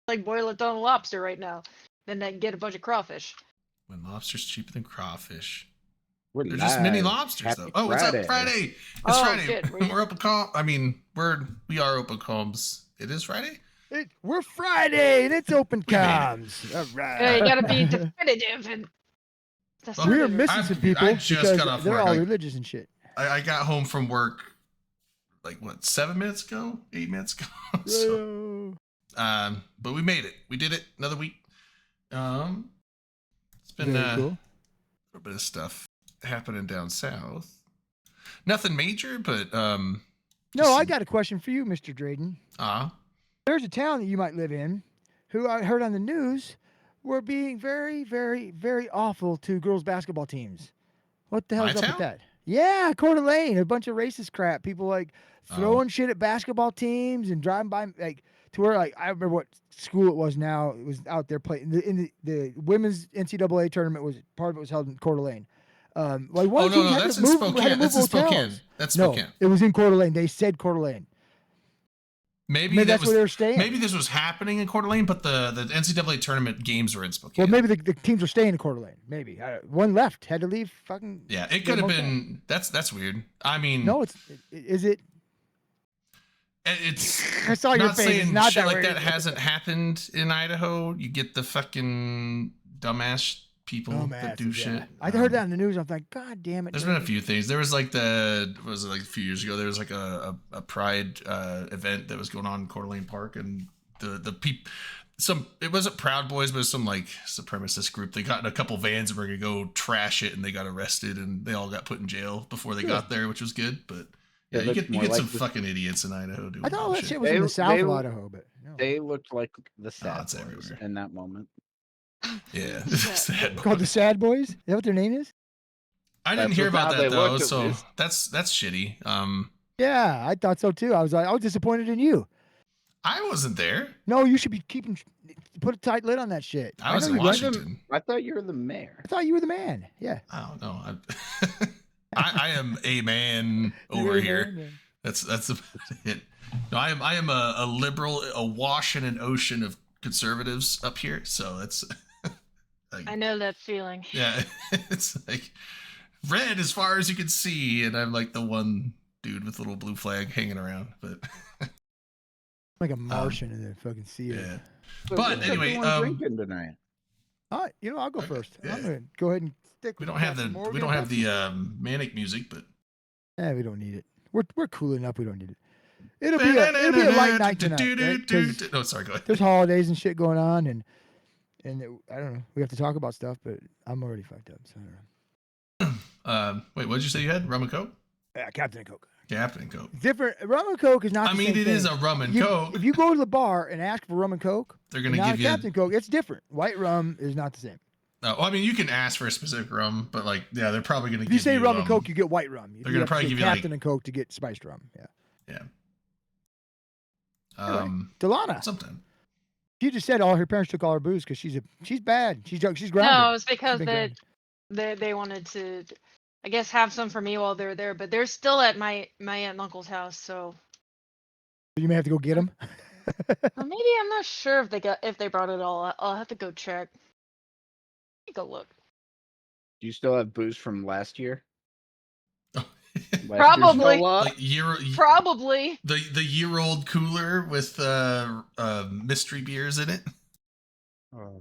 like boil it on lobster right now, then get a bunch of crawfish. When lobster's cheaper than crawfish. We're They're just mini live. lobsters, Happy though. Oh, what's up? Friday. It's Oh, Friday. shit, We're open comp. I mean, we are open comms. It is Friday? We're Friday and it's open comms. All right. Yeah, you gotta be definitive and. We're missing some people I just because got off they're work. all religious and shit. I got home from work like what, 7 minutes ago? 8 minutes ago? So, but we made it. We did it. Another week. It's been Very cool. a little bit of stuff happening down south. Nothing major, but No, I got a question for you, Mr. Drayden. Ah. There's a town that you might live in who I heard on the news were being very, very, very awful to girls' basketball teams. What the hell's My up town? with that? Yeah, Coeur d'Alene, a bunch of racist crap. People like throwing shit at basketball teams and driving by like to where like I remember what school it was now. It was out there playing in the women's NCAA tournament was part of it was held in Coeur d'Alene. Like one Oh, no, team had that's to in move, Spokane. had to move That's in Spokane. hotels. That's No, Spokane. it was in Coeur d'Alene. They said Coeur d'Alene. Maybe that's where they were staying. Maybe this was happening in Coeur d'Alene, but the NCAA tournament games were in Spokane. Well, maybe the teams were staying in Coeur d'Alene. Maybe one left had to leave. Fucking yeah, it could have been. That's weird. I mean, no, is it? It's I saw your not face. saying It's not shit that like weird. that hasn't happened in Idaho. You get the fucking dumbass people that do shit. I heard that in the news. I'm like, God damn it. There's been a few things. There was like was it like a few years ago? There was like a pride event that was going on in Coeur d'Alene Park, and the people, it wasn't Proud Boys, but it was some like supremacist group. They got in a couple vans and were gonna go trash it, and they got arrested, and they all got put in jail before they got there, which was good. But yeah, you get some fucking idiots in Idaho doing I thought that shit. shit was in the south of Idaho, but no. They looked like the it's sad boys everywhere. in that moment. Yeah, sad boys. Called the Sad Boys. Is that what their name is? I didn't That's hear what about how that they though, looked, at so least. that's shitty. Yeah, I thought so too. I was disappointed in you. I wasn't there. No, you should be put a tight lid on that shit. I was know in you weren't. Washington. I thought you were the mayor. I thought you were the man. Yeah. I don't know. I am a man You're over the here. man, man. That's about it. No, I am a liberal, awash in an ocean of conservatives up here. So that's. I know that feeling. Yeah, it's like red as far as you can see, and I'm like the one dude with a little blue flag hanging around. But Like a Martian in the fucking sea. yeah. So But what's anyway, everyone drinking tonight? All right, I'll go first. Yeah. I'm gonna go ahead and stick. We with don't have Captain the Morgan. manic music, but Yeah, we don't need it. We're cool enough. We don't need it. It'll be a light night tonight. Right? 'Cause No, sorry, go ahead. there's holidays and shit going on, and I don't know. We have to talk about stuff, but I'm already fucked up. So I don't know. Wait, what did you say you had? Rum and Coke? Yeah, Captain Coke. Captain and Coke. Different. Rum and Coke is not. I the mean, same it is thing. a rum and You- Coke. If you go to the bar and ask for rum and Coke, They're gonna not give a you. Captain Coke. It's different. White rum is not the same. Well, I mean, you can ask for a specific rum, but like, yeah, they're probably gonna If give you say rum and Coke, you get white rum. If they're you gonna have to probably say give you, like- Captain and Coke to get spiced rum. Yeah. Yeah. Delana. Sometime. She just said all her parents took all her booze because she's bad. She's grounded. No, it was because She's been they wanted to, I guess, have some for me while they're there, but they're still at my aunt and uncle's house, so You may have to go get them. well, maybe I'm not sure if they brought it all. I'll have to go check. Take a look. Do you still have booze from last year? Last year's Probably. Nola? Like Probably. the year-old cooler with mystery beers in it. Oh.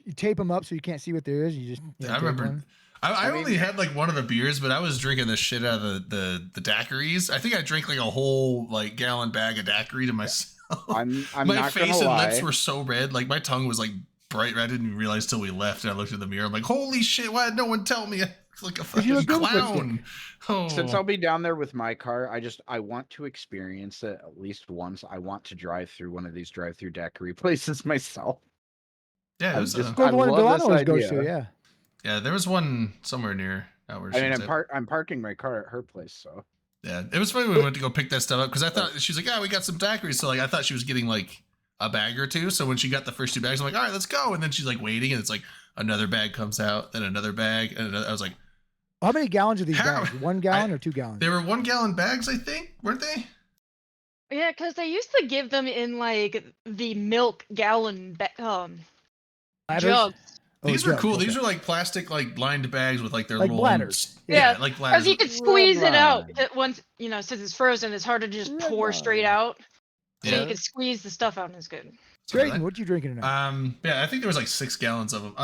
You tape them up so you can't see what there is. You just. I tape remember. one. I mean- only had like one of the beers, but I was drinking the shit out of the daiquiris. I think I drank like a whole like gallon bag of daiquiri to myself. I'm My not face gonna and lie. lips were so red, like my tongue was like bright red. I didn't even realize till we left, and I looked in the mirror. I'm like, holy shit! Why did no one tell me? I look like a 'Cause you fucking look good with clown. Oh. Since I'll be down there with my car, I want to experience it at least once. I want to drive through one of these drive-through daiquiri places myself. Yeah, it I'm was, just- Go to the one that love Delano this always goes idea. to. Yeah. yeah, there was one somewhere near where I she mean, was at. I'm parking my car at her place, so Yeah, it was funny when we went to go pick that stuff up because I thought she was like, "Yeah, we got some daiquiris." So like, I thought she was getting like a bag or two. So when she got the first two bags, I'm like, "All right, let's go." And then she's like waiting, and it's like another bag comes out, then another bag, and another, I was like, How many gallons are these How- bags? 1 gallon or 2 gallons? "They were 1 gallon bags, I think, weren't they?" Yeah, because they used to give them in like the milk gallon Bladders? jugs. Oh, These are jugs, cool. okay. These are like plastic, like lined bags with like their Like little bladders. Yeah, like Because bladders. you could squeeze it out Redline. once, since it's frozen, it's hard to just Red pour straight line. out. So Yeah. you could squeeze the stuff out and it's good. Sorry, Drayton, what you drinking tonight? yeah, I think there was like 6 gallons of them.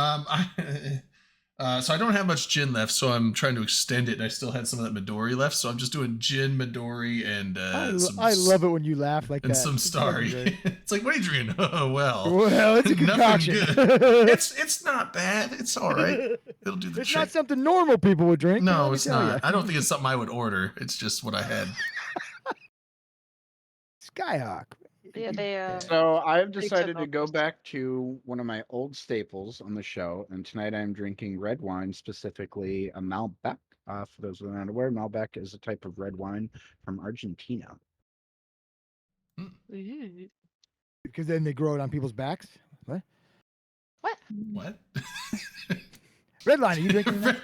So I don't have much gin left, so I'm trying to extend it. And I still had some of that Midori left, so I'm just doing gin, Midori, and I love it when you laugh like and that. some It's fucking Starry. great. It's like, what are you drinking? Oh well, Well, it's a nothing concoction. good. It's not bad. It's all right. It'll do the It's trick. not something normal people would drink. let No, me it's tell ya. not. I don't think it's something I would order. It's just what I had. Skyhawk. Yeah, they So I've Big decided to tip go offers. back to one of my old staples on the show, and tonight I'm drinking red wine, specifically a Malbec. For those who are not aware, Malbec is a type of red wine from Argentina. Ooh. Because then they grow it on people's backs. What? What? Redline, are you drinking that?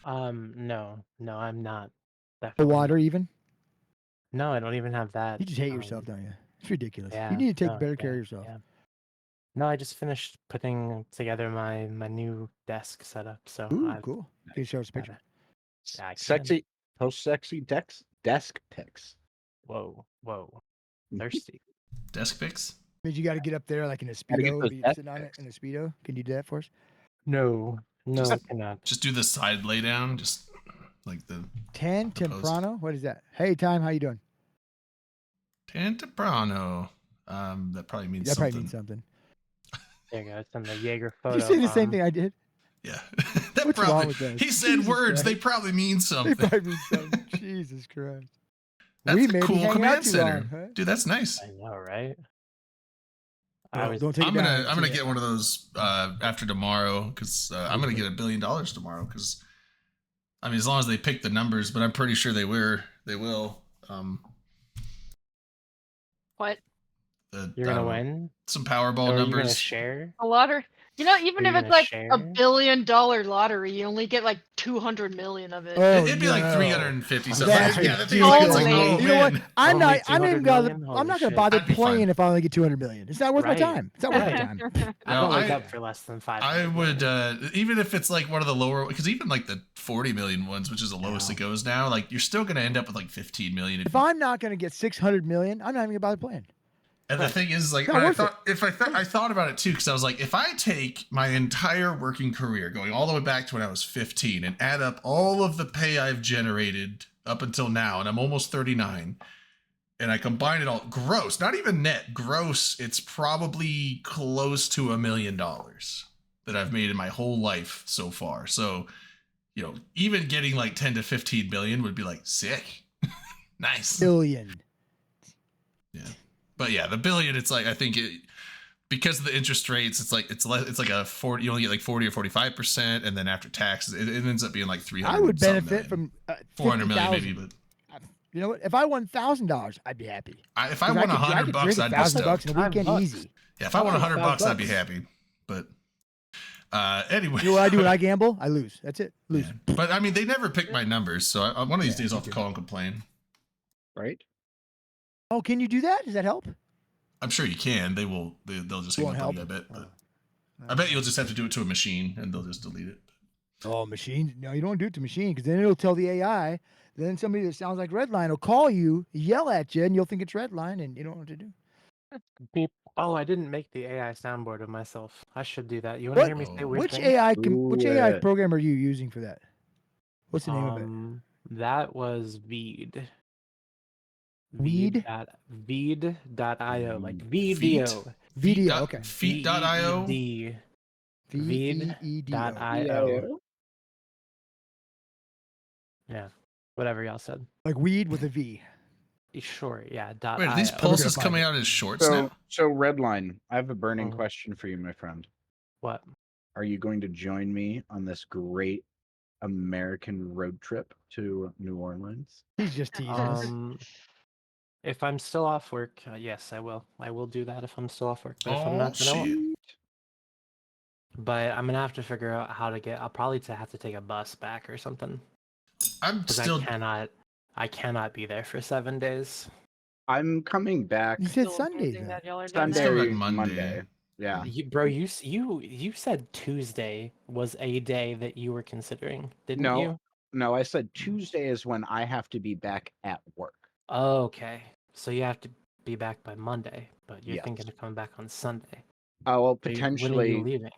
No, I'm not. The Definitely not. water even? No, I don't even have that. You just hate yourself, don't you? It's ridiculous. Yeah, You need to take no, better care of yeah, yourself. yeah. No, I just finished putting together my new desk setup, so Ooh, I've cool. Can you show us a picture? Yeah, I can. Sexy, post sexy desk pics. Whoa, thirsty. Desk picks? Means you got to get up there like in a Gotta get speedo, those be desk sitting on it pics. in a speedo. Can you do that for us? No, Just- I cannot. Just do the side lay down, just like the 10 Proposed. Temprano. What is that? Hey, time. How you doing? Tantaprano. That probably means That something. probably means something. There you go. It's in the Jaeger Did photo. you say the same thing I did? Yeah. That What's wrong probably, with that? he said Jesus words. They Christ. probably mean They something. probably mean something. Jesus Christ. That's we a maybe cool hang out command too center. long, huh? Dude, that's nice. I know, right? Don't take I'm it down. gonna See ya. get one of those after tomorrow because I'm gonna get $1 billion tomorrow because I mean as long as they pick the numbers, but I'm pretty sure they will. What? You're gonna win. some Powerball Or are you gonna numbers. share? A lottery? Even Are if you it's gonna like share? a $1 billion lottery, you only get like 200 million of it. Oh, It'd be like no. 350 something. That's Yeah, that's ridiculous. like, oh, You know what? man. I'm Only not. I'm not even 200 gonna. million? I'm Holy not gonna shit. bother I'd be playing fine. if I only get 200 million. It's not worth my Right. time. It's not worth my Right. time. I No, don't wake I- up for less than 5. I would even if it's like one of the lower because even like the 40 million ones, which is the lowest it goes now, like you're still gonna end up with like 15 million. If I'm not gonna get 600 million, I'm not even gonna bother playing. And the thing is, like, Not when I worth thought, I thought about it too, because I was like, if I take my entire working career, going all the way back to when I was 15, and add up all of the pay I've generated up until now, and I'm almost 39, and I combine it all, gross, not even net, gross, it's probably close to $1 million that I've made in my whole life so far. So, even getting like 10 to 15 billion would be like sick, nice. Billion. Yeah. But yeah, the billion, it's like I think because of the interest rates, it's like it's like a 40. You only get like 40 or 45%, and then after taxes, it ends up being like 300. I would something benefit million. from 400 million 50,000. maybe, but You know what? If I won $1,000, I'd be happy. if I 'Cause won could- $100 could bucks, drink I'd be $1,000 stoked. in a weekend $5. easy. Yeah, if I won $100 bucks, I'd be $5. happy. But anyway, You know what I do when I gamble? I lose. That's it. Lose. yeah. But I mean, they never pick my numbers, so one of these days I'll have to me too. call and complain. Right? Oh, can you do that? Does that help? I'm sure you can. They'll just hang Won't up on you, help. I bet. But I bet you'll just have to do it to a machine, and they'll just delete it. Oh, machine. No, you don't do it to machine because then it'll tell the AI. Then somebody that sounds like Redline will call you, yell at you, and you'll think it's Redline, and you don't know what to do. Beep. Oh, I didn't make the AI soundboard of myself. I should do that. You want to What- hear me say weird Which things? which AI Ooh, program are you using for that? What's the name of it? That was Veed. Weed? Veed.io, like Feet? VDO. Video. Okay. Feet.io. VEED. VEED.io. Yeah, whatever y'all said. Like weed with a V. Sure, yeah. Wait, are these .io. pulses find coming it. out as shorts So, now? so Redline, I have a burning Mhm. question for you, my friend. What? Are you going to join me on this great American road trip to New Orleans? He's just teasing us. If I'm still off work, yes, I will. I will do that if I'm still off work. But if I'm not, then I won't. shit. But I'm gonna have to figure out how to get. I'll probably have to take a bus back or something I'm because still I cannot be there for 7 days. I'm coming back You said Still Sundays. amazing Though. that y'all are doing Let's go that. back Monday. Yeah. You said Tuesday was a day that you were considering, didn't No, you? no, I said Tuesday is when I have to be back at work. Okay, so you have to be back by Monday, but you're Yes. thinking of coming back on Sunday. Well, When are potentially. you leaving?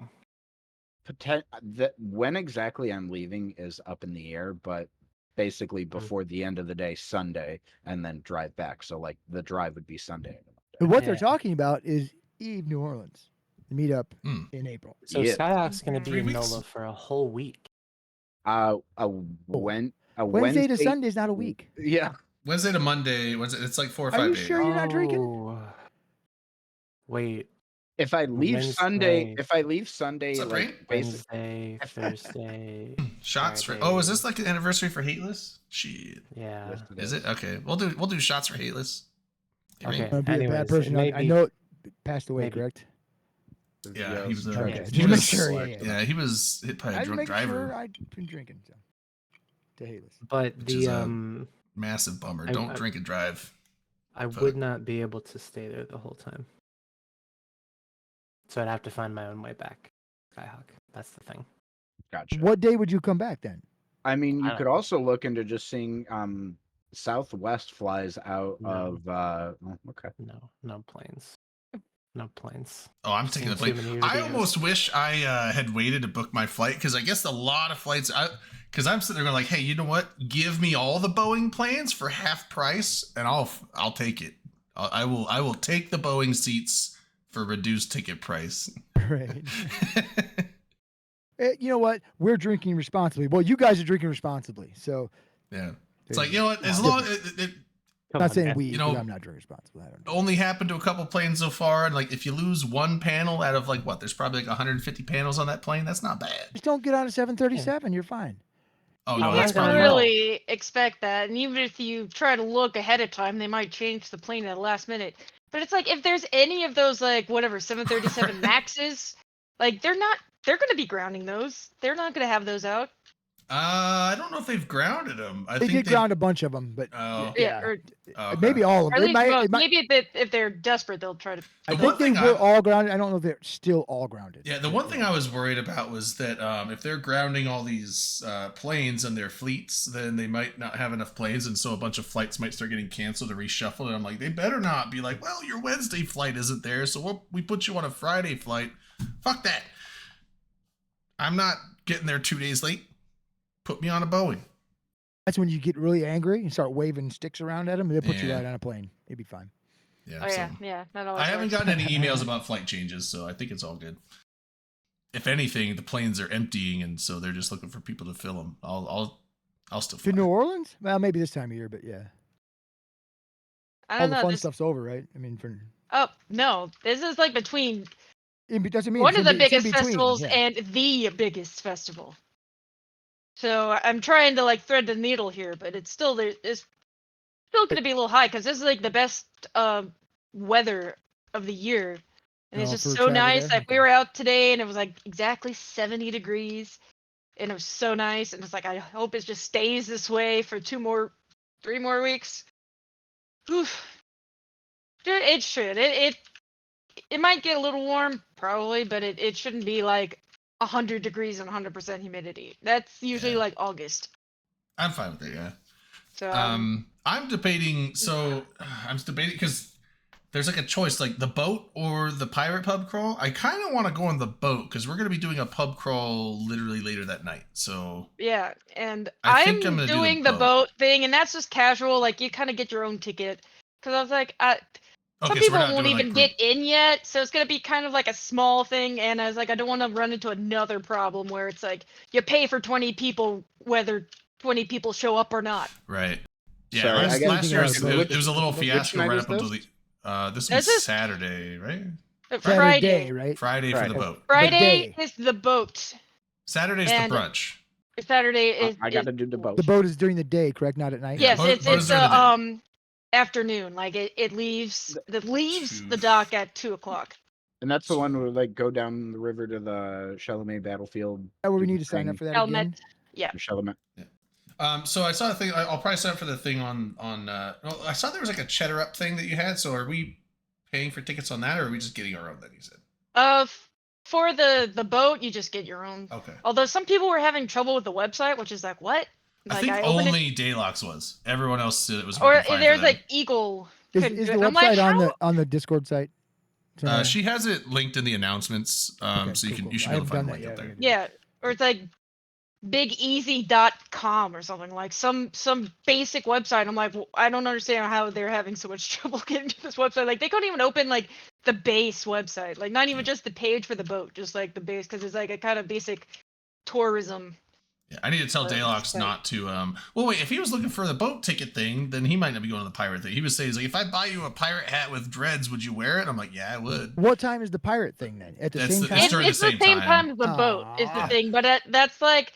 When exactly I'm leaving is up in the air, but basically before the end of the day, Sunday, and then drive back. So like the drive would be Sunday. But what they're Yeah. talking about is Eve New Orleans, the meetup Hmm. in April. So Yeah. Skyhawk's going to be 3 in weeks? NOLA for a whole week. A Wednesday Wednesday to Sunday is not a week. Yeah. Wednesday to Monday. It's like 4 or Are 5 you days. sure you're not drinking? Oh. Wait, If I leave Sunday, Wednesday. What's up, like Rain? Wednesday, Thursday. Shots for. Friday. Oh, is this like an anniversary for Hateless? Shit. Yeah. Yes, Is it? Okay. We'll do shots for Hateless. Hey, Rain? Okay. I'd be a Anyways, bad it person. may I be- know it passed away, maybe. correct? Yeah, he was a- drug Okay, addict. just he make was- sure. Yeah. Yeah, he was hit by a I'd drunk make driver. sure I'd been drinking. So. To Haley's. But Which is the a- Massive bummer. Don't drink and drive. I Fuck. would not be able to stay there the whole time. So I'd have to find my own way back. Skyhawk. That's the thing. Gotcha. What day would you come back then? I mean, I you don't could know. also look into just seeing Southwest flies out No. of okay. No planes. No planes. Oh, I'm I've taking the seen too plane. many I videos. almost wish I had waited to book my flight because I guess a lot of flights. Because I'm sitting there going like, hey, you know what? Give me all the Boeing planes for half price, and I'll take it. I will take the Boeing seats for reduced ticket price. Right. You know what? We're drinking responsibly. Well, you guys are drinking responsibly. So Yeah, it's there like, you know what? As Well, long I'm Come not on, saying man. we, You 'cause know, I'm not drinking responsibly. I don't do only happened to a couple planes so far, and like if you lose one panel out of like what, there's probably like 150 panels on that plane. That's not bad. Just don't get on a 737. You're fine. Oh You no, I'm that's can't not gonna probably know. really expect that, and even if you try to look ahead of time, they might change the plane at the last minute. But it's like if there's any of those like whatever 737 Maxes, like they're going to be grounding those. They're not going to have those out. I don't know if they've grounded them. I They think did ground a bunch of them, but Oh. Yeah, or Oh, okay. maybe all of at them. least most. It might, Maybe if they're desperate, they'll try to. I The think one they thing were I- all grounded. I don't know if they're still all grounded. Yeah, the one thing I was worried about was that if they're grounding all these planes and their fleets, then they might not have enough planes, and so a bunch of flights might start getting canceled or reshuffled. And I'm like, they better not be like, well, your Wednesday flight isn't there, so we put you on a Friday flight. Fuck that. I'm not getting there 2 days late. Put me on a Boeing. That's when you get really angry and start waving sticks around at them. They'll put you Yeah. right on a plane. It'd be fine. Yeah. Oh so yeah, yeah. Not always. I haven't works. gotten any emails about flight changes, so I think it's all good. If anything, the planes are emptying, and so they're just looking for people to fill them. I'll still fly. To New Orleans? Well, maybe this time of year, but yeah. I All don't the know. fun This, stuff's over, right? I mean, oh no, this is like between doesn't mean one it's of the in be- it's in biggest between, festivals yeah. and the biggest festival. So I'm trying to like thread the needle here, but it's still there. It's still going to be a little high because this is like the best weather of the year, and it's Oh, just for so travel nice. there? Like we Okay. were out today, and it was like exactly 70 degrees, and it was so nice. And it's like I hope it just stays this way for 3 more weeks. Oof. It should. It might get a little warm, probably, but it shouldn't be like 100 degrees and 100% humidity. That's usually Yeah. like August. I'm fine with it. Yeah. So I'm debating. So I'm debating because there's like a choice, like the boat or the pirate pub crawl. I kind of want to go on the boat because we're going to be doing a pub crawl literally later that night. So yeah, and I I'm think I'm gonna do the doing the boat. boat thing, and that's just casual. Like you kind of get your own ticket. Because I was like, some okay, so people we're not won't doing even like get in yet, so it's gonna be kind of like a small thing. And I was like, I don't want to run into another problem where it's like you pay for 20 people whether 20 people show up or not. right. Yeah, Sorry, I guess- last year Which- it was a little which fiasco night right is up until this? this This was is- Saturday, right? Saturday, right? Friday for the Friday. boat. Friday day. is the boat. Saturday's And- the brunch. Saturday is. I got to do the boat. The boat is during the day, correct? Not at night? Yeah, Yes, boat- it's boat is during the day. afternoon. Like it leaves Two- the dock at 2:00. And that's the one where like go down the river to the Chalamet battlefield. Is that where we do need the to sign up thing. for that Helmet. again? Yeah. Chalamet. So I saw the thing. I'll probably sign up for the thing on. Well, I saw there was like a Cheddar Up thing that you had. So are we paying for tickets on that, or are we just getting our own? Then you said. For the boat, you just get your own. Okay. Although some people were having trouble with the website, which is like, what? I Like think opened it, only Daylox was. Everyone else said it was. or working fine for there's them. like Eagle. Is couldn't the do it. I'm like, website how? on the Discord site? somewhere? She has it linked in the announcements, Okay, so you cool, can cool. you should I be able to haven't find the done link that up yet. there. Yeah, or it's like bigeasy.com or something, like some basic website. I'm like, well, I don't understand how they're having so much trouble getting to this website. Like they couldn't even open like the base website, like not even just the page for the boat, just like the base, because it's like a kind of basic tourism. Yeah, I need to tell Daylox site. not to. Well, wait. If he was looking for the boat ticket thing, then he might not be going to the pirate thing. He was saying, he's like, if I buy you a pirate hat with dreads, would you wear it? I'm like, yeah, I would. What time is the pirate thing then? At the That's same the- time? It's during It's the same time as the boat is the Aw. thing, but that's like,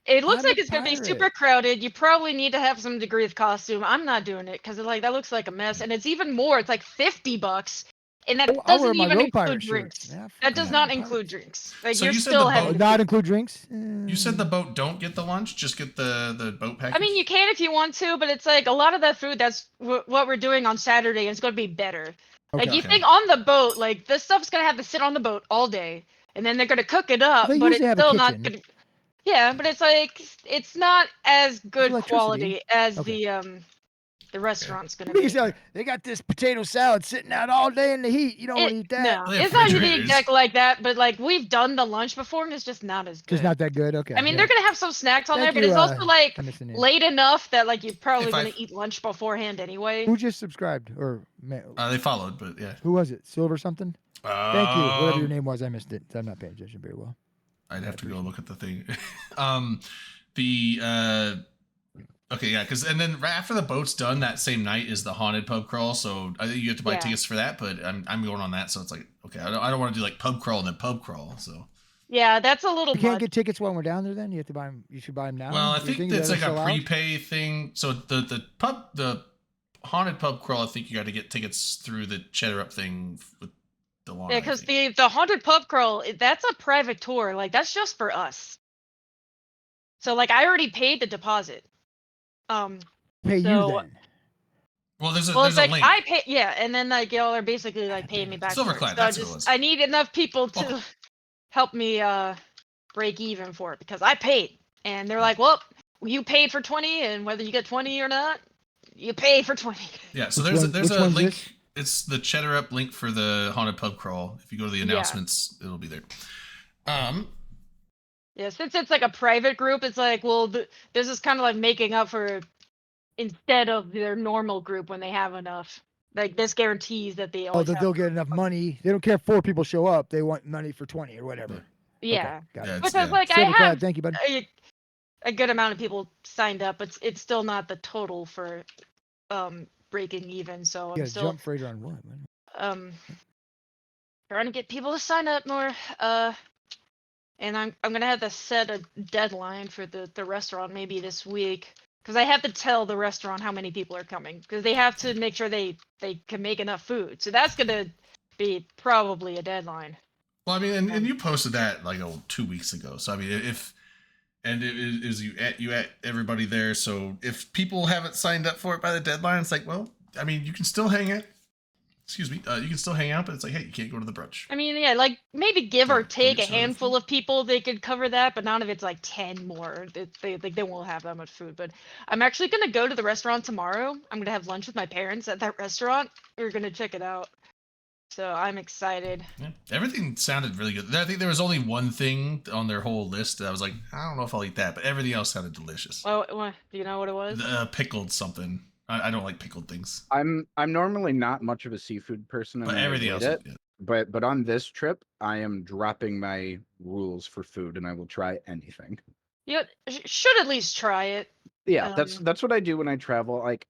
it looks I'm like a it's gonna be pirate. super crowded. You probably need to have some degree of costume. I'm not doing it because like that looks like a mess, and it's even more. It's like $50, and that I'll wear doesn't my even real include pirate drinks. shirts. Yeah, That does fucking not pirate. include drinks. Like So you're you said still the having. boat- to Not do- include drinks? You said the boat don't get the lunch, just get the boat package. I mean, you can if you want to, but it's like a lot of that food. That's what we're doing on Saturday, and it's gonna be better. Like Okay. you Okay. think on the boat, like this stuff's gonna have to sit on the boat all day, and then they're gonna cook it up, They but usually it's have a still not kitchen. gonna. Yeah, but it's like it's not as good electricity. quality as Okay. the restaurant's gonna You be. say, like, they got this potato salad sitting out all day in the heat. You don't want to eat that. No, They have it's not gonna be refrigerators. exactly like that, but like we've done the lunch before, and it's just not as good. Just not that good. Okay. I mean, yeah. they're gonna have some snacks on Thank there, but it's you, also like Henderson, yeah. late enough that like you're probably If I- gonna eat lunch beforehand anyway. Who just subscribed or They followed, but yeah. who was it? Silver something? Thank you. Whatever your Um, name was, I missed it. I'm not paying attention very well. I'd have to go look at the thing. Okay, yeah, because and then right after the boat's done, that same night is the haunted pub crawl. So I think you have to buy Yeah. tickets for that, but I'm going on that, so it's like okay, I don't want to do like pub crawl and then pub crawl. So Yeah, that's a little You can't much. get tickets when we're down there. Then you have to buy them. You should buy them now. well, I Do you think that it's like they'll a sell out? prepay thing. So the haunted pub crawl, I think you got to get tickets through the Cheddar Up thing with the lawn. Yeah, because the haunted pub crawl, that's a private tour. Like that's just for us. So like I already paid the deposit. Pay you so- then. well, there's a Well, there's it's like a link. I pay, yeah, and then like y'all are basically like paying me back. for it. Silverclad, So that's what it was. I need enough people to Oh. help me break even for it because I paid, and they're like, well, you paid for 20, and whether you get 20 or not, you pay for 20. Yeah, so Which there's one- a which one's link. this? It's the Cheddar Up link for the haunted pub crawl. If you go to the Yeah. announcements, it'll be there. Yeah, since it's like a private group, it's like, well, this is kind of like making up for instead of their normal group when they have enough. Like this guarantees that they Oh, always that have. they'll get enough money. They don't care if 4 people show up. They want money for 20 or whatever. Yeah, Okay, got Yeah, it. it's- because like I Silverclad, have thank you, bud. a good amount of people signed up, but it's still not the total for breaking even. So You I'm got a still jump freighter on what? trying to get people to sign up more. And I'm gonna have to set a deadline for the restaurant maybe this week because I have to tell the restaurant how many people are coming because they have to make sure they can make enough food. So that's gonna be probably a deadline. Well, I mean, and you posted that like 2 weeks ago. So I mean, if and it is you at everybody there. So if people haven't signed up for it by the deadline, it's like, well, I mean, you can still hang out. Excuse me, you can still hang out, but it's like, hey, you can't go to the brunch. I mean, yeah, like maybe give or Yeah, take a maybe some of the handful food. of people they could cover that, but none of it's like 10 more. They won't have that much food. But I'm actually gonna go to the restaurant tomorrow. I'm gonna have lunch with my parents at that restaurant. We're gonna check it out. So I'm excited. Yeah, everything sounded really good. I think there was only one thing on their whole list that I was like, I don't know if I'll eat that, but everything else sounded delicious. Oh, do you know what it was? Pickled something. I don't like pickled things, I'm normally not much of a seafood person, and but I everything avoid else. it. But on this trip, I am dropping my rules for food, and I will try anything. You should at least try it. Yeah, that's Um, that's what I do when I travel. Like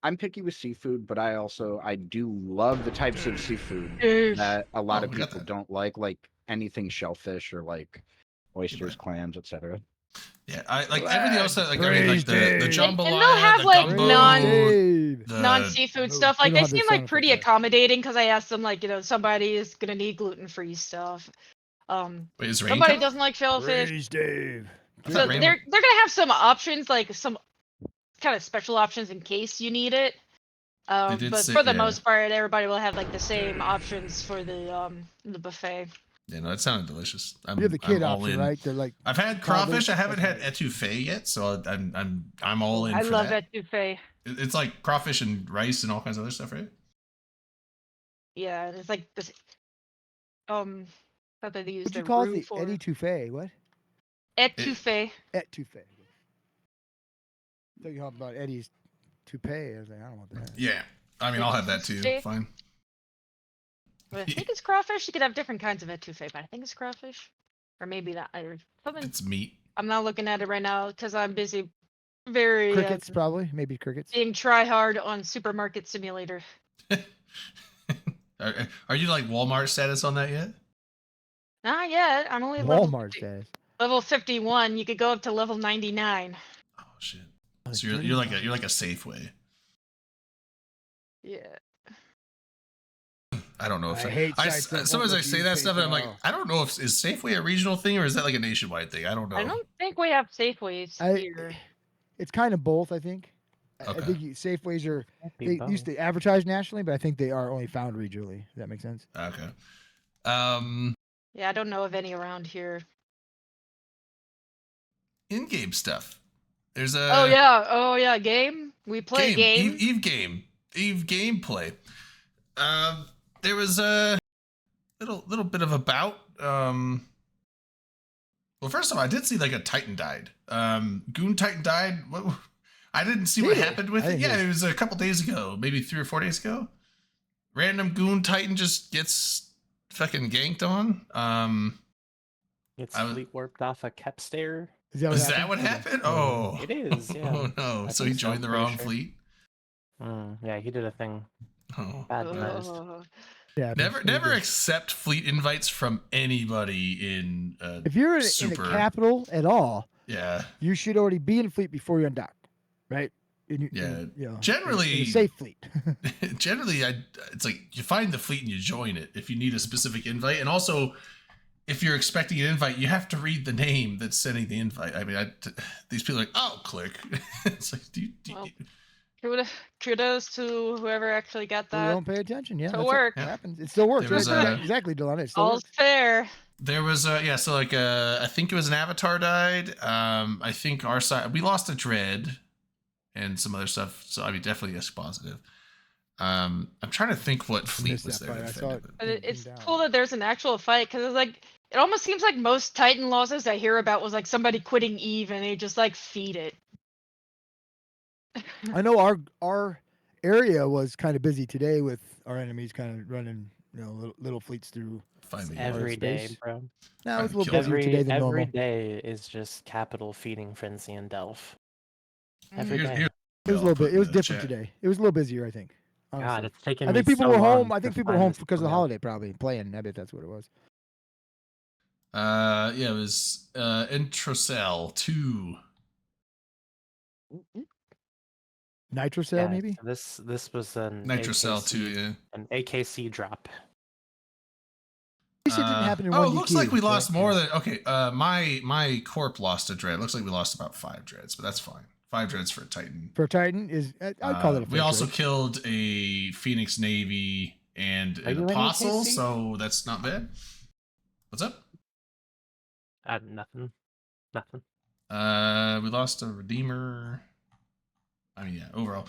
I'm picky with seafood, but I do love the types of seafood Oof. that a lot Oh, of we got people that. don't like anything shellfish or like oysters, clams, etc. Yeah, I like everything else. Like I mean, Praise like the Dave. jambalaya, And they'll have, the like, gumbo, Dave. the- Non-seafood no, stuff. we Like don't they have the seem sound like pretty effect, accommodating because I asked them like, somebody is gonna need gluten-free stuff. Wait, is rain Somebody coming? doesn't like shellfish. Praise Dave. I So thought they're Rainbow- gonna have some options, like some kind of special options in case you need it. did But say- for the yeah. most part, everybody will have like the same options for the buffet. Yeah, no, that sounded delicious. You have the kid I'm all option, in. right? They're like I've had toddler. crawfish. I haven't had Okay. etouffee yet, so I'm all in I for love that. etouffee. It's like crawfish and rice and all kinds of other stuff, right? Yeah, and it's like this. That they use What the you call it? roux The for Eddie Touffet? What? etouffee. Etouffee. Thought you talking about Eddie's toupee. I was like, I don't want that. Yeah. I mean, I'll have that too. Steak. Fine. But I think it's crawfish. You could have different kinds of etouffee, but I think it's crawfish, or maybe that or something. It's meat. I'm not looking at it right now because I'm busy. Very Crickets, probably. Maybe crickets. being try hard on Supermarket Simulator. Are you like Walmart status on that yet? Not yet. I'm only level Walmart 50 says. level 51. You could go up to level 99. Oh shit. So you're like a Safeway. Yeah. I don't know if I hate I sites that sometimes won't I let say you that pay stuff for and I'm like, all. I don't know if is Safeway a regional thing or is that like a nationwide thing? I don't know. I don't think we have Safeways here. It's kind of both, I think. I Okay. think Safeways are Might be they both. used to advertise nationally, but I think they are only found regionally. Does that make sense? Okay. Yeah, I don't know of any around here. In-game stuff. There's a Oh yeah, game. We play game. Eve gameplay. There was a little bit of a bout. Well, first of all, I did see like a Titan died. Goon Titan died. I didn't see what Did it? happened with I it. didn't Yeah, hear. it was a couple days ago, maybe 3 or 4 days ago. Random Goon Titan just gets fucking ganked on. It's I was- fleet warped off a Kepstair. Is that Is that what Okay. happened? Oh, It is, yeah. Oh no! I So he think so, joined the pretty wrong sure. fleet. Yeah, he did a thing. Oh. Bad nosed. Yeah, Never accept fleet invites from anybody in. If you're in the Super. capital at all, Yeah. you should already be in fleet before you undock, right? Yeah, You know, generally- in a safe fleet. Generally, it's like you find the fleet and you join it if you need a specific invite, and also if you're expecting an invite, you have to read the name that's sending the invite. I mean, these people are like, oh, click. It's like, Well, kudos to whoever actually got We that. don't pay attention. Yeah, to that's work. What happens. It still works, There was right? a- Exactly, Delana. It still All's works. fair. There was so like I think it was an avatar died. I think our side we lost a dread and some other stuff. So I mean, definitely yes, positive. I'm trying to think what fleet missed was that there. part. that I saw defended it. it. But Being it's down. cool that there's an actual fight because it's like it almost seems like most Titan losses I hear about was like somebody quitting Eve and they just like feed it. I know our area was kind of busy today with our enemies kind of running, little fleets through. Find me Every day, space. bro. Now it's a Trying little to busier Every today than every normal. day is just capital feeding frenzy in Delph. Every Here's- day. here's- It was a I'll little put bit. in It was the different chat. today. It was a little busier, I think. God, honestly. it's taken I me think people so were home. long I to think people were find home this because of the email. holiday, probably playing. I bet that's what it was. Yeah, it was Introcell 2. Nitrocell, Yeah, maybe. so this was an Nitrocell AKC 2, yeah. an AKC drop. At least it didn't happen in Oh, one it looks DQ, like we correct? lost more than okay. My corp lost a dread. Looks like we lost about 5 dreads, but that's fine. 5 dreads for a Titan. For Titan is I'd call it a We fair also trade. killed a Phoenix Navy and Are an you in Apostle, AKC? so that's not bad. What's up? Nothing. Nothing. We lost a Redeemer. I mean, yeah, overall.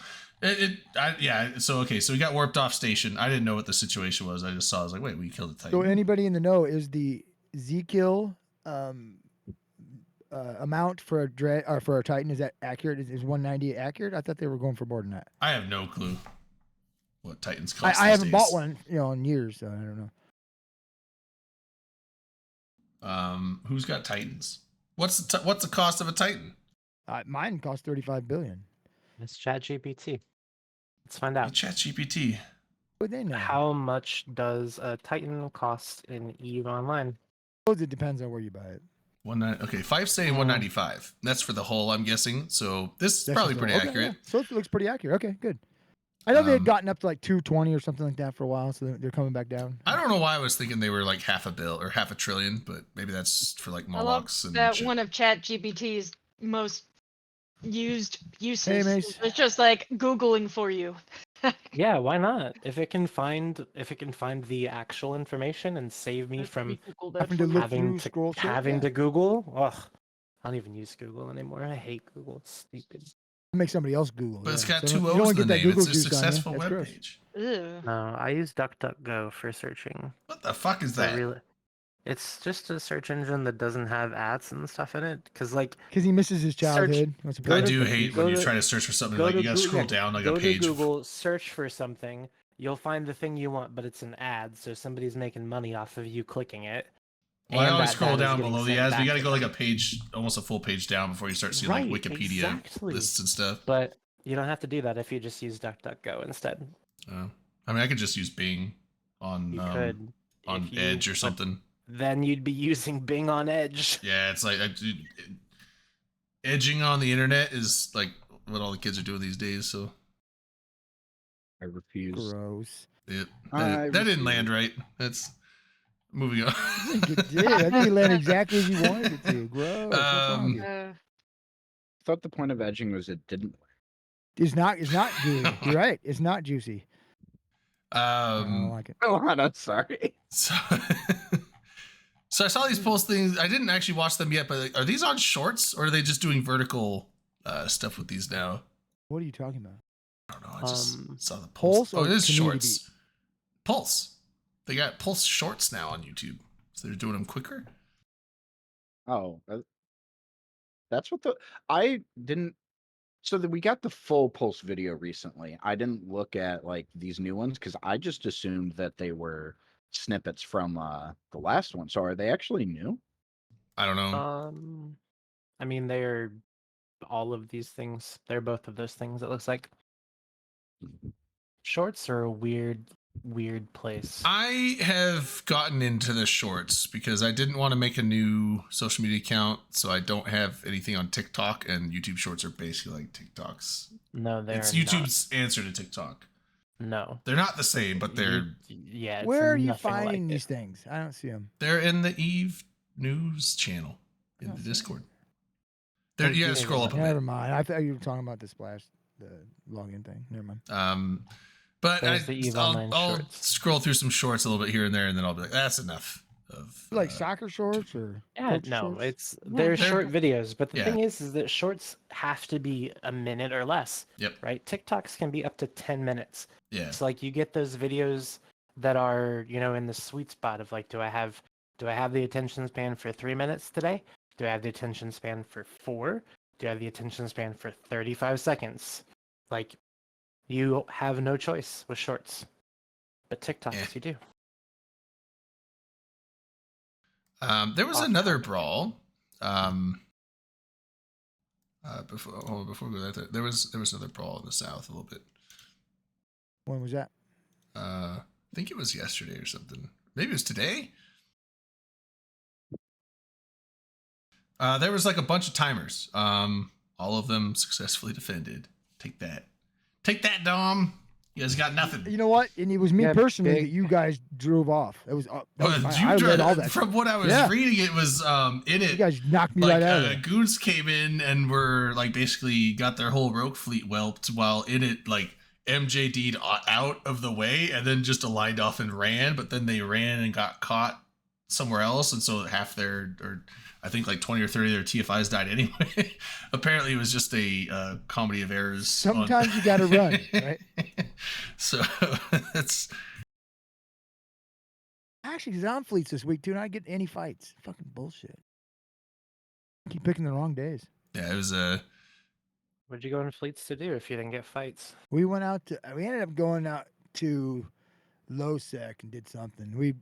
So we got warped off station. I didn't know what the situation was. I just saw, I was like, wait, we killed a Titan. So anybody in the know, is the Z-kill amount for a dread or for a Titan, is that accurate? Is 190 accurate? I thought they were going for more than that. I have no clue what Titans cost. I these haven't bought days. one, in years, so I don't know. Who's got Titans? What's the cost of a Titan? Mine cost 35 billion. It's ChatGPT. Let's find out. ChatGPT. Would they know? How much does a Titan cost in EVE Online? Suppose it depends on where you buy it. Okay, 5 saying 195. That's for the whole, I'm guessing. So this is That's probably just pretty okay, accurate. yeah. So it looks pretty accurate. Okay, good. I know they had Um, gotten up to like 220 or something like that for a while, so they're coming back down. I don't know why I was thinking they were like half a bill or half a trillion, but maybe that's for like I love Molochs and that shit. one of ChatGPT's most used uses. Mace. It's just like Googling for you. Yeah, why not? If it can find the actual information and save me Let from Google that Having to for you. look having through to scroll shit, having yeah. to Google, ugh, I don't even use Google anymore. I hate Google. It's stupid. Make somebody else Google. But it's yeah. got So two you don't O's wanna in the get that name. Google It's a juice on you. successful That's web gross. page. Ew. No, I use DuckDuckGo for searching. What the fuck is I that? really, it's just a search engine that doesn't have ads and stuff in it. Cause like Because he misses his Search- childhood. He wants to go I play do with hate kids. when go you to- try to search for something go like to you gotta Goo- scroll yeah, down like go a page. to Google, search for something. You'll find the thing you want, but it's an ad, so somebody's making money off of you clicking it. Well, I and always that scroll data's down getting below the sent ads. But you back gotta to go like a them. page, almost a full page down before you start seeing like Right, Wikipedia exactly. lists and stuff. But you don't have to do that if you just use DuckDuckGo instead. I mean, I could just use Bing on You could on if you- Edge or but something. Then you'd be using Bing on Edge. Yeah, it's like edging on the internet is like what all the kids are doing these days. So I refuse. Gross. that didn't land right. That's moving on. I think it did. I think it landed exactly as you wanted it to. Gross. What's wrong with you? Uh, I thought the point of edging was it didn't. It's not gooey. You're right. It's not juicy. I don't like it. Alana, sorry. So, so I saw these post things. I didn't actually watch them yet, but are these on shorts or are they just doing vertical stuff with these now? What are you talking about? I don't know. I just saw the Pulse post. Oh, or it is Community shorts. Pulse. They got Pulse shorts now on YouTube, so they're doing them quicker. Oh, that's what I didn't. So that we got the full Pulse video recently. I didn't look at like these new ones because I just assumed that they were snippets from the last one. So are they actually new? I don't know. I mean, they're all of these things. They're both of those things. It looks like shorts are a weird place. I have gotten into the shorts because I didn't want to make a new social media account, so I don't have anything on TikTok, and YouTube Shorts are basically like TikToks. No, they're It's YouTube's answer to TikTok. No, They're not the same, but they're yeah. It's Where are you nothing like finding it. these things? I don't see them. they're in the Eve News channel in the Discord. There, you gotta yeah, scroll up a bit. Never mind. I thought you were talking about the splash, the login thing. Never mind. But There's the Eve Online I'll Shorts. scroll through some shorts a little bit here and there, and then I'll be like, that's enough. Of Like soccer shorts or Yeah, culture no, shorts? it's Yeah, they're they're- short videos, but the yeah. thing is that shorts have to be a minute or less. Yep. Right? TikToks can be up to 10 minutes. Yeah. It's like you get those videos that are, in the sweet spot of like, do I have the attention span for 3 minutes today? Do I have the attention span for 4? Do I have the attention span for 35 seconds? Like, you have no choice with shorts. But TikToks, Yeah. you do. There was Off another topic. brawl. Before we go there was another brawl in the South a little bit. When was that? I think it was yesterday or something. Maybe it was today. There was like a bunch of timers. All of them successfully defended. Take that, Dom. You guys got nothing. You know what? And it was me Yeah, personally big- that you guys drove off. That was, that was Well, fine. I read all that. from what I was Yeah. reading, it was in it. You guys knocked me Like right out of there. goons came in and were like basically got their whole rogue fleet whelped, while in it like MJD'd out of the way and then just aligned off and ran, but then they ran and got caught somewhere else, and so half their, or I think like 20 or 30 of their TFIs died anyway. Apparently it was just a comedy of errors. Sometimes you gotta run, right? So that's Actually, he's on fleets this week too, and I get any fights. Fucking bullshit. Keep picking the wrong days. yeah, it was What'd you go in fleets to do if you didn't get fights? We ended up going out to Losec and did something.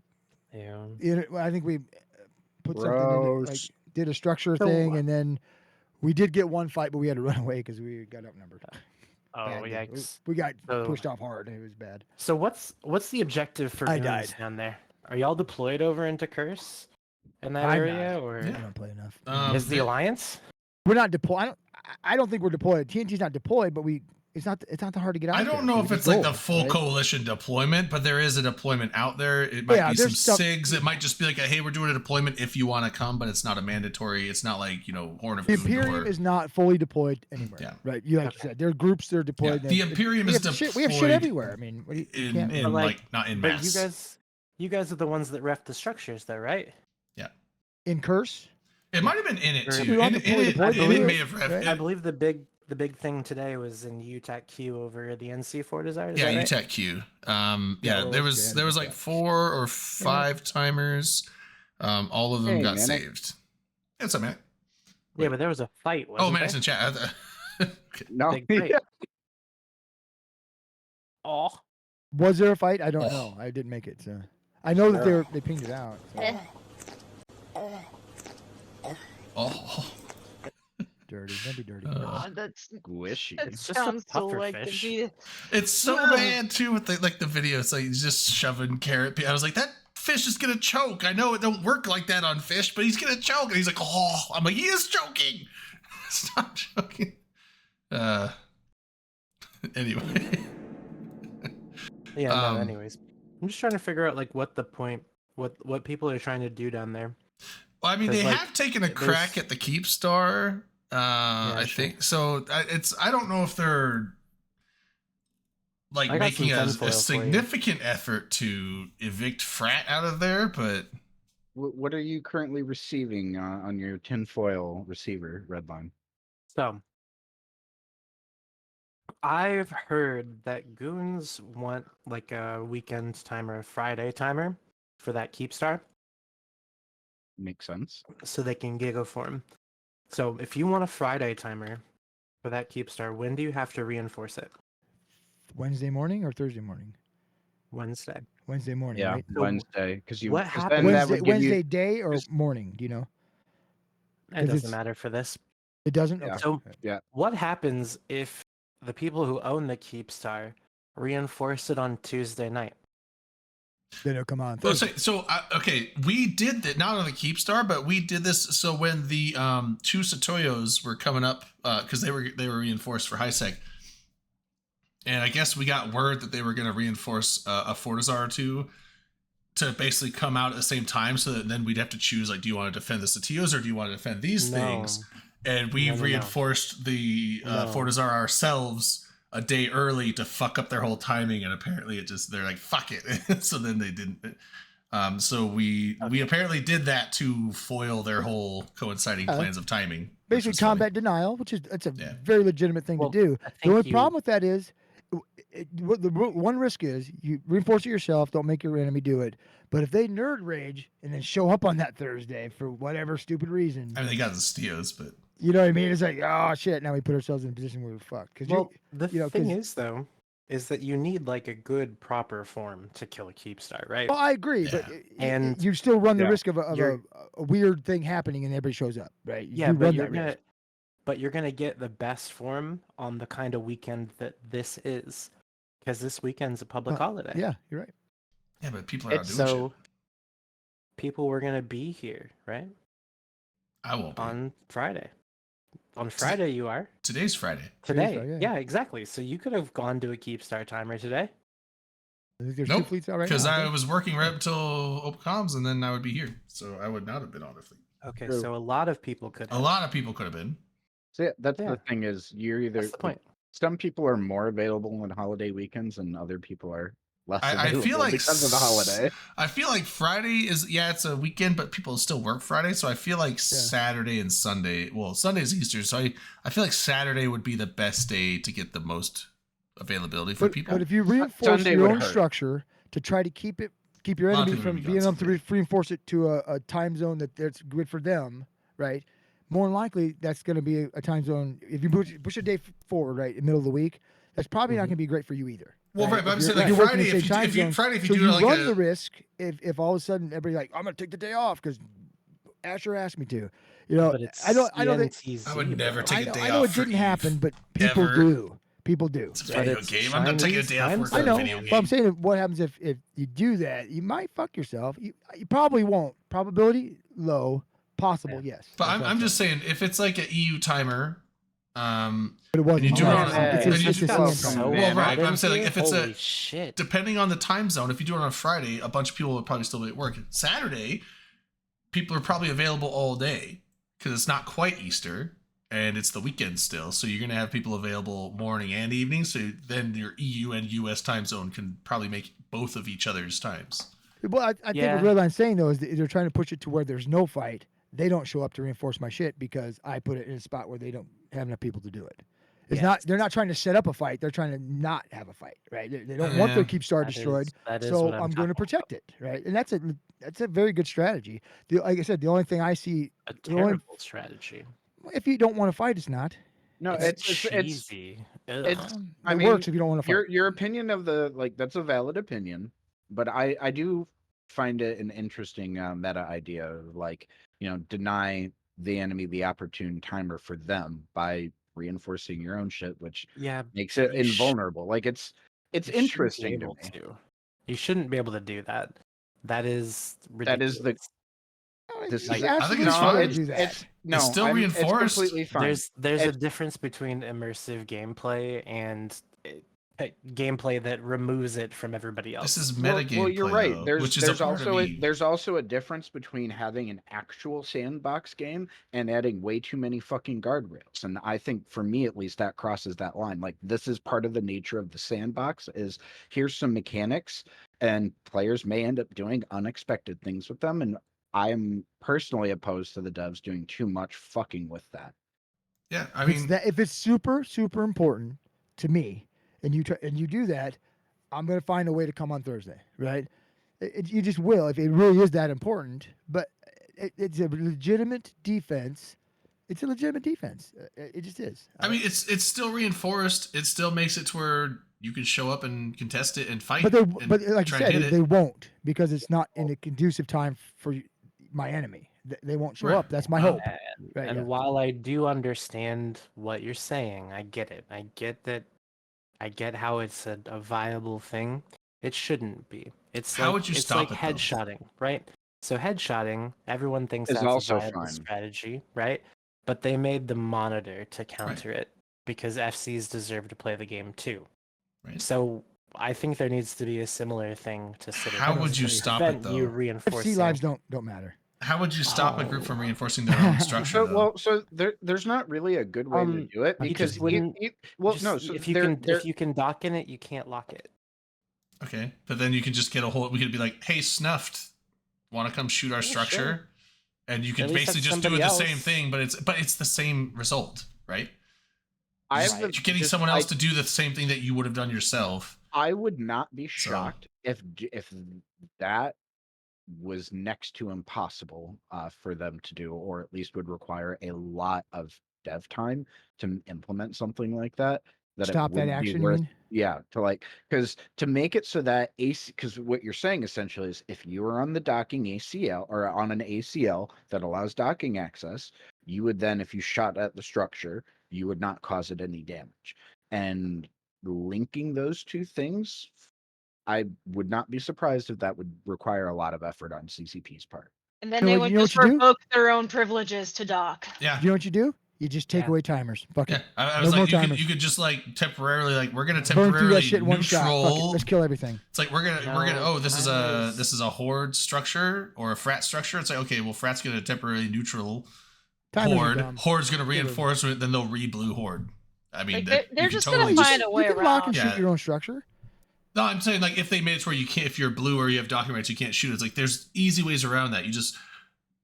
Yeah. I think we put something in, like Gross. did a structure So, thing, and then we did get one fight, but we had to run away because we got outnumbered. Oh, Bad day. yikes. We got So- pushed off hard. It was bad. So what's the objective for I goons died. down there? Are y'all deployed over into Curse in that I'm area, not. or I don't play enough. is the Alliance? We're not deployed. I don't think we're deployed. TNT's not deployed, but It's not that hard to get out. I don't there. know You if just it's like the go, full right? coalition deployment, but there is a deployment out there. It might Yeah, be some there's stuff- SIGs. It might just be like, hey, we're doing a deployment if you want to come, but it's not a mandatory. It's not like, Horn of The Food Imperium or is not fully deployed anywhere. Yeah. Right. You like you said, there are groups that are deployed. the Imperium is We have shit deployed everywhere. I mean, you in can't. But, like, not in But mass. you guys are the ones that ref the structures, though, right? In Curse. It might have been in it Or- too. We want In to it play the may have right? ref. I believe the big thing today was in UTAC Q over the NC4 Desire. Is Yeah, that right? UTAC Q. Yeah, There well, was yeah, like 4 or 5 timers. All of them Hey, got man, saved. It's a minute. Yeah, but there was a fight. Oh, Wasn't man, there? it's in chat. Okay. No, Big fight. Oh, Was there a fight? I don't Oh. know. I didn't make it. So I know that they pinged it out. So. Oh. Dirty. Don't be dirty. God, that's squishy. that It's just a sounds so puffer like fish. the It's so Ugh. bad too with the video. It's like he's just shoving carrot. I was like, that fish is gonna choke. I know it don't work like that on fish, but he's gonna choke. And he's like, oh, I'm like, he is choking. Stop choking. Anyway. yeah. No. Um, Anyways, I'm just trying to figure out like what the point, what people are trying to do down there. Well, I mean, they 'Cause, like, have taken a there's- crack at the Keep Star. I sure. think so. I don't know if they're like I got making some a tinfoil for you. significant effort to evict Frat out of there, but What are you currently receiving on your tinfoil receiver, Redline? So, I've heard that goons want like a weekend timer, a Friday timer for that Keepstar, Makes sense. so they can giggle for him. So, if you want a Friday timer for that Keepstar, when do you have to reinforce it? Wednesday morning or Thursday morning? Wednesday. Wednesday morning. Yeah, Right? So Wednesday. Because you. what 'cause happened- then that Wednesday, would give you- Wednesday day or 'cause- morning? Do you know? It 'Cause doesn't it's- matter for this. It doesn't. Yeah. Okay. So, Yeah. what happens if the people who own the Keepstar reinforce it on Tuesday night? Then it'll come on. Well, Thursday. okay, we did that not on the Keepstar, but we did this. So when the 2 Satoyos were coming up, because they were reinforced for high sec, and I guess we got word that they were going to reinforce a Fortizar or 2 to basically come out at the same time, so that then we'd have to choose like, do you want to defend the Satios or do you want to defend these things? And we No. reinforced the No. Fortizar ourselves a day early to fuck up their whole timing, and apparently they're like, fuck it. So then they didn't. So we apparently did that to foil their whole coinciding plans of timing. which Basically, was funny. combat denial, which is it's a Yeah. very legitimate thing Well, to do. I The think only you- problem with that is, what the one risk is you reinforce it yourself. Don't make your enemy do it. But if they nerd rage and then show up on that Thursday for whatever stupid reason, I mean, they got the Steos, but you know what I mean? It's like, oh shit! Now we put ourselves in a position where we're fucked. Because Well, the you know, thing 'cause- is, though, is that you need like a good proper form to kill a Keepstar, right? I agree, but Yeah. And- you still run the Yeah. risk of You're- a weird thing happening and everybody shows up, right? Yeah, you but run you're that gonna, risk. but you're gonna get the best form on the kind of weekend that this is, because this weekend's a public holiday. Yeah, you're right. yeah, but people are out It's doing so shit. people were gonna be here, right? I won't be. On Friday. On Friday, you are Today's Friday. today. Friday, yeah. yeah. exactly. So you could have gone to a Keepstar timer today. I think there's Nope, two fleets out right because now. I think. was working right up until Open Comms, and then I would be here, so I would not have been on a fleet. Okay, True. so a lot of people could. A have. lot of people could have been. So yeah, that's Yeah. the thing is you're either That's the point. some people are more available on holiday weekends and other people are less I available feel like because of the holiday. I feel like Friday is it's a weekend, but people still work Friday, so I feel like Saturday and Sunday. Well, Sunday's Easter, so I feel like Saturday would be the best day to get the most availability for people. But if you reinforce Sunday your would own hurt. structure to try to keep your A lot of enemy people from would be being gone able to reinforce it to a time zone that's good for them, right? More than likely, that's going to be a time zone. If you push a day forward, right, in the middle of the week, that's probably not going to be great for you either. Well, right, but I'm If saying you're- like if you're working Friday, the if same you, time if you zone, Friday, if you so do you it like run a, the risk if all of a sudden everybody's like, I'm going to take the day off because Asher asked me to. You know, But it's I know that. ENTZ, I would never bro. take I a know, day I know off it for didn't happen, but people ever. do. People do. It's a But video it's game. I'm not taking a Chinese day off time work zone. for I a know, video but I'm game. saying what happens if you do that? You might fuck yourself. You probably won't. Probability low. Possible, yes. But That's I'm what just saying, if it's like an EU timer, But it wasn't. you do it on It's a- a- and you it's a do- CN so time. Well, right, hot I'm in saying, like, here. if it's a- Holy shit. depending on the time zone, if you do it on a Friday, a bunch of people will probably still be at work. Saturday, people are probably available all day because it's not quite Easter and it's the weekend still. So you're going to have people available morning and evening. So then your EU and US time zone can probably make both of each other's times. Well, I think Yeah. what Redline's saying though is that they're trying to push it to where there's no fight. They don't show up to reinforce my shit because I put it in a spot where they don't have enough people to do it. It's not. They're not trying to set up a fight. They're trying to not have a fight, right? They don't want their Yeah. Keep Star That destroyed. is- that is So what I'm going to talking protect it, right? And that's a very good strategy. Like I said, the only thing I see, A the only- terrible strategy. if you don't want to fight, it's not. No, It's it's cheesy. Ugh. I It mean, works if you don't want to fight. your opinion of the that's a valid opinion, but I do find it an interesting meta idea of deny the enemy the opportune timer for them by reinforcing your own shit, which yeah, makes it you sh- invulnerable. Like it's you shouldn't be interesting to able me. to. You shouldn't be able to do that. That is That is the- ridiculous. This It's is absolutely it's fine fine. to do that. It's no, still I'm- reinforced. It's completely fine. There's a It's- difference between immersive gameplay and gameplay that removes it from everybody else. This is meta gameplay, you're right. though, which is a part of me. There's also a difference between having an actual sandbox game and adding way too many fucking guardrails. And I think for me at least that crosses that line. Like this is part of the nature of the sandbox is here's some mechanics and players may end up doing unexpected things with them. And I am personally opposed to the devs doing too much fucking with that. Yeah, I If it's mean, that if it's super important to me, and you do that, I'm gonna find a way to come on Thursday, right? You just will if it really is that important. But it's a legitimate defense. It's a legitimate defense. It just is. I mean, it's still reinforced. It still makes it to where you can show up and contest it and fight. but and but like you try and said, hit they it. won't because it's not in a conducive time for my enemy. They won't show Right. up. That's my hope. And, Right, and yeah. while I do understand what you're saying, I get it. I get that. I get how it's a viable thing. It shouldn't be. It's How like, would you it's stop like it, though? headshotting, right? So headshotting, everyone thinks Is that's also a viable fine. strategy, right? But they made the monitor to counter it because FCs deserve to play the game too. Right. So I think there needs to be a similar thing to How would you stop it, You though? reinforcing. FC lives don't matter. How would you stop a group from Oh. reinforcing their own structure? though? So there's not really a good way to do it you because just wouldn't- Just- if you can dock in it, you can't lock it. Okay, but then you can just get a whole. We could be like, "Hey, Snuffed, want to come shoot our Yeah, structure?" sure. And you can At least basically that's just do it somebody the same else. thing, but it's the same result, right? I Just- have the- you're getting just- someone I- else to do the same thing that you would have done yourself. I would not be So- shocked if that was next to impossible for them to do, or at least would require a lot of dev time to implement something like that. That it Stop that wouldn't be action. You worth- mean? Yeah, because to make it so that because what you're saying essentially is if you were on the docking ACL or on an ACL that allows docking access, you would then, if you shot at the structure, you would not cause it any damage. And linking those two things, I would not be surprised if that would require a lot of effort on CCP's part. And then You know they what- would you know just what you do? revoke their own privileges to dock. Yeah, You know what you do? You just take Yeah. away timers. Fuck yeah. it. I No was more like, timers. you could just like temporarily, like, we're gonna Burn through temporarily that shit in one shot. Fuck it. neutral. Let's kill everything. It's like we're gonna No, oh, this timers. is a horde structure or a frat structure. It's like, okay, well, frat's gonna temporarily neutral Timers are horde. dumb. Horde's gonna are- reinforce it, then they'll re-blue horde. I mean, Like, that- they're you can just totally gonna find a way You can lock and around. Yeah. shoot your own structure. No, I'm saying, like, if they made it to where you can't, if you're blue or you have docking rights, you can't shoot. It's like there's easy ways around that. You just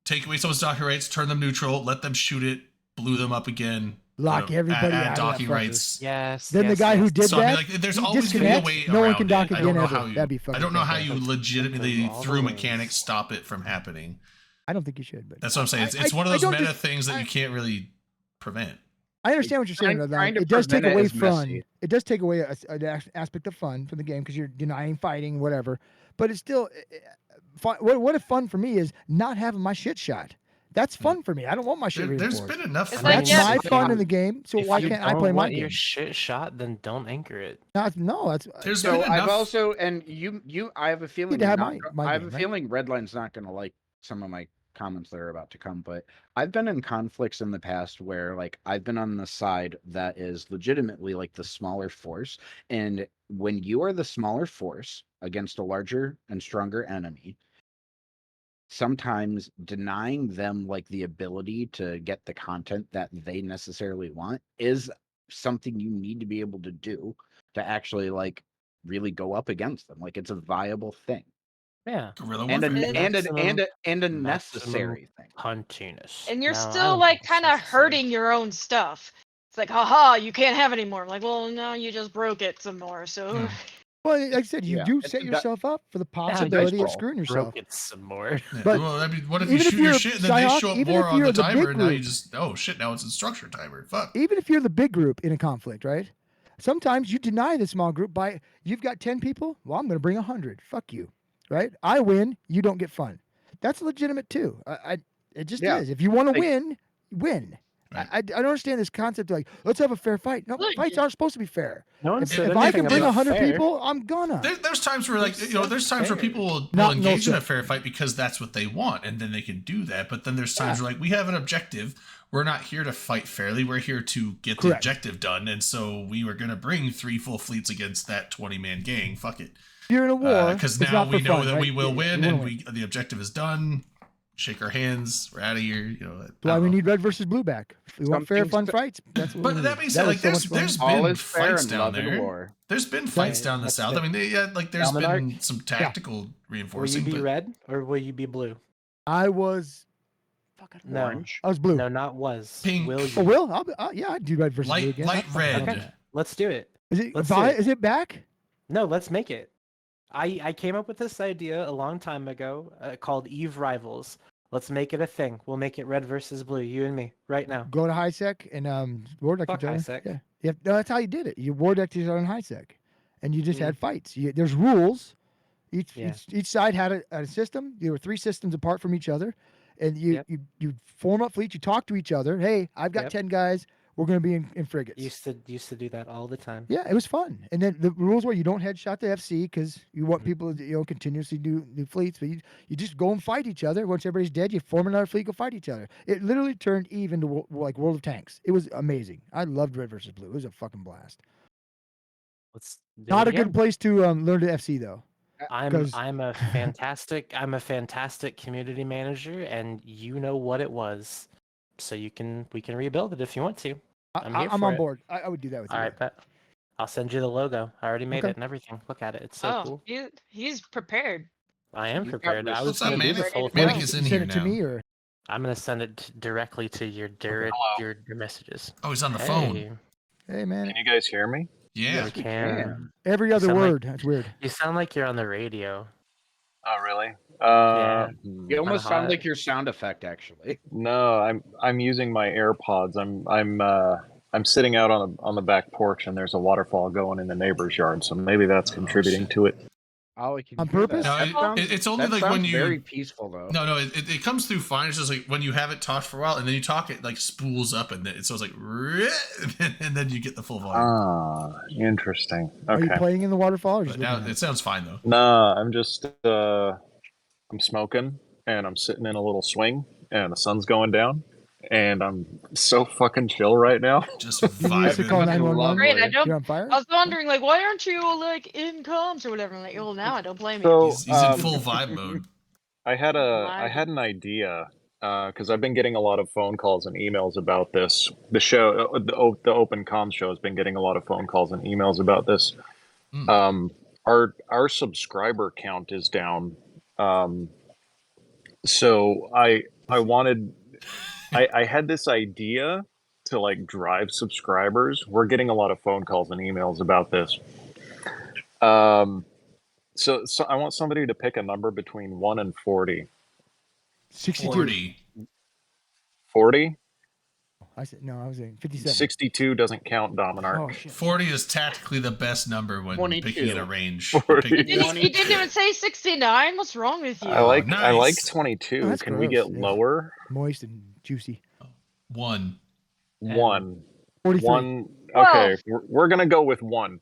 take away someone's docking rights, turn them neutral, let them shoot it, blue them up again. Lock everybody add out of that docking fucker. rights. Yes. Then the yes, guy who yes. did So I mean, that, like, there's he always gonna be a disconnects, way no one around can it. dock I don't again know ever. how you. That'd be I fucking don't know how fantastic. you legitimately All the through ways. mechanics stop it from happening. I don't think you should. But That's what I'm saying. It's I- one of I those don't meta dis- things that I- you can't really prevent. I understand what you're saying. Trying- Redline. trying to It does take prevent it away is fun. messy. It does take away an aspect of fun from the game because you're denying fighting, whatever. But it's still fun. What if fun for me is not having my shit shot? That's fun for me. I don't want my shit There's reinforced. been enough. It's fun like, That's yeah, my but- fun in the game. So If why you can't I don't play my want game? your shit shot, then don't anchor it. No, that's There's So been I've enough. also, and I have a feeling, to have you're not my I have game, a right? feeling Redline's not going to like some of my comments that are about to come, but I've been in conflicts in the past where like I've been on the side that is legitimately like the smaller force. And when you are the smaller force against a larger and stronger enemy, sometimes denying them like the ability to get the content that they necessarily want is something you need to be able to do to actually like really go up against them. Like it's a viable thing. Yeah. Guerrilla And warfare. It- a maximum necessary thing. Huntiness. And you're No, I still don't like think it's kind of necessary. hurting your own stuff. It's like, haha, you can't have any more. I'm like, well, no, you just broke it some more. So Yeah. Well, like I said, you Yeah, do it's set a di- yourself up for the Now you possibility of roll. screwing yourself. broke it some more. Yeah, But well, I mean, what if you even if shoot your you're shit and then they Psyhawk, show up even more if on you're the the big timer, and now you group- just oh shit, now it's a structure timer. Fuck. even if you're the big group in a conflict, right? Sometimes you deny the small group by you've got 10 people. Well, I'm going to bring 100. Fuck you, right? I win. You don't get fun. That's legitimate too. It just Yeah, is. If you want to like- win, win. Right. I don't understand this concept of like let's have a fair fight. No, Look, fights aren't supposed to be fair. No one If, said if I anything can bring about 100 fair. people, I'm gonna. There's times where like Who there's said times where fair? people will Not no engage in a shit. fair fight because that's what they want, and then they can do that. But then there's times where like we have an objective. We're not here to fight fairly. We're here to get the Correct. objective done, and so we were gonna bring 3 full fleets against that 20-man gang. Fuck it. If you're in a war, Because it's now not we for know fun, that right? we will Yeah, win, you wanna and win. the objective is done. Shake our hands. We're out of here. You know. That's why we need red versus blue back. If we want fair, Something's fun fa- fights. That's what But we that need. being That said, was like so much there's fun. All been is fair fights in down love and there. war. There's been fights Yeah, down the that's south. it. I mean, like there's Almanarch? been some tactical Will you reinforcing. be but red or will you be blue? I was. Fuck, I don't know. No. Orange. I was blue. No, not was. Pink. Will you? Oh, Will? Yeah, I'd do red versus blue light again. light I'm fucking down with red. Okay, that. let's do it. Is it Let's do it. Is it back? No, let's make it. I came up with this idea a long time ago called Eve Rivals. Let's make it a thing. We'll make it red versus blue, you and me, right now. Go to high sec and war deck Fuck each other. HiSec. Yeah, no, that's how you did it. You war decked each other in high sec, and you just Mm. had fights. There's rules. Yeah. Each side had a system. You were 3 systems apart from each other, and you form up fleets. You talk to each other. Hey, I've got Yep. 10 guys. We're going to be in frigates. Used to do that all the time. Yeah, it was fun. And then the rules were you don't headshot the FC because you want Mhm. people to continuously do new fleets, but you just go and fight each other. Once everybody's dead, you form another fleet, go fight each other. It literally turned Eve into like World of Tanks. It was amazing. I loved red versus blue. It was a fucking blast. Let's do Not it a good again. place to learn to FC though. I'm 'cause- I'm a fantastic community manager, and you know what it was, so we can rebuild it if you want to. I'm here I'm for on it. board. I would do that with All you. right, bet. I'll send you the logo. I already made Okay. it and everything. Look at it. It's so oh, cool. he's prepared. I am You've got prepared. I was What's up, gonna do Manic? this whole Manic thing. is You in send here it to now. me or I'm gonna send it directly to your your messages. Oh, he's on the phone. Hey, hey man, Can you guys hear me? Yeah. we can. every other sound like- word. That's weird. You sound like you're on the radio. Oh, really? Yeah. You almost sound hot. like your sound effect, actually. No, I'm using my AirPods. I'm sitting out on the back porch, and there's a waterfall going in the neighbor's yard, so maybe that's Oh, contributing shit. to it. Oh, I can On hear purpose? That. No, That it's only that like when sounds you. very peaceful though. No, it comes through fine. It's just like when you have it talked for a while, and then you talk, it like spools up, and then so it's like, and then you get the full volume. Ah, interesting. Are you Okay. playing in the waterfall or just But now looking at it sounds fine though. Nah, I'm just I'm smoking, and I'm sitting in a little swing, and the sun's going down, and I'm so fucking chill right now. Just You used to call vibing. 911. Great, I Lovely. don't. You're on fire. I was wondering, like, why aren't you like in comms or whatever? I'm like, well, now I don't blame you. So He's in full vibe mode. I had an idea because I've been getting a lot of phone calls and emails about this. The show, the Open Comms show, has been getting a lot of phone calls and emails about this. Mm. Our subscriber count is down. So I wanted, I had this idea to like drive subscribers. We're getting a lot of phone calls and emails about this. So I want somebody to pick a number between 1 and 40. 62. 40. 40? I said no. I was saying 57. 62 doesn't count, Dominar. Oh shit. 40 is tactically the best number when 22. picking in a range. 40. You didn't even say 69. What's wrong with you? I like nice. 22. Oh, that's Can we gross. get Yeah. lower? Moist and juicy. 1. One. 43. One. Okay, we're gonna go with 1.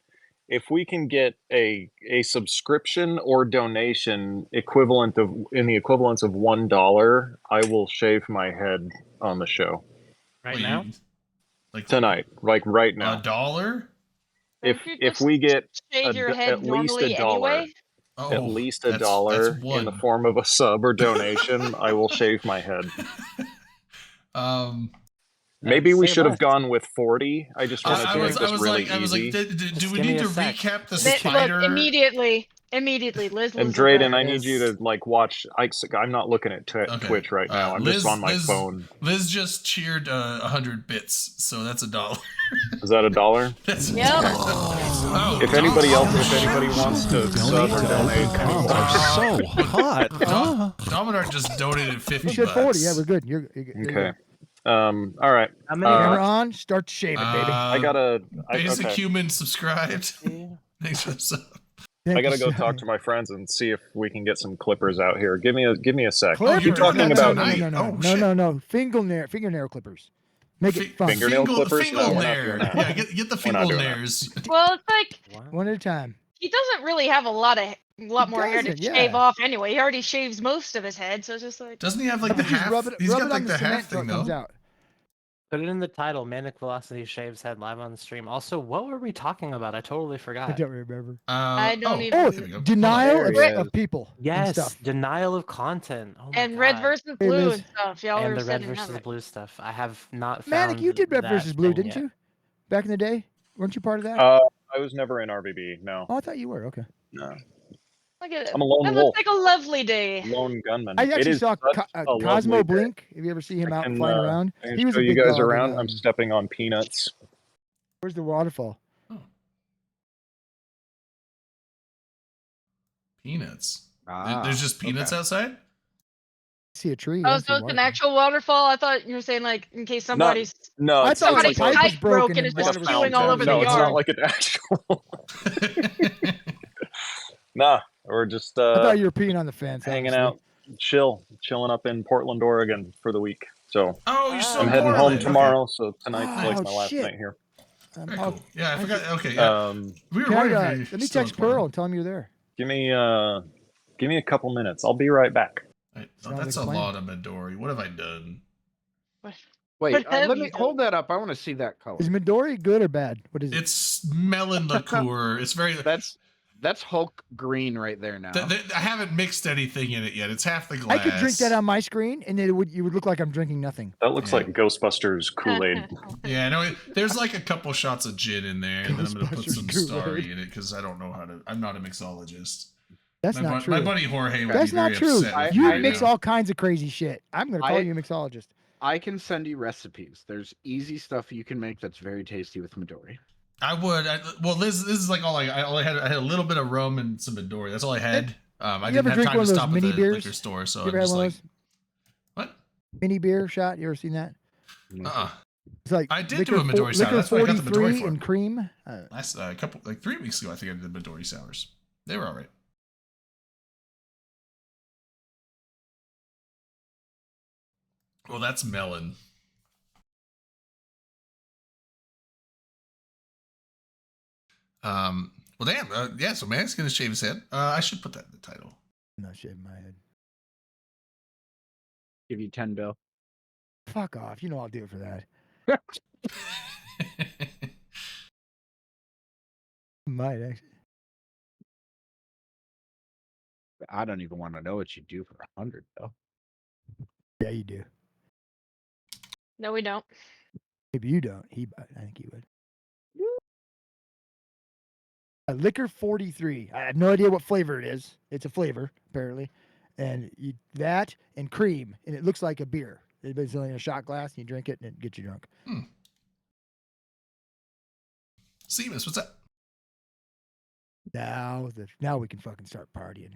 if we can get a subscription or donation equivalent of in the equivalence of $1, I will shave my head on the show Right Well, now, like tonight, like right now. $1? If Don't you if just we get shave your head at least normally $1, anyway? Oh, at least $1 that's in the one. form of a sub or donation, I will shave my head. Maybe we say should have less. gone with 40. I just wanted I to was make this really I was like, easy. do we give me need a to sec. recap the Just Look, spider? immediately, Liz And loses Drayden, that. I need you to like watch. I'm not looking at Okay. Twitch right now. I'm just on my phone. Liz just cheered 100 bits, so that's $1. Is that $1? That's Yep. Oh, If anybody wants to sub or donate, So hot. Dominar just donated 50 You said bucks. 40. Yeah, we're good. You're good. okay. All right. How many? Camera on. Start to shave it, baby. I gotta. Basic Okay. Human subscribed. Thanks for the sub. Thank I gotta you, go sir. talk to my friends and see if we can get some clippers out here. Give me a sec. Clippers? you're talking no, about- no, no, no, Oh, no, shit. no. Fingernail clippers. Make it fun. Fingernail clippers? Fingal No, we're not nair. doing that. Yeah, get the We're not fingal doing that. nairs. Well, it's like What? One at a time. he doesn't really have a lot more hair to doesn't, yeah. shave off anyway. He already shaves most of his head, so it's just like Doesn't he have like the Just half? rub it, He's rub got it like on the cement half till thing it comes though. out. Put it in the title. Manic Velocity shaves head live on the stream. Also, what were we talking about? I totally I forgot. don't remember. I don't oh, even- Oh, there we go. denial There of, he is. of people. and Yes, stuff. denial of content. Oh my and red God. versus Hey, blue Liz. and stuff. Y'all and are the red sitting versus on it. blue stuff. I have not found. Manic, you did red that versus blue, thing didn't yet. you? Back in the day, weren't you part of that? I was never in RBB. No. Oh, I thought you were. Okay. No. Look at it. I'm a lone That wolf. looks like a lovely day. Lone gunman. I It actually is saw such a lovely Cosmo day. Blink. Have you ever seen him I out can, flying around? I can He was show a you big guys dog. around. I'm stepping on peanuts. Where's the waterfall? Peanuts. Ah, There's just peanuts okay. outside? See a tree. Oh, I don't see so a it's an waterfall. actual waterfall? I thought you were saying like in case somebody's No, I it's, thought it's somebody's like pipe a, was pipe broke and broken it's and just water was spewing all over no, the it's yard. not like an actual. Nah, we're just I thought you were peeing on the fence. hanging honestly. out, chilling up in Portland, Oregon for the week. So Oh, you're still I'm in heading home Portland. tomorrow. So tonight's like Oh, my last shit. night here. Very I'll- cool. Yeah, I I forgot. Okay, yeah. We were Can I, wondering if let you're me still in text Portland. Pearl and tell him you're there. Give me a couple minutes. I'll be right back. Right. Oh, Sounds that's like a a plan. lot of Midori. What have I done? Wait, What have let you me done? hold that up. I want to see that color. Is Midori good or bad? What is it? It's melon liqueur. It's very. That's Hulk green right there now. I haven't mixed anything in it yet. It's half the I glass. could drink that on my screen, and you would look like I'm drinking nothing. That looks Yeah. like Ghostbusters Kool-Aid. Yeah, no, there's like a couple shots of gin in there, and then I'm gonna put Ghostbusters some Kool-Aid. starry in it because I don't know how to. I'm not a mixologist. That's my, not bud- true. my buddy Jorge would That's be very not true. upset with I- me You right mix now. all kinds of crazy shit. I'm going to call I- you a mixologist. I can send you recipes. There's easy stuff you can make that's very tasty with Midori. I would. Well, this is like all I had. I had a little bit of rum and some Midori. That's all I had. I You didn't ever have drink time one to of those stop at mini the beers? liquor store, so You I'm ever had just one like, of those what? mini beer shot? You ever seen that? It's like I did liquor, do a Midori sour. liquor That's what I got the Midori 43 for. and cream. Last couple 3 weeks ago, I think I did the Midori sours. They were all right. Well, that's melon. Well, damn. Yeah. So Man's gonna shave his head. I should put that in the title. I'm not shaving my head. Give you 10 bill. Fuck off. You know I'll do it for that. Might actually. I don't even want to know what you do for 100 though. Yeah, you do. No, we don't. Maybe you don't. I think he would. Liquor 43. I have no idea what flavor it is. It's a flavor, apparently. And that and cream. And it looks like a beer. It's only in a shot glass and you drink it and it gets you drunk. Seamus, what's that? Now we can fucking start partying.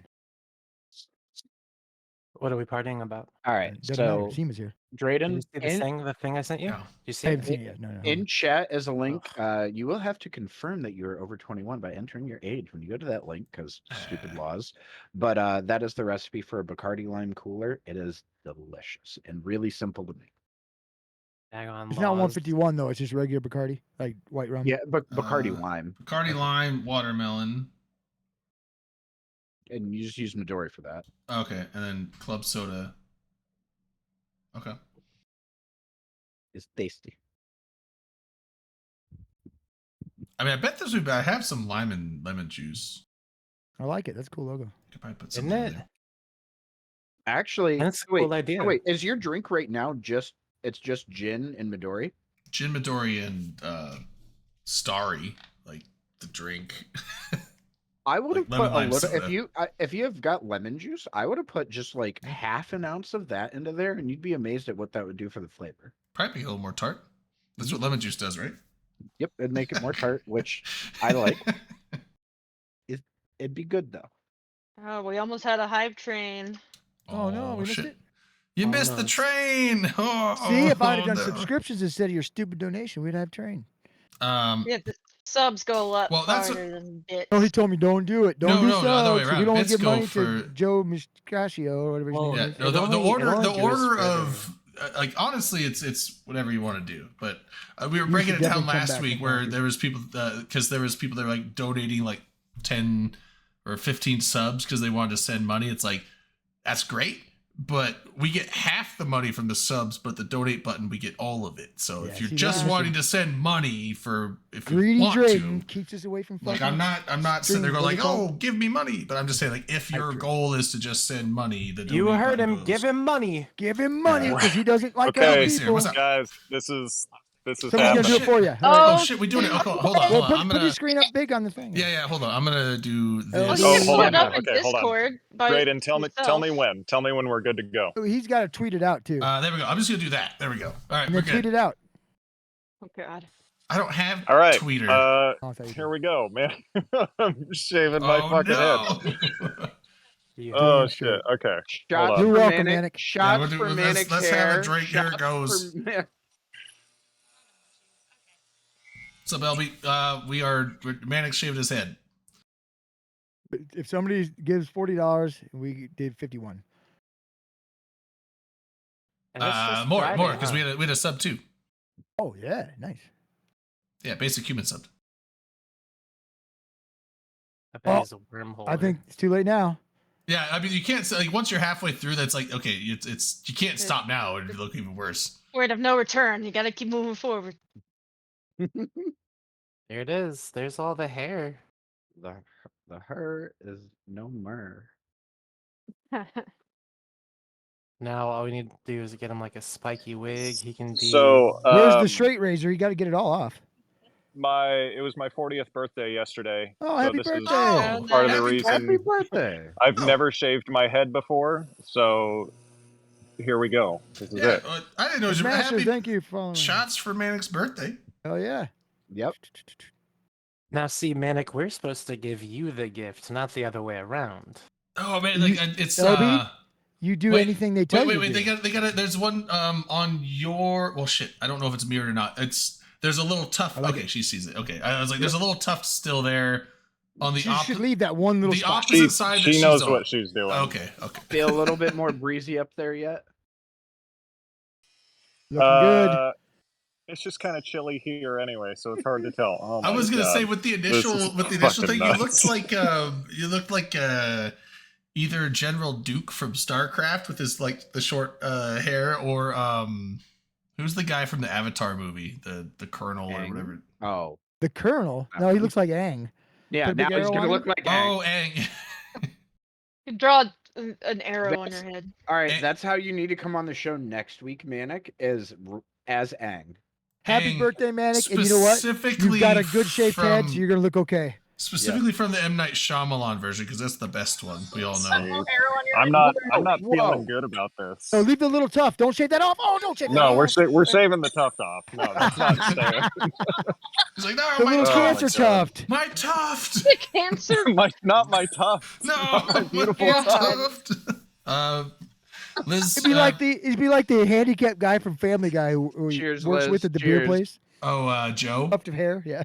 What are we partying about? All right. Doesn't matter. So Seamus here. Did you Drayden, see the thing I sent you? No. Did you see I it? haven't seen it yet. No. in chat is a link. You will have to confirm that you are over 21 by entering your age when you go to that link because stupid laws. But that is the recipe for a Bacardi lime cooler. It is delicious and really simple to make. Hang on. It's not laws. 151 though. It's just regular Bacardi, like white rum. Yeah, but Bacardi Uh, lime, Bacardi lime, watermelon. and you just use Midori for that. Okay, and then club soda. Okay. It's tasty. I mean, I bet this would be. I have some lime and lemon juice. I like it. That's a cool logo. Could probably put some Isn't in it? there. Actually, That's a wait, cool idea. wait, is your drink right now just gin and Midori? Gin Midori and Starry, like the drink. I would have Like lemon put a lime little. soda. If you have got lemon juice, I would have put just like half an ounce of that into there, and you'd be amazed at what that would do for the flavor. Probably a little more tart. That's what lemon juice does, right? Yep, it'd make it more tart, which I like. It'd be good though. Oh, we almost had a hype train. Oh, no, we missed shit. it. You Oh, missed no. the train. Oh, See, if I'd have done no. subscriptions instead of your stupid donation, we'd have train. Yeah, the subs go a lot Well, that's farther than bits. Oh, he told me don't do it. Don't No, do no, the other way subs. around. We don't Bits give go money for- to Joe Miscascio or whatever his Well, name Yeah, is. no, It the only- order it only goes order for of like honestly, it's whatever you want to do. But we were You breaking should it down definitely come last back week and where talk. there was people because there was people that were like donating like 10 or 15 subs because they wanted to send money. It's like that's great, but we get half the money from the subs, but the donate button we get all of it. So Yeah, if you're see, just that's wanting to send money for if you Greedy want Drayton to. keeps us away from Like fucking. I'm not sitting there streams, going what like, do you call oh, give me money, but I'm just saying like if your Hype goal is to just send money, the You donate heard button him. goes. Give him money. Give him money Yeah. because he doesn't like Okay. other Hey, Sarah, people. what's up? Guys, this is Somebody's gonna do it happening. for you. Oh shit, we doing it. Okay, hold on, Well, hold on. put, I'm put gonna. your screen up big on the thing. Yeah, yeah. Hold on. I'm gonna do Well, this. you Oh, can hold put on. it up in Okay, hold on. Discord. By Drayden, tell me yourself. when. Tell me when we're good to go. Oh, he's got to tweet it out too. There we go. I'm just gonna do that. There we go. All right, and we're then tweet good. it out. Oh god. I don't have All right. Tweeter. Oh, I thought you Here did. we go, man. I'm shaving my oh fucking head. no. You Oh Damn shit. straight. Okay. Shots Hold You're on. for welcome, Manic. Manic. Shots we'll do- for let's- Manic let's have a hair. drink. Here it shots goes. for Ma- What's up, LB? We're Manic shaved his head. But if somebody gives $40, we did 51. And it's just More Friday, because huh? we had a sub too. Oh yeah, nice. Yeah, basic human sub. I bet Well, he's a wormhole. I think it's too late now. Yeah, I mean you can't say like once you're halfway through, that's like okay, it's you can't stop now. It'd look even worse. Word of no return. You gotta keep moving forward. There it is. There's all the hair. the her is no more. Now all we need to do is get him like a spiky wig. He can be. So Where's the straight razor? You got to get it all off. it was my 40th birthday yesterday. Oh, so happy this birthday! is Oh, part of the happy reason Happy birthday! I've Oh. never shaved my head before. So here we go. This is Yeah, it. I didn't know it was your Smasher, happy thank you for following. shots for Manic's birthday. Oh yeah. Yep. Now see, Manic, we're supposed to give you the gift, not the other way around. Oh man, You- like it's LB? You do Wait, anything they tell wait, you. wait. to. They got it. There's one on your. Well, shit. I don't know if it's mirrored or not. There's a little tuft. I like Okay, it. she sees it. Okay, I was like, there's a little tuft still there on the You should opposite. leave that one little the spot. opposite side. that She she's knows on. what she's doing. Okay, okay. Feel a little bit more breezy up there yet? Looking good. It's just kind of chilly here anyway, so it's hard to tell. Oh I my was gonna God. say with the initial is thing, fucking nuts. you looked like either General Duke from StarCraft with his like the short hair, or who's the guy from the Avatar movie, the Colonel or Aang? whatever. Oh. The Colonel. No, he looks like Aang. Yeah, Put a now big he's arrow gonna on look him? like Aang. Oh, Aang. You draw an arrow on your That's- head. All right, Aang- that's how you need to come on the show next week, Manic, as Aang. Happy Aang birthday, Manic. And you know what? Specifically You've got a good shaped head, so from- you're gonna look okay. Specifically from the M. Night Shyamalan version, because that's the best one. We all know. I'm not Whoa. feeling good about this. So leave the little tuft. Don't shave that off. Oh, don't shave that No, off. we're saving the tuft off. No, that's not staying. He's like, no, The my little Oh, tuft. cancer my God. tuft. My tuft. The cancer. Not my tuft. No, my beautiful my tuft. Liz. It'd be like the handicapped guy from Family Guy who he Cheers, works Liz. with at the beer Cheers. place. Joe. Tuft of hair. Yeah.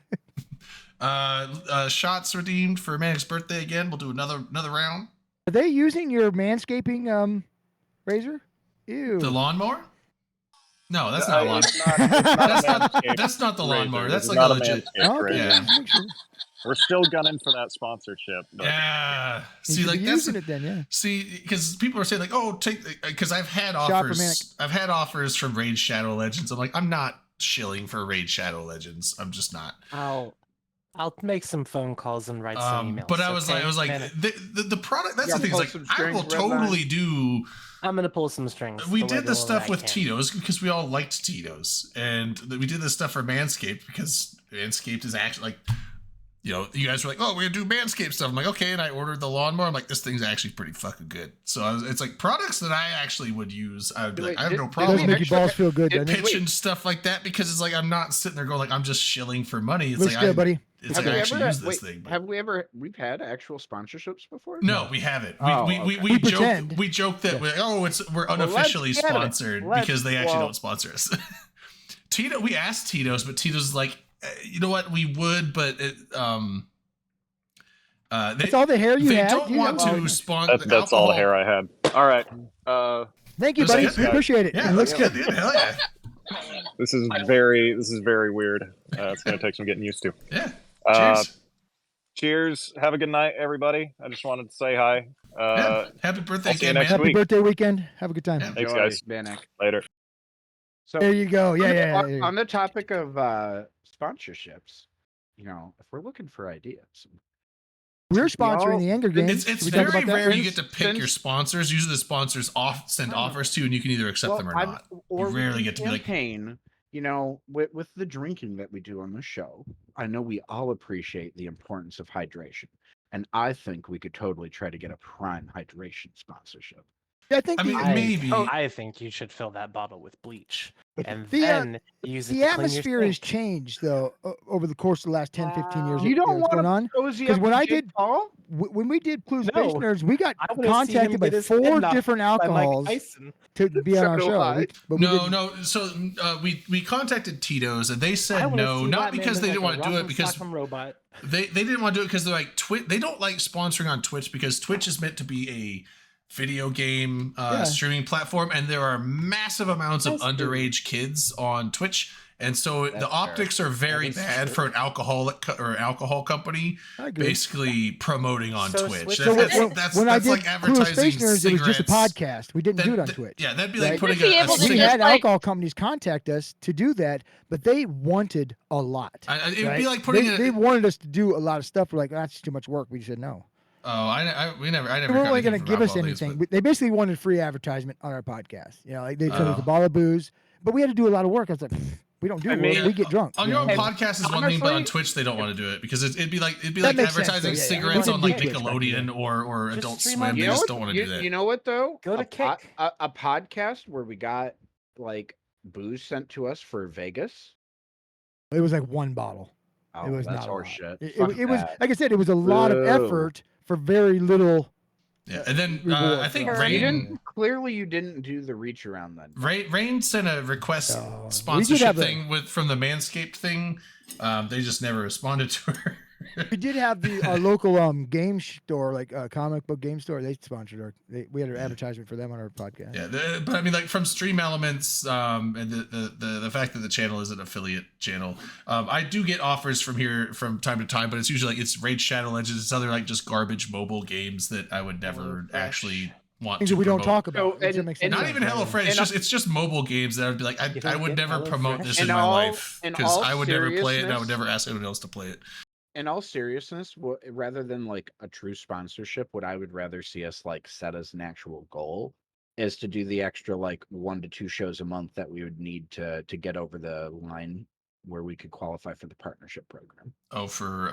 Shots redeemed for Manic's birthday again. We'll do another round. Are they using your manscaping razor? Ew. The lawnmower. No, that's not a lawn. It's not a Manscaped That's not the lawnmower. razor. That's It's like not a legit. Manscaped Oh, okay, razor. Yeah. just make sure. We're still gunning for that sponsorship. But Yeah. You See, should like be that's using it then, yeah. see, because people are saying like, oh, take because I've had Shop for offers. Manic. I've had offers from Raid Shadow Legends. I'm like, I'm not shilling for Raid Shadow Legends. I'm just not. I'll make some phone calls and write some emails. But I was okay? like, Man, the product. That's Yeah, the thing. Is pull like, some I will strings, Red Line. totally do. I'm gonna pull some strings. We the did way the that stuff I with can. Tito's because we all liked Tito's, and we did this stuff for Manscaped because Manscaped is actually like, you know, you guys were like, oh, we're gonna do Manscaped stuff. I'm like, okay, and I ordered the lawnmower. I'm like, this thing's actually pretty fucking good. So it's like products that I actually would use. I would be Wait, like, I have no did- It problem does make your balls feel good, Did- doesn't it? pitching stuff like that because it's like I'm not sitting there going like I'm just shilling for money. It's Looks like good, buddy. it's Have like I we actually ever- use this wait, thing. but- Have we've had actual sponsorships before? No, we haven't. Oh, We We pretend. joke that we're let's unofficially get it. sponsored Let's- because they actually well- don't sponsor us. We asked Tito's, but Tito's is like, you know what, we would, but it, That's all the hair you they had. don't You want have- to sponsor. that's all the hair I had. All right. Thank you, That's buddy. good, We man. appreciate it. Yeah, It looks that's good. dude. Hell yeah. This is very weird. It's gonna take some getting used to. Yeah. Uh, Cheers. Cheers. Have a good night, everybody. I just wanted to say hi. Yeah. Happy birthday I'll see you again, next man. Happy week. birthday weekend. Have a good time. Yeah. Thanks, Enjoy, guys. Vanek. Later. So There you go. Yeah, on the- yeah. on, yeah. on the topic of sponsorships, you know, if we're looking for ideas, We're sponsoring the Anger Games. It's Should we talk very about that? rare you get to pick your Since- sponsors. Usually the sponsors send Oh. offers to you, and you can either accept them or I've- not. Or You we rarely can get to be like, campaign, you know, with the drinking that we do on the show. I know we all appreciate the importance of hydration, and I think we could totally try to get a Prime Hydration sponsorship. I think I mean, the, maybe. I think you should fill that bottle with bleach and The, then use it the to clean your atmosphere has sink. changed though over the course of the last 10, 15 years. You don't what's want going on? cozy 'Cause up when to I Jake did- Paul? When we did Clue Space No. Nerds, we got I wanna see him contacted by get his head 4 knocked different by Mike alcohols Tyson. to be on So our do show. I. But we No, didn't- no. So we contacted Tito's, and they I said wanna no, see not Batman because look they like didn't a want to do it, rock'em because sock'em robot. they didn't want to do it because they're like they don't like sponsoring on Twitch because Twitch is meant to be a video game Yeah. streaming platform, and there are massive amounts of That's true. underage kids on Twitch, and so That's the fair. optics are very is bad true. for an alcohol company I agree. basically promoting on So Twitch. Switch- So That's, when, that's, when I that's did like Clue advertising Space Nerds, it was just a cigarettes. podcast. We didn't do it on Twitch. Yeah, that'd be like Right? putting You'd be a able to We cigarette. just, had like- alcohol companies contact us to do that, but they wanted a lot. It'd be right? like putting they wanted us to do a lot of stuff. We're like, that's too much work. We said no. Oh, I never They got weren't really anything going to from give us alcohol things, anything. but- They basically wanted free advertisement on our podcast. You know, like they sent us Oh. a bottle of booze, but we had to do a lot of work. I was like, we don't do I work. mean- We get drunk. On you your own know? podcast is one thing, but on honestly- Twitch they don't want to do it because it'd be like That makes sense, advertising though, yeah, yeah. cigarettes We on can like do Twitch back Nickelodeon then. or Just Adult stream Swim. on They You know just what- don't want to do that. You know what though? Go to a, po- Kick. a podcast where we got like booze sent to us for Vegas. It was like one bottle. Oh, It was that's not a lot. horseshit. It Fuck was, that. like I said, it was a lot of Boo. effort for very little. Yeah, and then reward I think for us. You Rain didn't. Clearly, you didn't do the reach around then. Rain sent a request Oh, we did sponsorship have a- thing from the Manscaped thing. They just never responded to her. We did have our local game store, like comic book game store. They sponsored we had an advertisement for them on our podcast. Yeah, but I mean, like from Stream Elements, and the fact that the channel is an affiliate channel, I do get offers from here from time to time, but it's usually like it's Raid Shadow Legends, it's other like just garbage mobile games that I would never actually want Things to that we don't promote. talk about. So, Does that and- make and sense? Not even HelloFresh. It's just mobile games that I would be like, You I don't would get never promote HelloFresh? this In in my all- life in because all I would never play it and I would seriousness- never ask anyone else to play it. In all seriousness, rather than like a true sponsorship, what I would rather see us like set as an actual goal is to do the extra like 1 to 2 shows a month that we would need to get over the line where we could qualify for the partnership program. Oh, for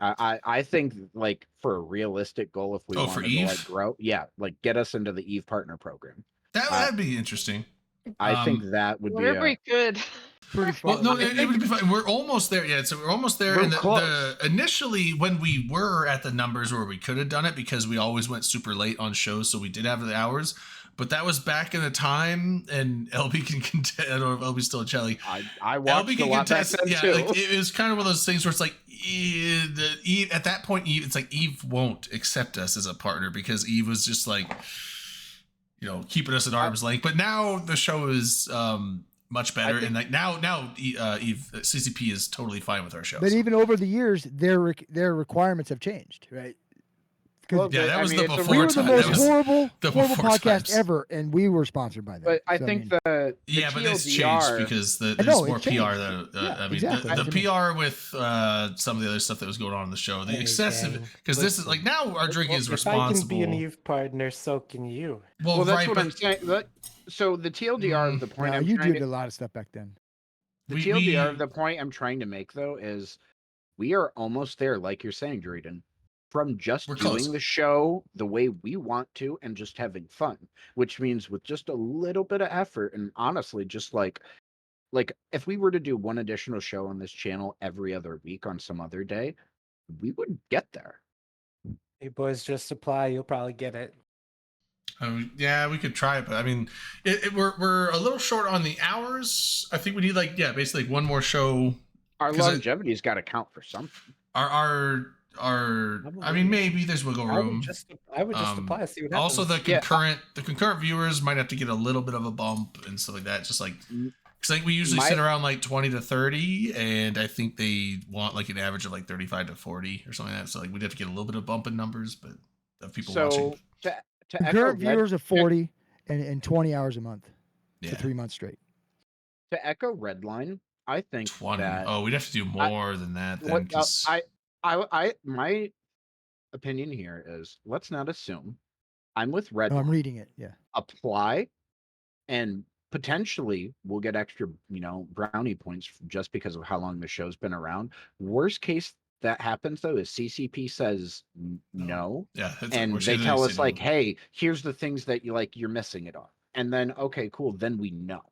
I think like for a realistic goal, if we Oh, wanted for to Eve? like grow, yeah, like get us into the Eve partner program. that'd be interesting. I think that would be Whatever we could. Pretty fun. Well, no, it would be fine. We're almost there. Yeah, so we're almost there. We're and close. initially, when we were at the numbers where we could have done it, because we always went super late on shows, so we did have the hours. But that was back in the time, and LB can contest. I don't know if LB's still in chat. Like, I watched LB a can lot back contest. then Yeah, too. like, it was kind of one of those things where it's like, Eve, at that point, Eve, it's like Eve won't accept us as a partner because Eve was just like, keeping us at arm's length. But now the show is much better, and like now Eve CCP is totally fine with our show. But even over the years, their requirements have changed, right? Well, yeah, that was the before. We were the time. most That was horrible the podcast times. ever, and we were sponsored by them. But I So, think mean, the Yeah, but it's changed TLDR because I there's know, more it PR. changed. That Yeah, I mean, exactly. the PR with some of the other stuff that was going on in the show, the Hey, excessive, gang, because this is like listen. now our drinking is If I can be an responsible. Eve partner, so can you. well, that's right, what but I'm saying. So the TLDR of the point no, I'm you trying did to, a lot of stuff back then. the we- TLDR of the point I'm trying to make though is we are almost there, like you're saying, Drayden, from just We're doing close. the show the way we want to and just having fun, which means with just a little bit of effort and honestly, just like if we were to do one additional show on this channel every other week on some other day, we would get there. Hey boys, just apply. You'll probably get it. Yeah, we could try it, but I mean, we're a little short on the hours. I think we need basically one more show. Our 'Cause longevity's got to count for something. Our I mean, maybe there's wiggle I room. would just apply. See what happens. Also, the Yeah, concurrent viewers might have to get a little bit of a bump and stuff like that. Just like Mm, because like we usually my- sit around like 20 to 30, and I think they want like an average of like 35 to 40 or something like that. So like we'd have to get a little bit of bump in numbers, but of people so watching. to echo Concurrent Red, viewers of 40 and 20 hours a month Yeah, for 3 months straight. to echo Redline, I think 20. that Oh, we'd have to do more than that then. what 'Cause- I my opinion here is let's not assume. I'm with Red. No, I'm reading it. Yeah. Apply, and potentially we'll get extra, brownie points just because of how long the show's been around. Worst case that happens though is CCP says no, yeah, it's and unfortunate they they tell say us no. like, hey, here's the things that you're missing it on, and then okay, cool, then we know.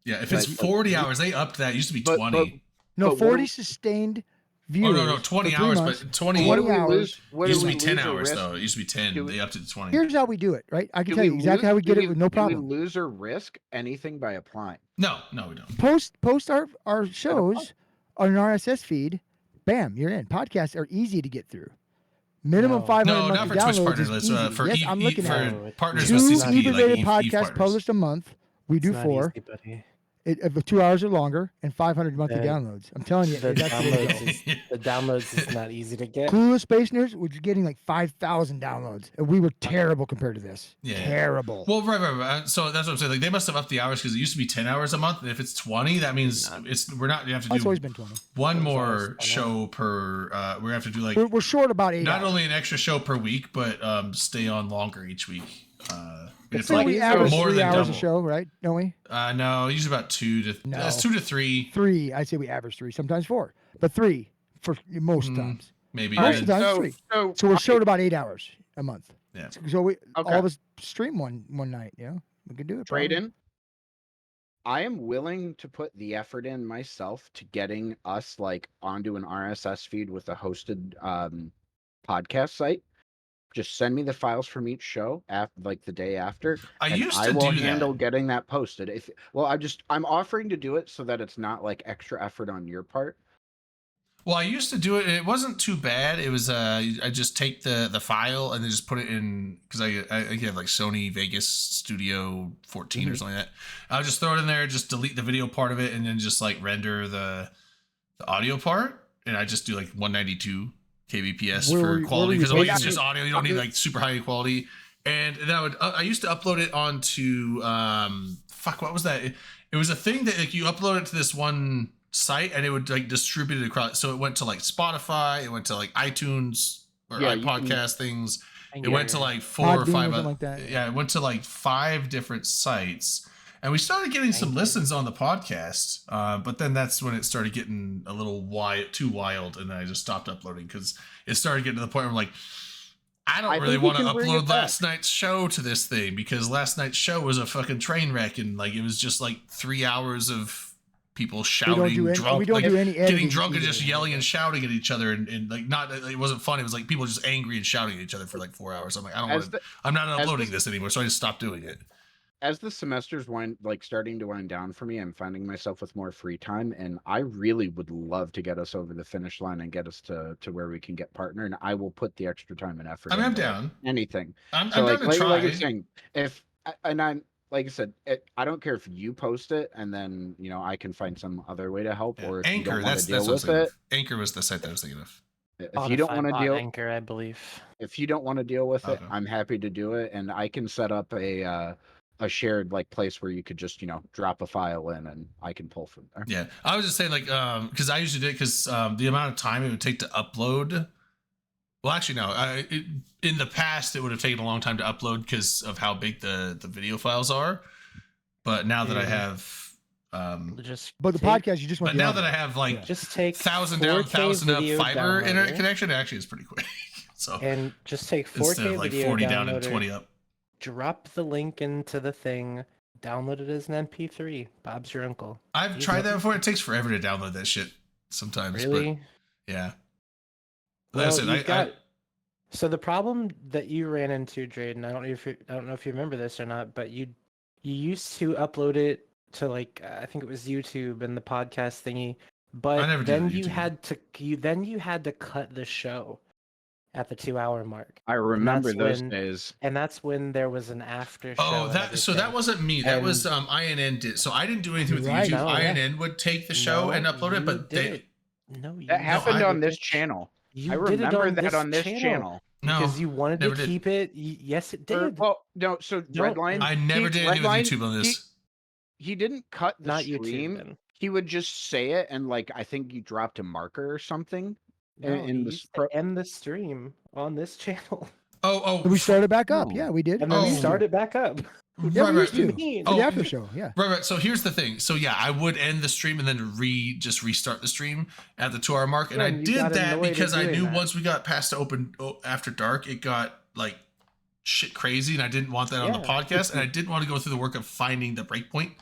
Yeah, if it's but- 40 hours, they upped that. It used to be But- 20. No, But what 40 do- sustained Oh viewers. no, for 20 3 hours, months. but 20. What do 20 we hours. lose? What It used do to we be 10 lose or hours risk? though. It used to be 10. Do- They upped it to 20. Here's how we do it, right? I can Do tell we you exactly how we lose- get do it with no Do we problem. lose or risk anything by applying? No, we don't. Post our shows on an RSS feed. Bam, you're in. Podcasts are easy to get through. Minimum No. 500 No, not monthly for Twitch downloads partners. is It's, easy. for yes, Eve, I'm looking at it. No, it's partners not. with Two It's not CCP, easy. like E-rated Eve podcasts partners. published a month. We do It's not 4. easy, buddy. Of 2 hours or longer and 500 monthly The- downloads. I'm telling you, The that's the way to go. downloads, the downloads is not easy to get. Clueless Space Nerds was getting like 5,000 downloads, and we were terrible compared to this. Yeah. Terrible. Well, right. So that's what I'm saying. Like they must have upped the hours because it used to be 10 hours a month, and if it's 20, that means we're not. You have to It's always do been 20. one It's always more 20. show per. We're gonna have to do like We're short about 8 not hours. only an extra show per week, but stay on longer each week. We have to So like we average more 3 than hours double. a show, right? Don't we? No, usually about 2 to. No. That's 2 to 3, 3. I'd say we average 3, sometimes 4, but 3 for most Mm, times. maybe. Most of the and- time, it's 3. So we're short about 8 hours a month. Yeah. So we Okay. all of us stream one night. We could do it. probably. Drayden, I am willing to put the effort in myself to getting us like onto an RSS feed with a hosted podcast site. Just send me the files from each show like the day after. I and used I to will do handle that. getting that posted. I'm offering to do it so that it's not like extra effort on your part. Well, I used to do it, and it wasn't too bad. It was I just take the file and then just put it in because I have like Sony Vegas Studio 14 or something like that. I'll just throw it in there, just delete the video part of it, and then just like render the audio part. And I just do like 192 kbps Where were for you- quality where were you because like, it's basing just audio. You don't need like super high quality. And then I used to upload it onto what was that? It was a thing that like you upload it to this one site and it would like distribute it across. So it went to like Spotify, it went to like iTunes or Yeah, you can- iPodcast things. And It went to you're- like 4 or Podbean or 5. something like that. Yeah, it went to like 5 different sites. And we started getting some listens on the podcast, but then that's when it started getting a little too wild, and I just stopped uploading because it started getting to the point where I'm like, I don't I really think we want to can bring it upload back. last night's show to this thing because last night's show was a fucking train wreck, and like it was just like 3 hours of people shouting, drunk, we don't like do any getting editing drunk and either. just yelling and shouting at each other, and like not it wasn't fun. It was like people just angry and shouting at each other for like 4 hours. I'm like, I don't want to. I'm not uploading this anymore, so I just stopped doing it. As the semester's starting to wind down for me, I'm finding myself with more free time, and I really would love to get us over the finish line and get us to where we can get partnered. And I will put the extra time and effort. I mean, I'm into down. anything. I'm So down to try. like you're saying, if and I'm like I said, I don't care if you post it and then I can find some other way to help, Yeah. or if you Anchor, don't want that's to deal what I was with thinking it. of. Anchor was the site that I was thinking of. If you don't want to Spotify deal, bought Anchor, I believe. if you don't want to deal with it, Okay. I'm happy to do it, and I can set up a shared like place where you could just drop a file in, and I can pull from there. Yeah, I was just saying like because I usually do it because the amount of time it would take to upload. Well, actually, no. In the past, it would have taken a long time to upload because of how big the video files are. But now that I have, Just But the take- podcast, you just want. but the now audio. that I have like Yeah. just take 1,000 down, 4K 1,000 up video fiber internet downloader, connection, actually is pretty quick. So and just take 4K instead of like video 40 down and downloader, 20 up. drop the link into the thing, download it as an MP3. Bob's your uncle. I've Easy. tried that before. It takes forever to download that shit sometimes. Really? But yeah. Well, Listen, you've got. So the problem that you ran into, Drayden, I don't know if you remember this or not, but you used to upload it to like I think it was YouTube and the podcast thingy, but never did then YouTube. you had to cut the show at the 2-hour mark, I remember that's those when- days. and that's when there was an after show. Oh, and so that everything. wasn't me. That And- was INN did. So I didn't do anything with Right. YouTube. No, yeah. INN would take the show No, and upload it, you but did they it. No, you That happened I- on this channel. You I did it remember on that on this channel. no. because you wanted never to did. keep it. Yes, it Or- did. well, no. So Don't- Redline. I never did anything with Redline, YouTube on this. He didn't cut the Not stream. YouTube. Then. He would just say it, and like I think you dropped a marker or something. No, in you the used pro- to end the stream on this channel, Oh, And we started back up. No. Yeah, we did. and then Oh. start it back up. Yeah, right, we right. used to. mean? For the Oh. after show. Yeah. Right. So here's the thing. So yeah, I would end the stream and then just restart the stream at the 2-hour mark, and Yeah, I and you did got that annoyed at because I doing knew that. once we got past after dark, it got like shit crazy, and I didn't want that on the Yeah. podcast, and I didn't want to go through the work of finding the breakpoint.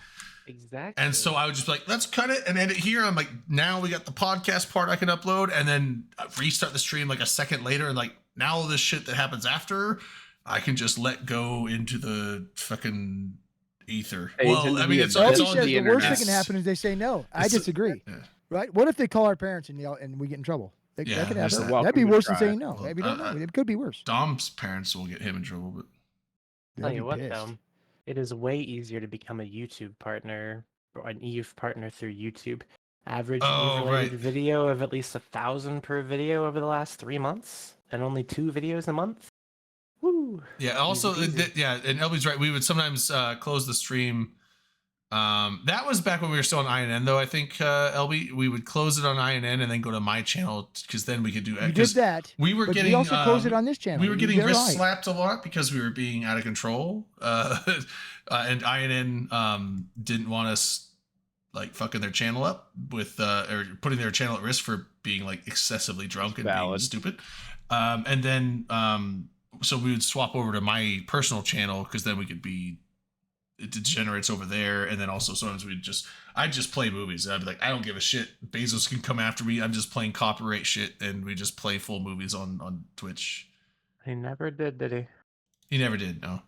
Exactly. And so I would just be like, let's cut it and end it here. I'm like, now we got the podcast part I can upload, and then restart the stream like a second later, and like now all this shit that happens after, I can just let go into the fucking ether. Fades Well, into I mean, the it's abyss. Elby on says the the worst that internet. can happen is they say no. I It's- disagree. yeah. Right? What if they call our parents and yell and we get in trouble? That Yeah, could there's happen. that. That'd be Welcome to worse than try. saying no. Well, Maybe don't know. It could be worse. Dom's parents will get him in trouble, but Tell They'd you be what, pissed. though, it is way easier to become a YouTube partner or an EU partner through YouTube. Average Oh, EU-related right. video of at least 1,000 per video over the last 3 months, and only 2 videos a month. Woo! yeah. Also, Easy peasy. yeah, and LB's right. We would sometimes close the stream. That was back when we were still on INN, though. I think LB, we would close it on INN and then go to my channel because then we could do. You did 'cause that. We were But getting. we also closed it on this channel. We were You getting did it wrist right. slapped a lot because we were being out of control. And INN didn't want us like fucking their channel up with or putting their channel at risk for being like excessively drunk and being Valid. stupid. And then so we would swap over to my personal channel because then we could be it degenerates over there, and then also sometimes I'd just play movies. I'd be like, I don't give a shit. Bezos can come after me. I'm just playing copyright shit, and we just play full movies on Twitch. He never did he? He never did. No.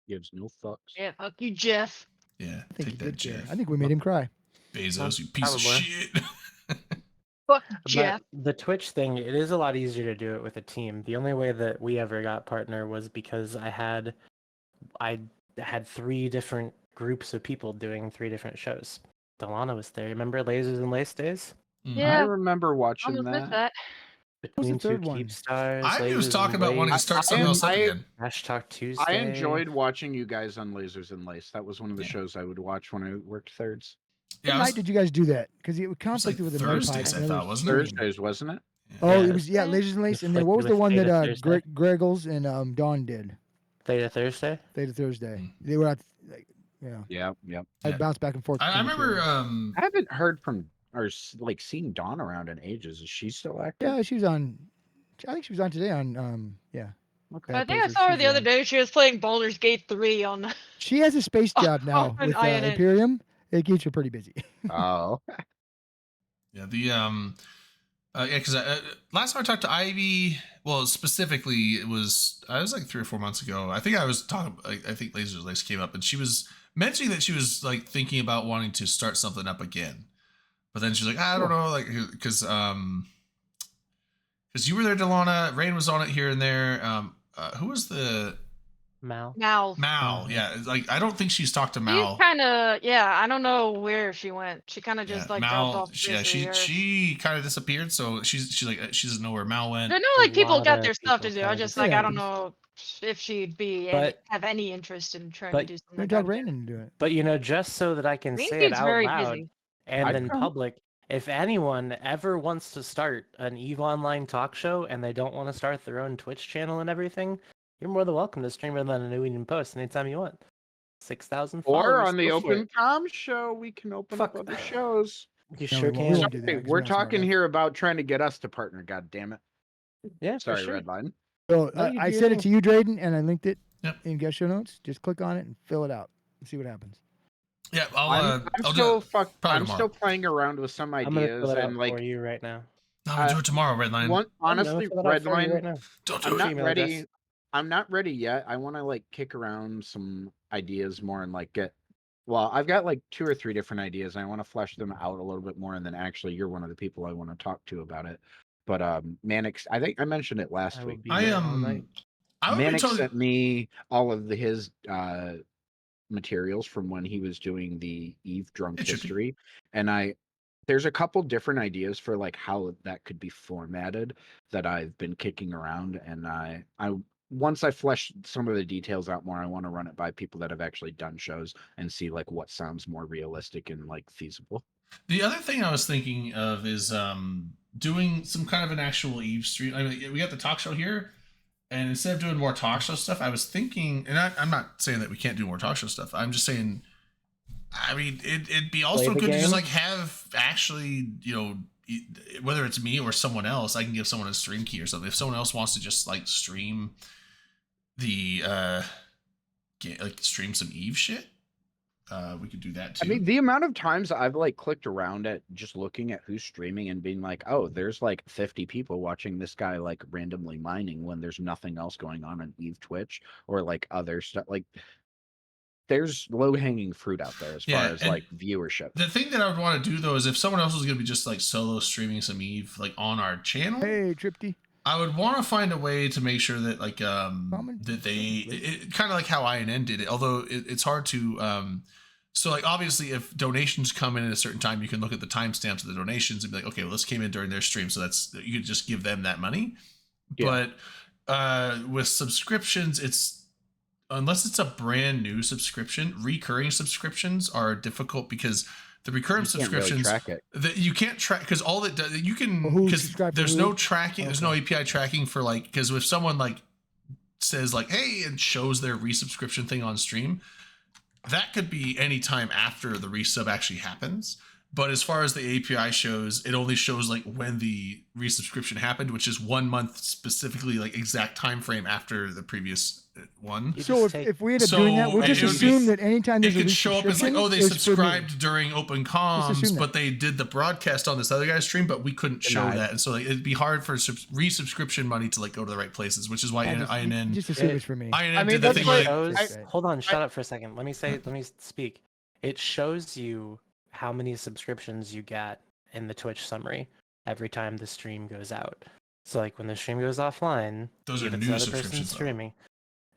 Gives no fucks. Yeah, fuck you, Jeff. Yeah. I think he Take that, did care. Jeff. I think we made him cry. Bezos, you piece of Probably. shit. Fuck Jeff. But the Twitch thing, it is a lot easier to do it with a team. The only way that we ever got partner was because I had 3 different groups of people doing 3 different shows. Delana was there. Remember Lasers and Lace Days? I Yeah, remember watching almost missed that. that. was the Between two third one? Keep Stars. I was Lasers talking and about wanting to Lace, start something else up again. Trash Talk Tuesday. I enjoyed watching you guys on Lasers and Lace. That was one of the Yeah. shows I would watch when I worked thirds. What Yeah, I night was, did you guys do that? Because it it was like conflicted with another Thursdays, I podcast. thought, wasn't it? Thursdays, wasn't it? Oh, Yeah. it was Lasers and Lace, and then Conflicted what was the with one that Theta Thursday. Greggles and Dawn did? Theta Thursday. Theta Thursday. Mm. They were at, like, yeah. Yeah, yeah. I Yeah. bounced back and forth. I between the remember. I haven't heard from or like seen Dawn around in ages. Is she still active? Yeah, she was on. I think she was on today on. Yeah. Okay. I Bad think I Places, saw her she's the other on. day. She was playing Baldur's Gate 3 on. She has a space job now on with INN. Imperium. It keeps her pretty busy. Oh, Yeah, the yeah, because last time I talked to Ivy, well, specifically, it was like 3 or 4 months ago. I think I was talking. I think Lasers Lace came up, and she was mentioning that she was like thinking about wanting to start something up again. But then she's like, I don't know, like because you were there, Delana. Rain was on it here and there. Who was the Mal. Mal. Mal, yeah. Like I don't think she's talked to She's Mal. kind of, yeah, I don't know where she went. She kind of Yeah, just like dropped Mal. off the face of the earth. She kind of disappeared. So she doesn't know where Mal went. I know, A like people lot got of their stuff to people do. I kinda just It like I don't happens. know if she'd be But- have any interest in trying to but- do something Maybe like talk that. Brandon into it. But just so that I can Green say it Dude's out very loud busy. and I'd in come. public, if anyone ever wants to start an EVE Online talk show and they don't want to start their own Twitch channel and everything, you're more than welcome to stream it on a New Eden Post anytime you want. 6,000 followers. Or on the go for Open it. Comms show, we can open up Fuck. other shows. You No, sure we can. won't do that, Sorry, 'cause we're we're not smart talking enough. here about trying to get us to partner. God damn it! Yeah, for Sorry, sure. Redline. So No, you I do sent your it to you, Drayden, and I linked it Yep. in guest show notes. Just click on it and fill it out and see what happens. Yeah, I'm I'll still do it. Probably I'm tomorrow. still playing around with some I'm gonna ideas fill it out and like for you right now. No, I'm gonna do it tomorrow, Redline. honestly, I'm gonna fill it out for you Redline. right now. Don't do I'm it. not Email ready. address. I'm not ready yet. I want to like kick around some ideas more and like get. Well, I've got like 2 or 3 different ideas. And I want to flesh them out a little bit more, and then actually, you're one of the people I want to talk to about it. But Mannix, I think I mentioned it last I will week. be I here all night. I would be Mannix totally. sent me all of his materials from when he was doing the Eve drunk It should be. history, and there's a couple different ideas for like how that could be formatted that I've been kicking around, and I once I flesh some of the details out more, I want to run it by people that have actually done shows and see like what sounds more realistic and like feasible. The other thing I was thinking of is doing some kind of an actual Eve stream. I mean, we got the talk show here, and instead of doing more talk show stuff, I was thinking, and I'm not saying that we can't do more talk show stuff. I'm just saying, I mean, it'd be also Play the good to just game? like have actually, whether it's me or someone else, I can give someone a stream key or something. If someone else wants to just like stream the like stream some Eve shit, we could do that too. I mean, the amount of times I've like clicked around at just looking at who's streaming and being like, oh, there's like 50 people watching this guy like randomly mining when there's nothing else going on Eve Twitch or like other stuff. Like, there's low hanging fruit out there as far as and like viewership. the thing that I would want to do though is if someone else was going to be just like solo streaming some Eve like on our channel, Hey, Tripty. I would want to find a way to make sure that like that they kind of like how INN did it, although it's hard to so like obviously if donations come in at a certain time, you can look at the timestamps of the donations and be like, okay, well this came in during their stream, so that's you could just give them that money. Yeah. But with subscriptions, it's unless it's a brand new subscription, recurring subscriptions are difficult because the recurring You can't really subscriptions track it. that you can't track because all that does you can Well, who because subscribed to there's who? no tracking, there's no API tracking for like because if someone like says like hey and shows their resubscription thing on stream, that could be any time after the resub actually happens. But as far as the API shows, it only shows like when the resubscription happened, which is 1 month specifically, like exact time frame after the previous one. You So just take- if we end up doing that, we'll So just it would be- assume that anytime It there's a could show up as like, resubscription, oh, they it's for me. subscribed during open comms, assume that. but they did the broadcast on this other guy's stream, but we couldn't show Denied. that, and so like, it'd be hard for resubscription money to like go to the right places, which is why Yeah, INN just assume it's for me. INN I mean, did the that's thing like- where they, shows, hold on, shut up for a second. Let me speak. It shows you how many subscriptions you got in the Twitch summary every time the stream goes out. So like when the stream goes offline, those are if it's new another person subscriptions. though. streaming,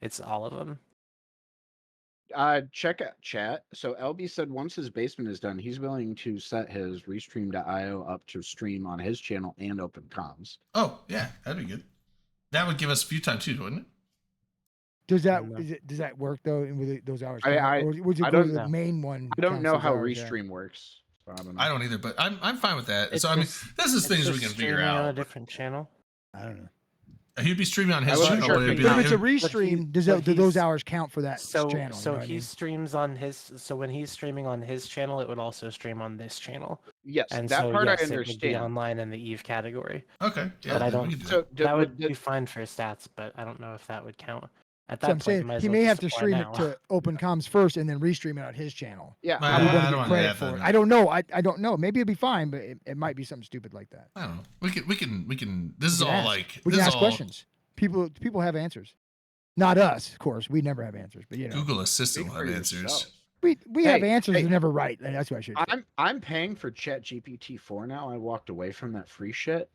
it's all of them. Check out chat. So LB said once his basement is done, he's willing to set his Restream.io up to stream on his channel and open comms. Oh yeah, that'd be good. That would give us a few times too, wouldn't it? Does that No. does that work though? With those hours, I or would you I go to don't the know. main one? I don't counts know those how hours, yeah. Restream works. So I don't know. I don't either, but I'm fine with that. It's So I mean, just- this is It's things we just can figure streaming on a out. different channel. I don't know. He'd be streaming on his I wasn't channel, sure but if it'd be he- But like, if it's a it- restream, do but those he's- hours count for that So channel? so you know what I he mean? streams on his so when he's streaming on his channel, it would also stream on this channel. Yes, And that so part yes, I it would be understand. online in the Eve category. okay, yeah, But I then don't- we can do So that. That would the- be fine for stats, but I don't know if that would count. At that So I'm point, saying you might as he well may just have to apply stream now. it to open comms first and then restream it on his channel. yeah, Well, Are we I going to don't get wanna credit have for it? that. I don't know. I don't know. Maybe it'd be fine, but it might be something stupid like that. I don't know. We can. This is can all ask. like We this can is ask all questions. People have answers. Not us, of course. We never have answers, but you know, Google Assistant speak will for have answers. yourself. we have Hey, answers. hey. They're never right. And that's what I should. say. I'm paying for ChatGPT 4 now. I walked away from that free shit.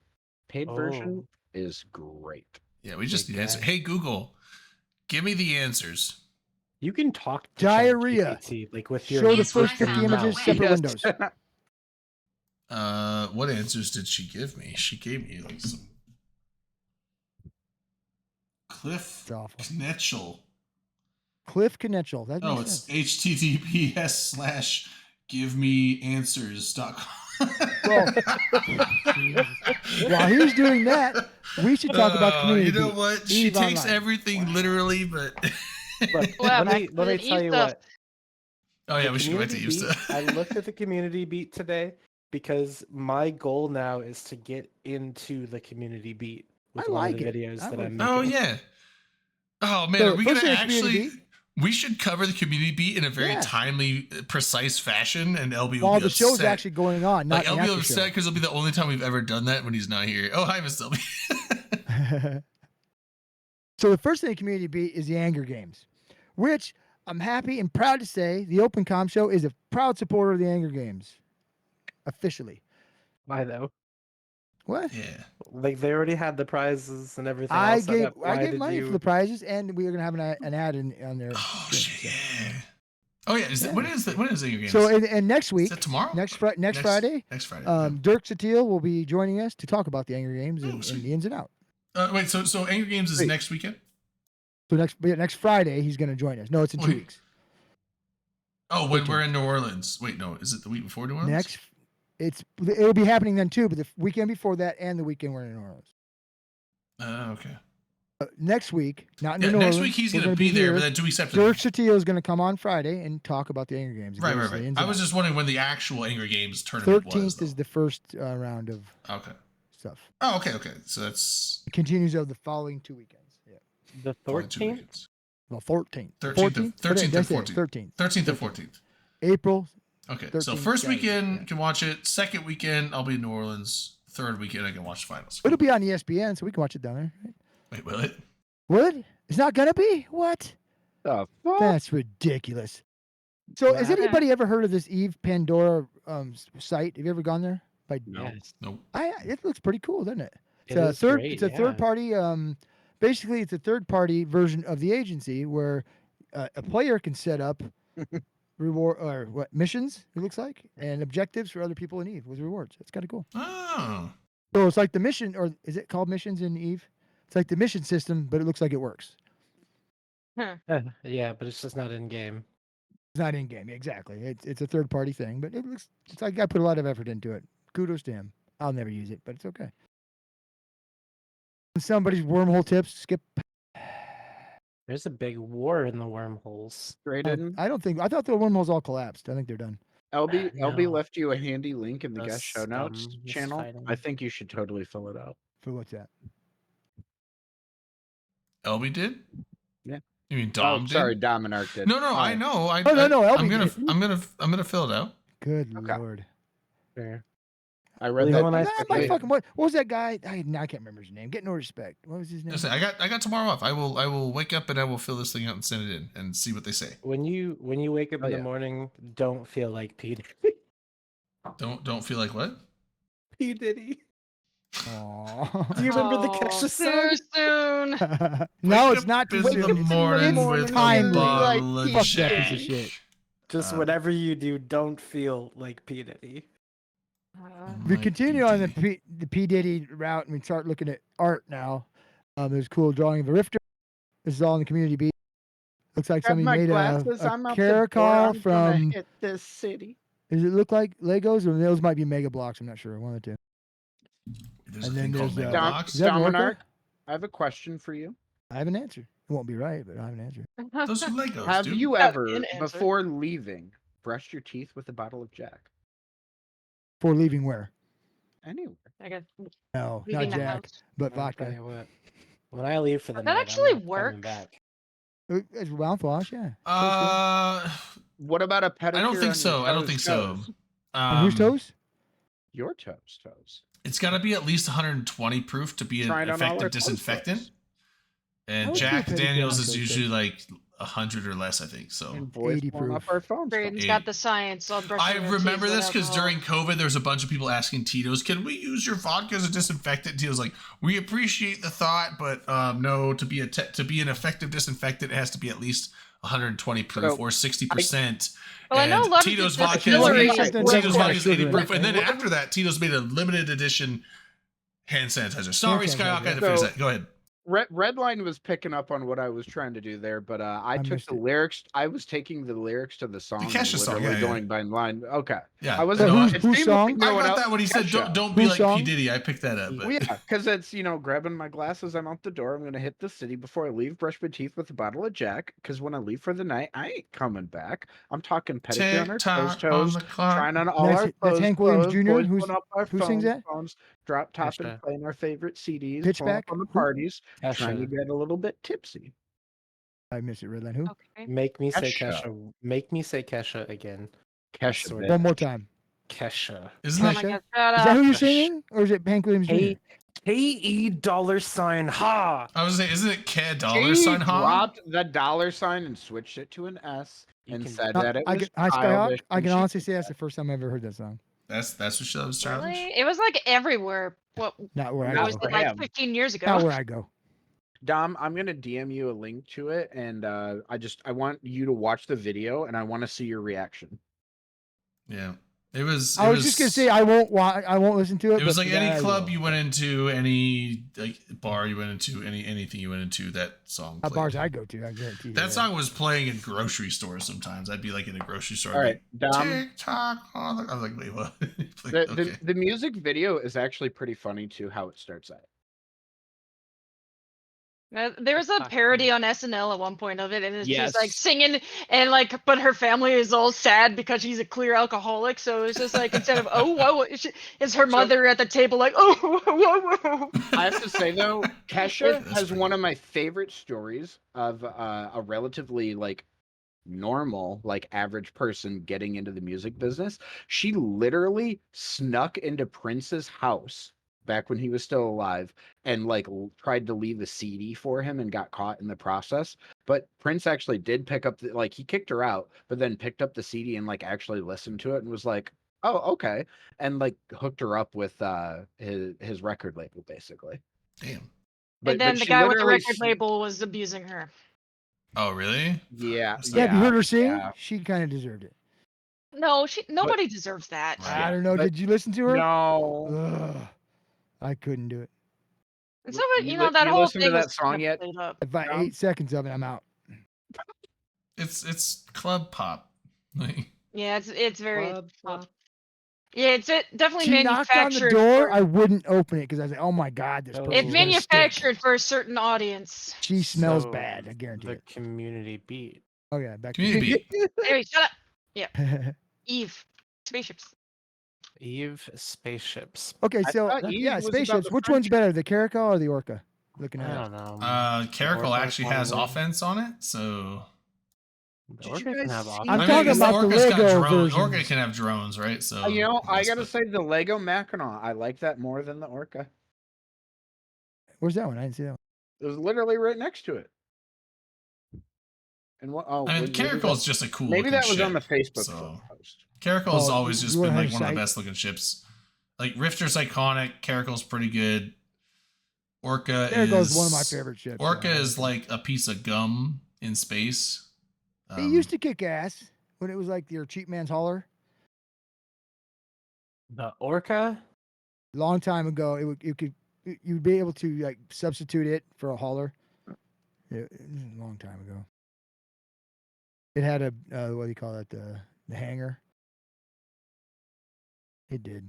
Paid version Oh. is great. Yeah, we just Big need answer. guy. Hey Google, Give me the answers. You can talk to Diarrhea. ChatGPT, like with your Show the Yes, first right 50 now. images, separate Yes. windows. What answers did she give me? She gave me like some Cliff It's awful. Knetchel. Cliff Knetchel. That Oh, makes it's sense. https:/givemeanswers.com. Well, while he was doing that, we should talk about community. You know Beat. what? She Eve takes Online. everything literally, but Look, Wow, let me back tell to you stuff. what. oh yeah, the we should go back to community you beat, stuff. I looked at the community beat today because my goal now is to get into the community beat with I one like of the it. videos I that like I'm it. making. Oh yeah. Oh man, So, are we first gonna thing, community actually? We should cover the community beat in a very Yeah. timely, precise fashion, and LB will While be the show's upset. actually going on, not Like the LB will be after upset because it'll be the only time we've ever done that when he's not here. Oh hi, Miss LB. show. So the first thing the community beat is the Anger Games, which I'm happy and proud to say the Open Com Show is a proud supporter of the Anger Games. Officially. Why though? What? Yeah. Like they already had the prizes and everything. I all set gave up. Why I gave did money you... for the prizes, and we are gonna have an ad on their Oh stream, shit. Oh yeah. Is that, Yeah. when is your game? So and next week, is that tomorrow? next Friday, next Friday, Next Friday. Dirk Satil will be joining us to talk about the Anger Games Oh, and sweet. the ins and out. Wait. So Angry Games is Wait. next weekend. So next Friday he's going to join us. No, it's in 2 Wait. weeks. Oh, when 13th. we're in New Orleans. Wait, no. Is it the week before New Orleans? It'll be happening then too, but the weekend before that and the weekend we're in New Orleans. Okay. Next week, not in Yeah, New next Orleans. week he's we're gonna gonna be there, here. but then 2 weeks after. Dirk Satil is going to come on Friday and talk about the Anger Games. and Right, give right, us the right. ins I and was outs. just wondering when the actual Angry Games tournament was. 13th though. is the first round of Okay. stuff. Oh, okay, okay. So that's It continues over the following 2 weekends. Yeah. The probably 2 14th? weekends. Well, 14th. 13th and 14th? 14th. 13th. 13th and 14th. April. Okay. So 13th, first yeah, yeah, weekend yeah. can watch it. Second weekend I'll be in New Orleans. Third weekend I can watch the finals. It'll be on ESPN, so we can watch it down there. Right? Wait, will it? What? It's not gonna be? What? The fuck? That's ridiculous. So, has Wow. anybody ever heard of this Eve Pandora site? Have you ever gone there? No. Yes. Nope. It looks pretty cool, doesn't it? It is great, It's a yeah. third party. Basically, it's a third party version of the agency where a player can set up reward or what missions. It looks like and objectives for other people in Eve with rewards. It's kind of cool. Oh. So it's like the mission, or is it called missions in Eve? It's like the mission system, but it looks like it works. Yeah, but it's just not in game. It's not in game, exactly. It's a third party thing, but it's like I put a lot of effort into it. Kudos to him. I'll never use it, but it's okay. Somebody's wormhole tips. Skip. There's a big war in the wormholes. Straight in. I thought the wormholes all collapsed. I think they're done. LB No. left you a handy link in the The guest show notes scum is channel. fighting. I think you should totally fill it out. For what's that? LB did? Yeah. You mean Dom Oh, did? sorry, Dominarch did. No, Oh. I know. Oh, no, I'm LB gonna did. I'm gonna fill it out. Good Okay. lord. Fair. I read Well, that. when I- quickly. What was that guy? I can't remember his name. Get no respect. What was his name? Listen, I got tomorrow off. I will wake up and I will fill this thing out and send it in and see what they say. When you wake up Oh, in the yeah. morning, don't feel like P. Don't feel like what? P. Diddy. Aw. Do you remember the Oh, Catch the too Sun? soon. no, Wake it's up not too in soon. the It's morning with timely. a bottle of Fuck that piece of shit. shit. Just Uh, whatever you do, don't feel like P. Diddy. We Like continue P. on the Diddy. P Diddy route, and we start looking at art now. There's a cool drawing of a rifter. This is all in the community beat. Looks like Grab somebody my made glasses. a I'm out the door. caracal I'm gonna from. hit this city. Does it look like Legos, or those might be Mega Blocks? I'm not sure. One of the two. There's And a then thing called there's, Mega Dom- Box. Is that Norca? Dominarch, I have a question for you. I have an answer. It won't be right, but I have an answer. Those are Legos, Have dude. you Oh, ever, an answer. before leaving, brushed your teeth with a bottle of Jack? For leaving where? Anywhere. I guess No, leaving not the Jack, house. but I'll tell vodka. you what. When I leave for the That night, actually I'm not coming works. back. It's mouthwash, yeah. What about a pedicure? I don't on think your so. I don't toes, think so. toes? On whose toes? Your toes. It's got to be at least 120 proof to be an Try it on all our effective toes disinfectant. first. I And would do a Jack pedicure Daniels on is toes, usually like 100 or less, I think. So And boys 80 blowing up proof. our phones. Braden's Eight. got the science on brushing I their remember teeth with this because alcohol. during COVID, there was a bunch of people asking Tito's, "Can we use your vodka as a disinfectant?" Tito's like, "We appreciate the thought, but no, to be an effective disinfectant, it has to be at least 120 proof So, or 60%." Well, I know a lot of Tito's the vodka distilleries is Something work Tito's with vodka is sugar 80 in proof, it. and then after that, Tito's made a limited edition hand sanitizer. Sorry, Hand Skyhawk, I had to sanitizer. finish So- that. Go ahead. Redline was picking up on what I was trying to do there, but I took missed the it. lyrics. I was taking the lyrics to the song and Kesha song, literally yeah, going by line. Okay, Yeah, I wasn't. no, it whose seemed song? like no I one got else- that when he said, Kesha. "Don't be Whose like song? P Diddy." I picked that up. But Well, yeah, because it's grabbing my glasses. I'm out the door. I'm gonna hit the city before I leave. Brush my teeth with a bottle of Jack. Because when I leave for the night, I ain't coming back. I'm talking pedicure on our TikTok on toes, the clock. trying on all That's- our that's clothes. Hank Williams Jr., Boys who's- pulling up our who sings that? phones, drop top and Kesha. playing our favorite CDs. Pulling Pitchback? up on the Who? parties, trying to Kesha. get a little bit tipsy. I missed it, Redline. Who? Okay. Make me say Kesha. Kesha. Make me say Kesha again. Kesha, swear. bitch. One more time. Kesha. Isn't Oh that my Kesha? God, shut Is that up. who you're Gosh. singing? Or is it Hank Williams Jr.? KE $ ha. I was saying, isn't it K She $? Ha? dropped the $sign and switched it to an S You and can- said No, that it I was can, Skyhawk, childish. I and can she honestly did say that's that. the first time I ever heard that song. That's what she was childish. Really? It was like everywhere. What Not where I Not was go. for it like him. 15 years ago? Not where I go. Dom, I'm gonna DM you a link to it, and I want you to watch the video, and I want to see your reaction. Yeah, it was. I was just gonna say I won't listen to it. It was but like for that, any I club will. you went into, any like bar you went into, anything you went into. That song. Played. Bars I go to, I guarantee you. That song was playing in grocery stores. Sometimes I'd be like in a grocery store. All right, like, Dom. TikTok. I was like, wait, what? Like, The, okay. the music video is actually pretty funny too. How it starts out. There was a Fuck, parody on SNL at one point of it, and it's just like Yes. singing, and like, but her family is all sad because she's a clear alcoholic. So it's just like instead of oh whoa, it's her mother at the table like oh whoa whoa. I have to say though, Kesha That's has pretty one good. of my favorite stories of a relatively like normal, like average person getting into the music business. She literally snuck into Prince's house back when he was still alive and like tried to leave a CD for him and got caught in the process. But Prince actually did pick up like he kicked her out, but then picked up the CD and like actually listened to it and was like, "Oh, okay," and like hooked her up with his record label basically. Damn. And then the she guy with the literally record label was abusing her. Oh, really? Yeah, That's Yeah, have you heard her sing? yeah. She kind of deserved it. No, nobody deserves that. Right. I don't know. but- Did you listen to her? No. Ugh, I couldn't do it. And so you You know li- that you whole listened to thing that was song kinda yet? played up. If I Dom? 8 seconds of it, I'm out. It's club pop. Like, Yeah, it's very Club tough. Pop. Yeah, it's definitely She knocked on the manufactured. door. for- I wouldn't open it because I was like, "Oh my god, this Oh. person's it's gonna stink." manufactured for a certain audience. She smells So, bad. I guarantee The it. community beat. Oh yeah, back Community beat. Anyway, shut up. to Eve, spaceships. Eve spaceships. Okay, I so thought Eve yeah, was about spaceships. the Which one's French- better, the Caracal or the Orca? Looking I at it. don't know. Caracal Orca actually has probably. offense on it, so The Did you Orca can guys have see- offense. I'm I mean, talking I guess about the Orca's got Lego drones. Orca versions. can have drones, right? So You know, I guess, gotta but- say the Lego Mackinac. I like that more than the Orca. Where's that one? I didn't see that one. It was literally right next to it. And what? Oh, I mean, maybe Caracal is that- just a cool. maybe looking that was ship, on the Facebook so. post. Caracal's Oh, always you just wanna been like have one of the sight? best looking ships. Like Rifter's iconic. Caracal's pretty good. Orca Caracal's is one of my favorite ships. Orca yeah. is like a piece of gum in space. It used to kick ass when it was like your cheap man's hauler. The Orca? Long time ago, you'd be able to like substitute it for a hauler. It was a long time ago. It had a what do you call it? The hanger. It did.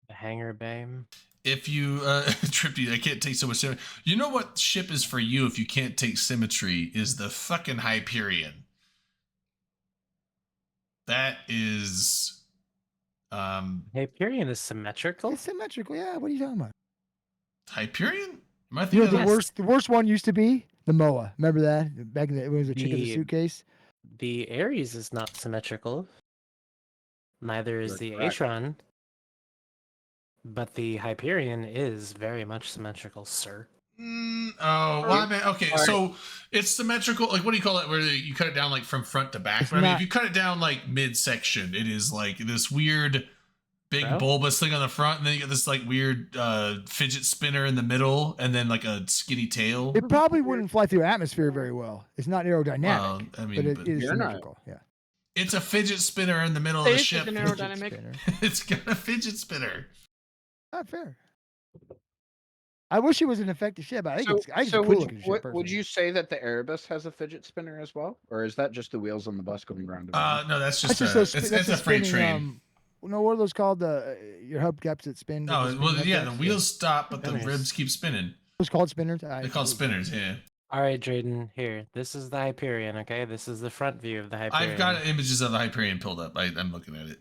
The Hangar Bay? If you Trippy, I can't take so much symmetry. You know what ship is for you if you can't take symmetry is the fucking Hyperion. That is Hyperion is symmetrical? It's symmetrical. Yeah. What are you talking about? Hyperion? Am I You know thinking the of Yes. the worst one used to be the Moa. Remember that back in the, when it was a chick in the The- suitcase. The Ares is not symmetrical. Neither is You're the correct. Acheron. But the Hyperion is very much symmetrical, sir. Oh, well, I mean, okay. All right. So it's symmetrical. Like, what do you call it? Where you cut it down like from front to back? It's But I mean, if not- you cut it down like midsection, it is like this weird, big Bro? bulbous thing on the front, and then you get this like weird fidget spinner in the middle, and then like a skinny tail. It probably wouldn't fly through atmosphere very well. It's not aerodynamic, Well, I but mean, it but is You're not- symmetrical. Yeah. it's a fidget spinner in the middle It of the is ship. an Fidget aerodynamic. spinner. It's got a fidget spinner. Not fair. I wish it was an effective ship. But I think So, it's, I think it's so a cool would, looking you, ship. would Personally. you say that the Erebus has a fidget spinner as well, or is that just the wheels on the bus going round and round? No, that's That's just, just a, those. it's That's a a freight spinning, train. No, what are those called? The your hubcaps that spin. with the Oh, spinning well, yeah, the hubcaps? wheels stop, but the Spinners. ribs keep spinning. Those called spinners. They're called spinners, yeah. All right, Drayden, here. This is the Hyperion, okay? This is the front view of the Hyperion. I've got images of the Hyperion pulled up. I'm looking at it.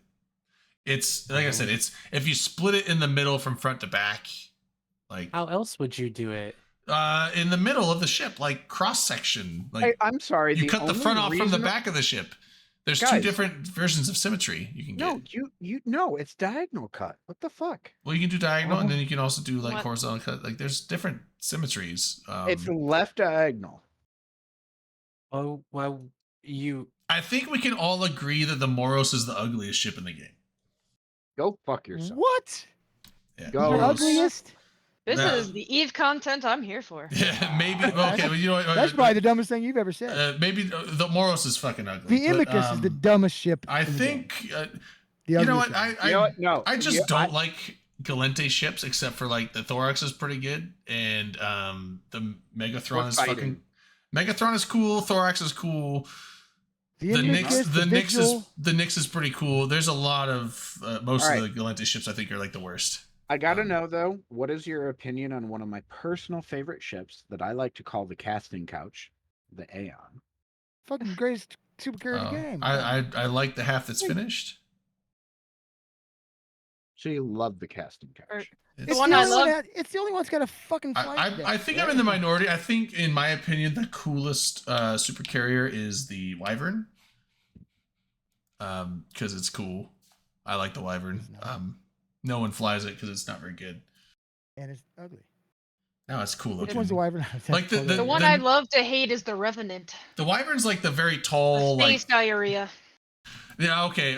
It's like I said. It's if you split it in the middle from front to back, like How else would you do it? in the middle of the ship, like cross section. Like I'm sorry. you cut the only front off from the reason- back of the ship. There's two Guys. different versions of symmetry you can get. No, no, it's diagonal cut. What the fuck? Well, you can do diagonal, and then you can also do like What? horizontal cut. Like there's different symmetries. It's left diagonal. Oh, well, you. I think we can all agree that the Moros is the ugliest ship in the game. Go fuck yourself. What? Yeah. Go. The Moros. ugliest? This No. is the Eve content I'm here for. Yeah, maybe. Okay, well, you know what? That's probably the dumbest thing you've ever said. Maybe the Moros is fucking ugly. The but, Imicus is the dumbest ship. I in the game. think The you know ugliest what? ship. I You know what? No, I just yeah, don't like Galente ships, except for like the Thorax is pretty good, and the Megathron We're is fighting. fucking. Megathron is cool. Thorax is cool. The The Nyx, Imicus, the Nyx Vigil, is the Nyx is pretty cool. There's a lot of most All of the Galente ships I think are like the worst. I gotta know though, what is your opinion on one of my personal favorite ships that I like to call the casting couch, the Aeon? fucking greatest supercarrier in the game. I like the half that's finished. So you love the casting couch. Or- It's, It's one the I only one love- that- It's the only one that's got a fucking flight deck. I think I'm in the minority. I think, in my opinion, the coolest super carrier is the Wyvern. Because it's cool. I like the Wyvern. No one flies it because it's not very good. And it's ugly. No, it's cool Which looking. one's the Wyvern? Like the- The one then- I love to hate is the Revenant. The Wyvern's like the very The tall, space like diarrhea. yeah. Okay.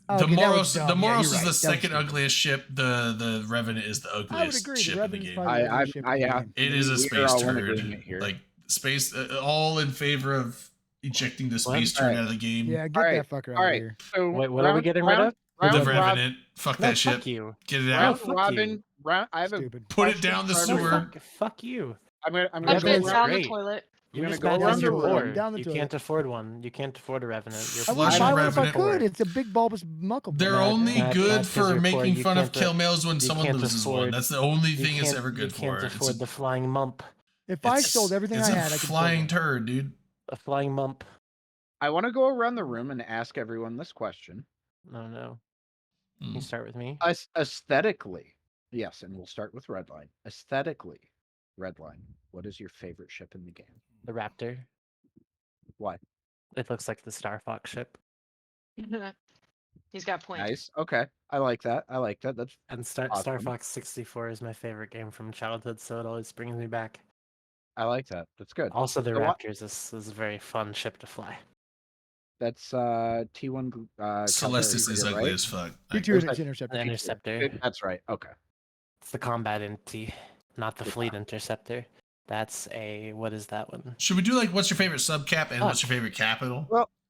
Oh, The okay, that Moros, was dumb. the Yeah, Moros you're is right. the That was second stupid. ugliest ship. The Revenant is the I would ugliest agree. ship The in the Revenant's game. probably the I- ugliest ship in the yeah. game. It is a We're space all in turd. agreement here. Like space, all in favor of ejecting the space turd Alright. out of the game. Yeah, get Alright, that fucker out all of right. here. So Wait, what are we getting rid of? The Round, Revenant. Fuck No, that ship. fuck you. Get it No, out. fuck Robin, you. I have a. Stupid. Put it question down the for sewer. everyone. Fuck you. I'm gonna I've go Revenant's been Revenant's down the great. toilet. You're gonna just go mad around because the you're room. poor. Down the You toilet. can't afford one. You can't afford a Revenant. You're I Flush would a buy one if I Revenant. could. It's a big bulbous muckle. They're Not- only not- good not 'cause for you're poor. making You fun of can't kill males when you someone can't loses one. afford- That's the only You thing it's can't- ever good You can't for. It's afford the flying mump. If I sold everything it's I a had, I could flying afford turd, dude. A flying mump. I want to go around the room and ask everyone this question. No. Hmm. You start with me. Aesthetically, yes, and we'll start with Redline. Aesthetically, Redline, what is your favorite ship in the game? The Raptor. Why? It looks like the Star Fox ship. He's got points. Nice. Okay, I like that. I like that. That's And Star Awesome. Fox 64 is my favorite game from childhood, so it always brings me back. I like that. That's good. Also, the So what- Raptors is a very fun ship to fly. That's T1. Celestis is Calvary, ugly right? as fuck. You two Where's it's that- interceptor. The Interceptor. That's right. Okay. It's the Combat NT, not the Yeah. Fleet Interceptor. That's a what is that one? Should we do like what's your favorite subcap and Oh. what's your favorite capital?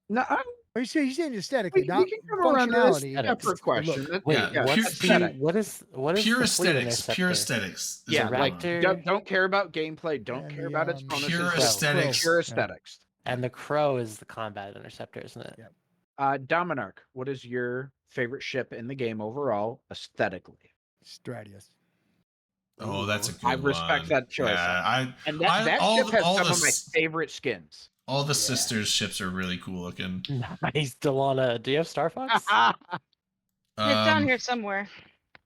No, Are you saying aesthetically, we not can come around to this functionality? separate question. Look, That- Wait, Yeah, what's pure- the aesthetic. what is Pure the Fleet aesthetics. Pure Interceptor? aesthetics. is Yeah, what we like want. Raptor don't care about gameplay. Don't And care the, about its um, bonuses. Pure no, aesthetics. Pure Yeah. aesthetics. and the Crow is the Combat Interceptor, isn't it? Yeah. Dominarch, what is your favorite ship in the game overall, aesthetically? Stratius. Oh, that's a good I respect one. that choice. Yeah, And I- that all ship the- has all some the of my s- favorite skins. all the Yeah. sisters ships are really cool looking. Nice, Delana. Do you have Star Fox? It's down Um, here somewhere.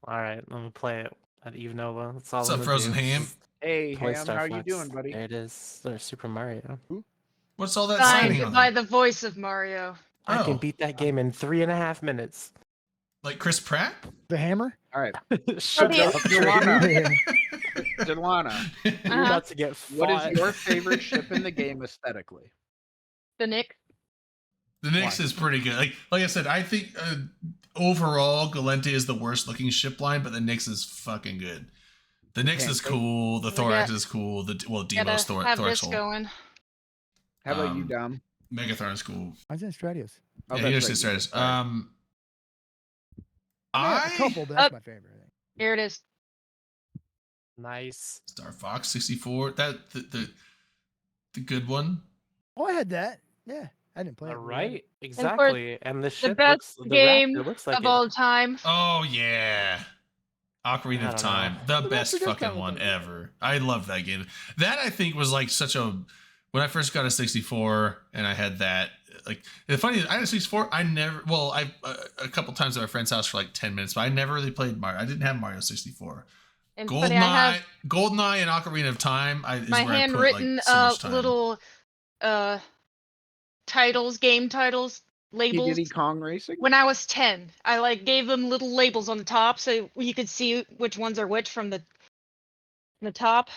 All right, I'm gonna play it at Eve Nova. That's all. What's I'm up, gonna Frozen do. Ham? Hey, Play Ham, Star how you Fox. doing, buddy? There it is. There's Super Mario. What's all that Signed signing on by there? the voice of Mario. I can Oh. beat that game in 3.5 minutes. Like Chris Pratt? The hammer? All right. Shut yeah. up. Delana, Delana, You're Uh-huh. about to get what fought. is your favorite ship in the game aesthetically? The Nick. The Nyx Why? is pretty good. Like I said, I think overall Galente is the worst looking ship line, but the Nyx is fucking good. The Nyx is Pancake? cool. The We thorax got- is cool. Demo's Gotta have thorax this hole. going. How about you, Um, Dom? Megathron is cool. Mine's in Stratios. Oh, Yeah, that's here's right, the you Stratus. did, sorry. I have a couple, but that's my favorite. I think. Here it is. Nice. Star Fox 64. That the good one. Oh, I had that. Yeah, I didn't play All it. right. Exactly. And the ship best looks, game the Raptor looks like Of it. all time. Oh yeah. Ocarina I of don't Time, know. the The best Raptor does fucking kinda look one like it. ever. I love that game. That I think was like such a when I first got a 64 and I had that. Like the funny is, I had a 64. I never. Well, I a couple times at my friend's house for like 10 minutes, but I never really played Mario. I didn't have Mario 64. And funny, I have GoldenEye, and Ocarina of Time. Is my where I put, handwritten like, so much time. little titles, game titles, labels. Diddy Kong Racing? When I was 10, I like gave them little labels on the top so you could see which ones are which from the top.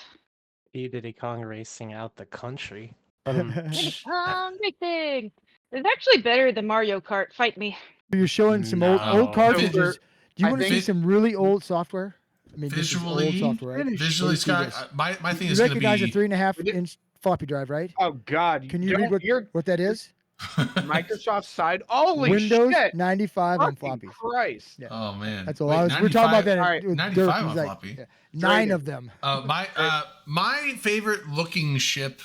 P. Diddy Kong racing out the country. Diddy Kong Racing. It's actually better than Mario Kart. Fight me. You're showing some old No. cartridges. Do you I want to see think- some really old software? I mean, this is Visually- old software, right? Visually, Let's see Scott. this. My thing You is going to recognize a be 3.5 We did- inch floppy drive, right? Oh God! Can you don't- read what, You're what that is? Microsoft side. Holy Windows shit! 95 on Fucking floppies. Christ! Yeah. Oh man, That's all Wait, I was. We're talking about 95 that. alright, with 95 Dirk, on he's like, floppy. yeah, 9 Dragon. of them. My favorite looking ship.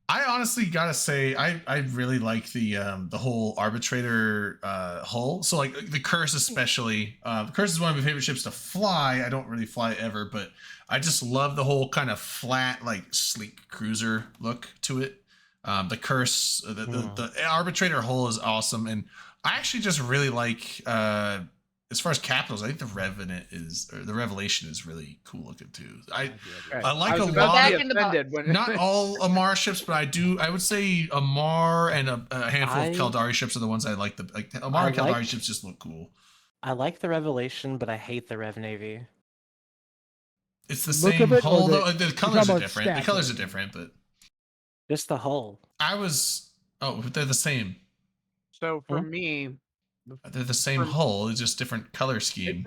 I honestly gotta say I really like the whole arbitrator hull. So like the Curse especially. The Curse is one of my favorite ships to fly. I don't really fly ever, but I just love the whole kind of flat, like sleek cruiser look to it. The Curse, the arbitrator hull is awesome, and I actually just really like. As far as capitals, I think the Revelation is really cool looking too. I like was a about lot to Back be in the box. offended when not all Amar ships, but I would say Amar and a handful of Caldari ships are the ones I like. Amar and Caldari ships just look cool. I like the Revelation, but I hate the Rev Navy. It's the Look same of it, or hull, the- though. The talking colors are about different. The stats, colors are right? different, but Just the hull. they're the same. So for me, They're the same hull. It's just different color scheme.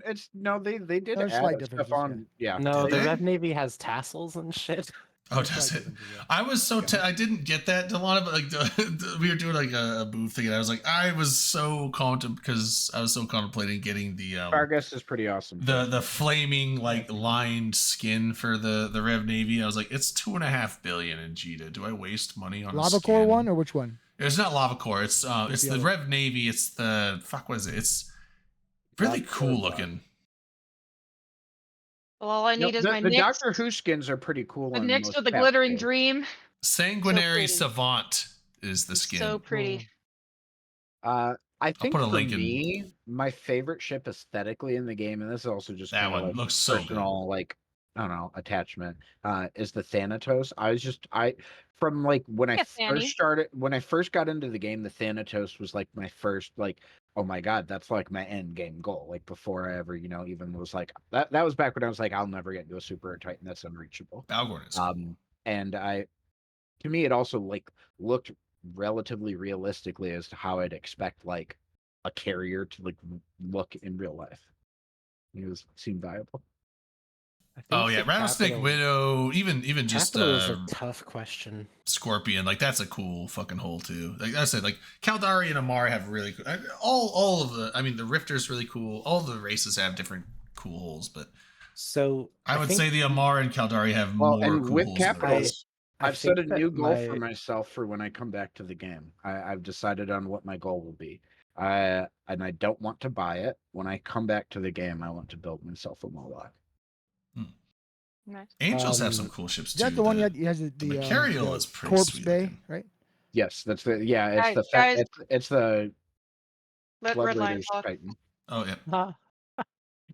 it's no. They did There's add slight stuff differences, on. Yeah. No, Did the they? Rev Navy has tassels and shit. Oh, There's does slight it? differences, yeah. I was so I didn't get that, Delana, but like we were doing like a booth thing, and I was like, I was so contemplating getting the Stargust is pretty awesome. the flaming like lined skin for the Rev Navy. I was like, it's 2.5 billion in Jita. Do I waste money on a Lava Core skin? one or which one? It's not Lava Core. It's the the other? Rev Navy. It's the what is it? It's really Lava Core cool one. looking. Well, all I No, need is the, my the Nyx. Doctor Who skins are pretty cool. The on Nyx most with the past glittering builds. dream. Sanguinary pretty. Savant is the skin. So pretty. I think put a for link in. me, my favorite ship aesthetically in the game, and this is also just That kinda one like looks so good. personal, like I don't know, attachment. Is the Thanatos. From like when I Yeah, Fanny. first got into the game, the Thanatos was like my first like, oh my god, that's like my end game goal. Like before I ever, even was like that was back when I was like, I'll never get into a Super Titan, that's unreachable. Balgorn is. And to me it also like looked relatively realistically as to how I'd expect like a carrier to like look in real life. It seemed viable. I think Oh yeah, the Rattlesnake Capital- Widow, even just Capital is a tough question. Scorpion, like that's a cool fucking hole too. Like I said, like Caldari and Amari have really cool. All of the, I mean, the Rifter's really cool. All the races have different cool holes, but So I would think say the Amar and Caldari have Well, more and cool with holes. than the Capitals, rest. I I've set a think that new goal for my- myself for when I come back to the game. I've decided on what my goal will be. And I don't want to buy it. When I come back to the game, I want to build myself a Moloch. Nice. Angels have some cool ships Is too. that the one that has the Macarial is pretty Corpse sweet Bay, looking. right? Yes, it's the Guys, it's the Let Blood Redline Raiders talk. Titan. Oh yeah.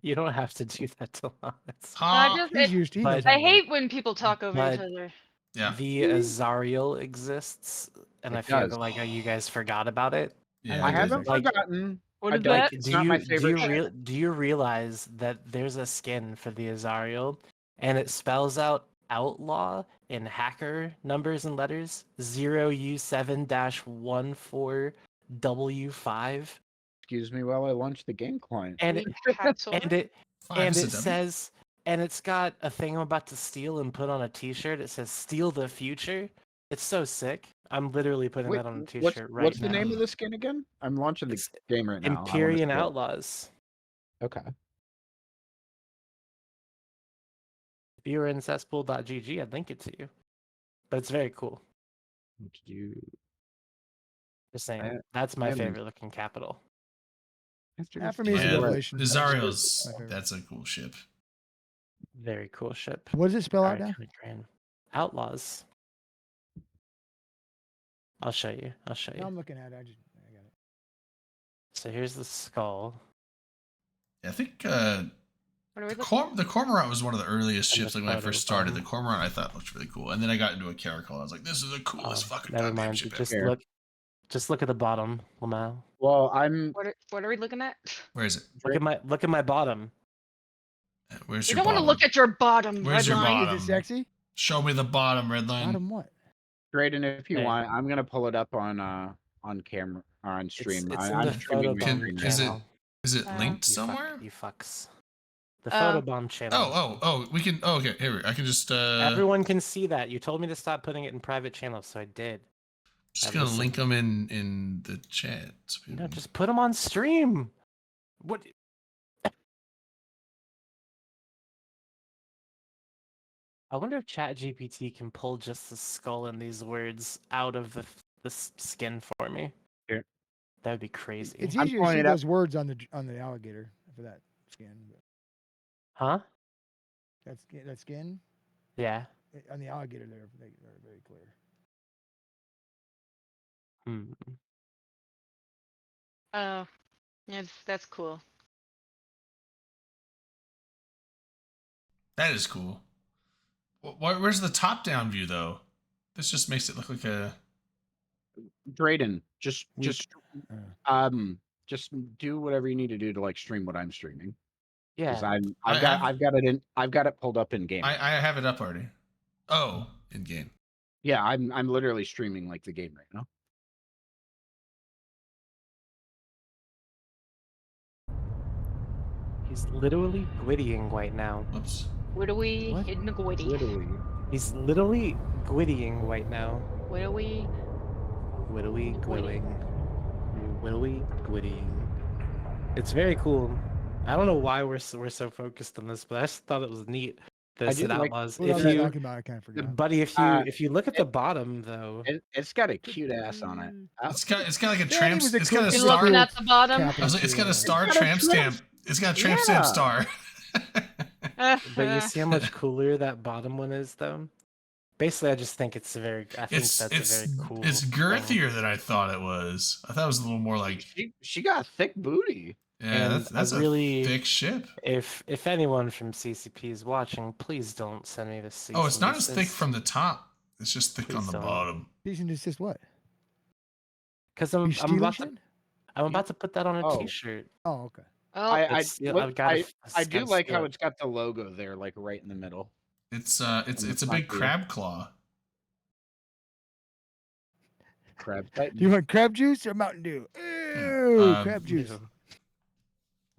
You don't have to do that to us. Ha! He's used. He knows But- how I to work. hate when people talk over each But- other. Yeah. The Azariel exists, and It I feel does. like you guys forgot about it. Yeah. I it is haven't actually. Like- forgotten. What I is don't- that? It's not my favorite Do you realize that there's a skin for the Azariel, and it spells out outlaw in hacker numbers and letters 0U7-14W5, Excuse me while I launch the game client. and Weak it, Haxor? and it Five and is a it W. says, and it's got a thing I'm about to steal and put on a T-shirt. It says "Steal the Future." It's so sick. I'm literally putting Wait, that on a what's T-shirt right what's now. the name of the skin again? I'm launching the It's game right now. I wanna Empyrean see it. Outlaws. Okay. If you were in cesspool.gg, I'd link it to you. But it's very cool. Let's do. Just saying, I- that's I my haven't- favorite looking capital. Yeah, for me, it's a Yeah, Revelation. Azariel's My favorite. that's a cool ship. Very cool ship. What does it spell out Alright, now? kinda grand. Outlaws. I'll show you. I'll show No, you. I'm looking at it. I got it. So here's the skull. I think What are we looking the Cormorant was one of the earliest And the ships. Like when I photo first started, the bomb. Cormorant I thought looked really cool, and then I got into a Caracal. I was like, "This is the coolest fucking Never goddamn mind. ship ever." Just Here. look at the bottom, Lamau. Well, What are we looking at? Where is it? Look at my bottom. Where's We your don't want to bottom? look at your bottom. Where's your Redline. bottom? Is it sexy? Show me the bottom, Redline. Bottom what? Drayden, if you Hey. want, I'm gonna pull it up on camera or on It's stream. in I'm the streaming my photobomb screen Is it- channel. Is it Oh. linked You somewhere? You fucks. The Oh. photobomb channel. Oh, we can. Oh, okay. Here, I can just. Everyone can see that. You told me to stop putting it in private channels, so I did. Just I've gonna listened. link them in the chat. So No, people- just put them on stream. What? I wonder if ChatGPT can pull just the skull and these words out of the skin for me. Here. That would be crazy. It's I'm easier to pulling see it up. those words on the alligator for that skin. But Huh? that skin Yeah. on the alligator, they're very clear. Hmm. Oh, yeah, that's cool. That is cool. Where's the top-down view though? This just makes it look like a. Drayden, just We- just do whatever you need to do to like stream what I'm streaming. Because Yeah. I've got it pulled up in game. I have it up already. Oh, in game. Yeah, I'm literally streaming like the game right now. He's literally gwiddying right now. Whoops. What are we What? in the gwitty? Literally. He's literally gwiddying right now. What are we? Whittly gwiddying. Whittly gwiddying. It's very cool. I don't know why we're so focused on this, but I just thought it was neat. This do and like- Outlaws. What else If are we you, talking about? I kind of forgot. buddy, if you look at the bottom though, It's got a cute ass on it. It's got like a Yeah, tramp. it was a It's got a cool- You're star. looking at the bottom. I was like, it's got a star It's got a tramp tramp- stamp. It's got a tramp Yeah. stamp star. but you see how much cooler that bottom one is though. Basically, I just think it's a very. I think It's that's a very cool. it's thing. girthier than I thought it was. I thought it was a little more like She got a thick booty. yeah, And that's I a really- thick ship. If anyone from CCP is watching, please don't send me this. Oh, it's not as thick from the top. It's just thick on Please the don't. bottom. Cease and desist what? Because You I'm stealing about shit? to I'm about to put that on a Oh. shirt Oh, okay. Oh, I I've got. I do like how it's got the logo there, like right in the middle. It's On it's the a top big here. crab claw. Crab. Do you want crab juice or Mountain Dew? Ew, crab juice.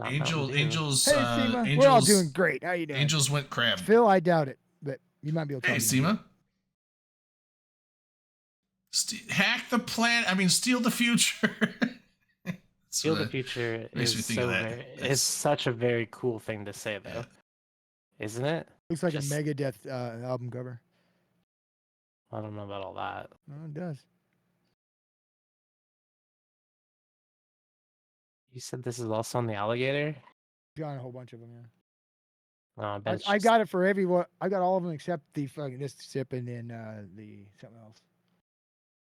Angels Hey, Seema, we're all Angels doing great. How you doing? Angels went crab. Phil, I doubt it, but you might be able to. Hey, talk to me. Seema. Hack the planet. I mean, steal the future. Steal the Future makes me is think of so that. very, That's- it's such a very cool thing to say though, isn't it? Looks like Just- a Megadeth album cover. I don't know about all that. Oh, it does. You said this is also on the alligator. Got a whole bunch of them. Yeah. No, I bet it's I just- got it for everyone. I got all of them except the fucking this sip and then the something else.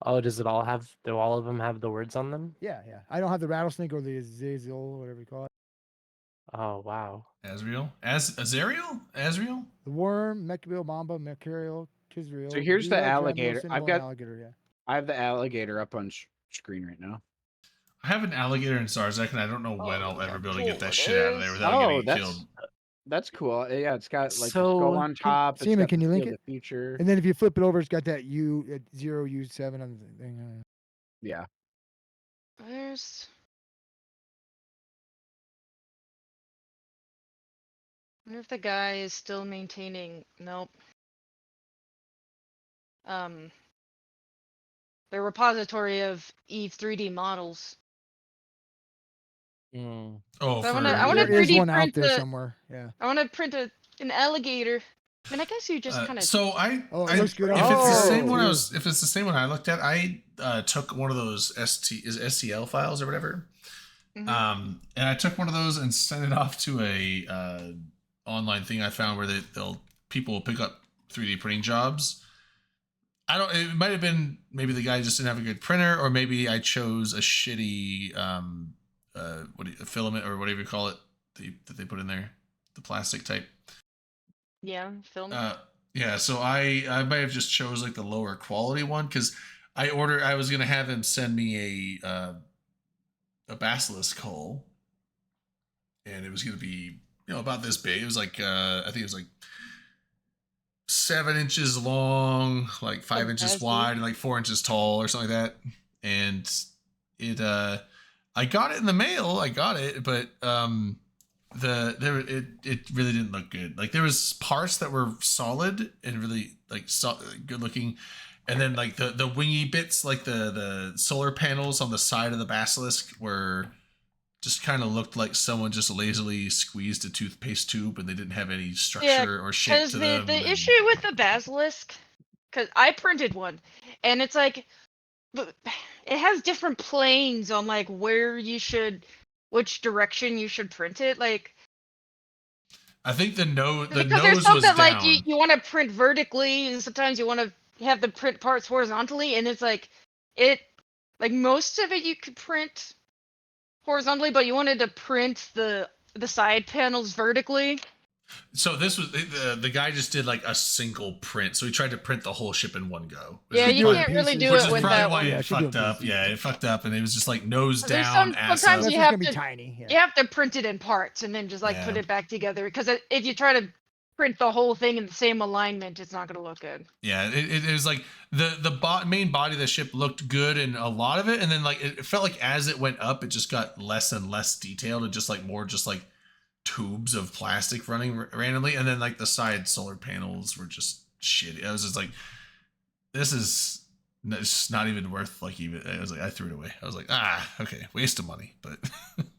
Oh, does it all have? Do all of them have the words on them? Yeah, yeah. I don't have the rattlesnake or the Azazel, whatever you call it. Oh wow. Azrael? Azariel? Azrael? The worm, Mechabeel, Mamba, Mercurial, Tisrael. So here's the Zula, Dremel, alligator. Cyndamal, I've and got- alligator. Yeah. I have the alligator up on screen right now. I have an alligator in Zarzak, and I don't know when Oh, I'll look ever how be able to get cool that it shit out of there is. without Oh, getting it killed. that's cool. Yeah, it's got like the So, skull on top. It's Seaman, got can the you link Seal it? of the future. And then if you flip it over, it's got that U 0U7 on the thing. Yeah. Where's? I wonder if the guy is still maintaining. Nope. The repository of Eve 3D models. Mm. Oh, So I for wanna There is 3D one out print there the. somewhere. Yeah. I wanna print an alligator. I mean, I guess you just kind of. so I Oh, it I- looks good if on it's the Oh. same one too. if it's the same one I looked at, I took one of those STL files or whatever. Mhm. And I took one of those and sent it off to a online thing I found where people will pick up 3D printing jobs. I don't. It might have been maybe the guy just didn't have a good printer, or maybe I chose a shitty filament or whatever you call it that they put in there, the plastic type. Yeah, film. Yeah. So I might have just chose like the lower quality one because I was gonna have him send me a basilisk hull, and it was gonna be about this big. It was like I think it was like 7 inches long, like 5 inches wide, and like 4 inches tall, or something like that. And it, I got it in the mail. I got it, but it really didn't look good. Like there was parts that were solid and really like good looking, and then like the wingy bits, like the solar panels on the side of the basilisk were just kind of looked like someone just lazily squeezed a toothpaste tube and they didn't have any structure or shape Because to the them. the issue with the basilisk, because I printed one, and it's like, it has different planes on like which direction you should print it. Like, I think the because there's nose some was that down. like you want to print vertically, and sometimes you want to have the print parts horizontally, and it's like most of it you could print horizontally, but you wanted to print the side panels vertically. So this was the guy just did like a single print. So he tried to print the whole ship in one go. Yeah, Should you do it in can't really pieces. do Which it is with probably that why one. Yeah, it should do it fucked in up. pieces. Yeah, it fucked up, and it was just like nose There's down, ass sometimes up. you That's have gonna be to tiny. Yeah. you have to print it in parts and then just like put Yeah. it back together, because if you try to print the whole thing in the same alignment, it's not going to look good. Yeah, it was like the main body of the ship looked good in a lot of it, and then like it felt like as it went up, it just got less and less detailed, and just like more just like tubes of plastic running randomly, and then like the side solar panels were just shitty. I was just like, this is it's not even worth like even. I was like, I threw it away. I was like, okay, waste of money, but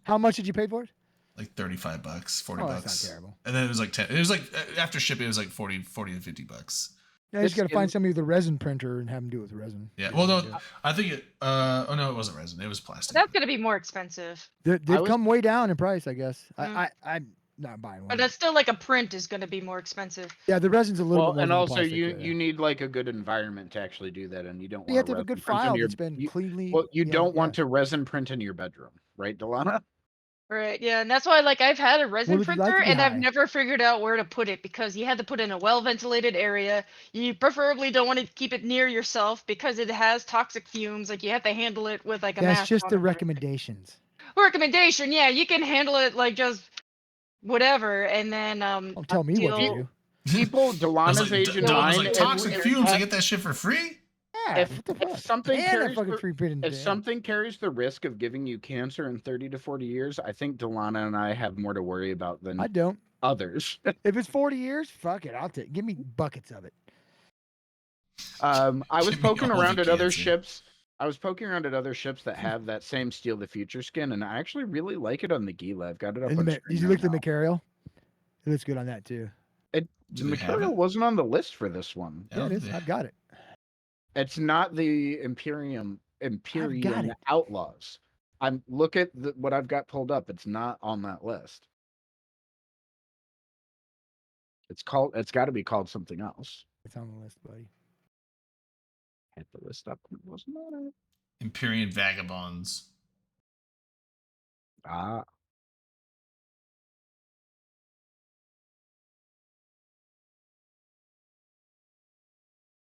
How much did you pay for it? like $35, $40 Oh, bucks. that's not terrible. And then it was like 10. It was like after shipping, it was like 40 to $50. Yeah, you just This gotta find is- somebody with a resin printer and have them do it with resin. Yeah. Well, no, I think it. Oh no, it wasn't resin. It was plastic. That's going to be more expensive, They've was- come way down in price, I guess. Mm. I'm not buying one. but that's still like a print is going to be more expensive. Yeah, the resin's a little Well, bit more and than the also plastic, you need like a good environment to actually do that, and you don't want you have to have a good resin print in file your- that's been you- cleanly. Well, you know, don't want yeah. to resin print in your bedroom, right, Delana? Right. Yeah, and that's why like I've had a resin would you like printer to be and I've high? never figured out where to put it, because you had to put it in a well-ventilated area. You preferably don't want to keep it near yourself because it has toxic fumes. Like you have to handle it with like a That's mask just on the and everything. recommendations. Recommendation. Yeah, you can handle it like just whatever, and then Don't tell me what to deal- do. People, I was Delana's like, age and Dylan was mine. like, if- toxic if- fumes. I get that shit for free. Yeah, If- what the if fuck? something and carries that fucking the- free printing. If something carries the risk of giving you cancer in 30 to 40 years, I think Delana and I have more to worry about than I don't. others. If it's 40 years, fuck it. I'll take. Give me buckets of it. I was Give me poking all around the at other cancer. ships. I was poking around at other ships that have that same Steal the Future skin, and I actually really like it on the Gila. I've got it up And on did screen you right look at the now. Macarial? It looks good on that too. The Do they have material it? wasn't on the list for this one. Yeah, it is. I've got it. It's not the Imperium it. Outlaws. Look at what I've got pulled up. It's not on that list. It's got to be called something else. It's on the list, buddy. Had the list up. It wasn't on it. Empyrean Vagabonds. Ah,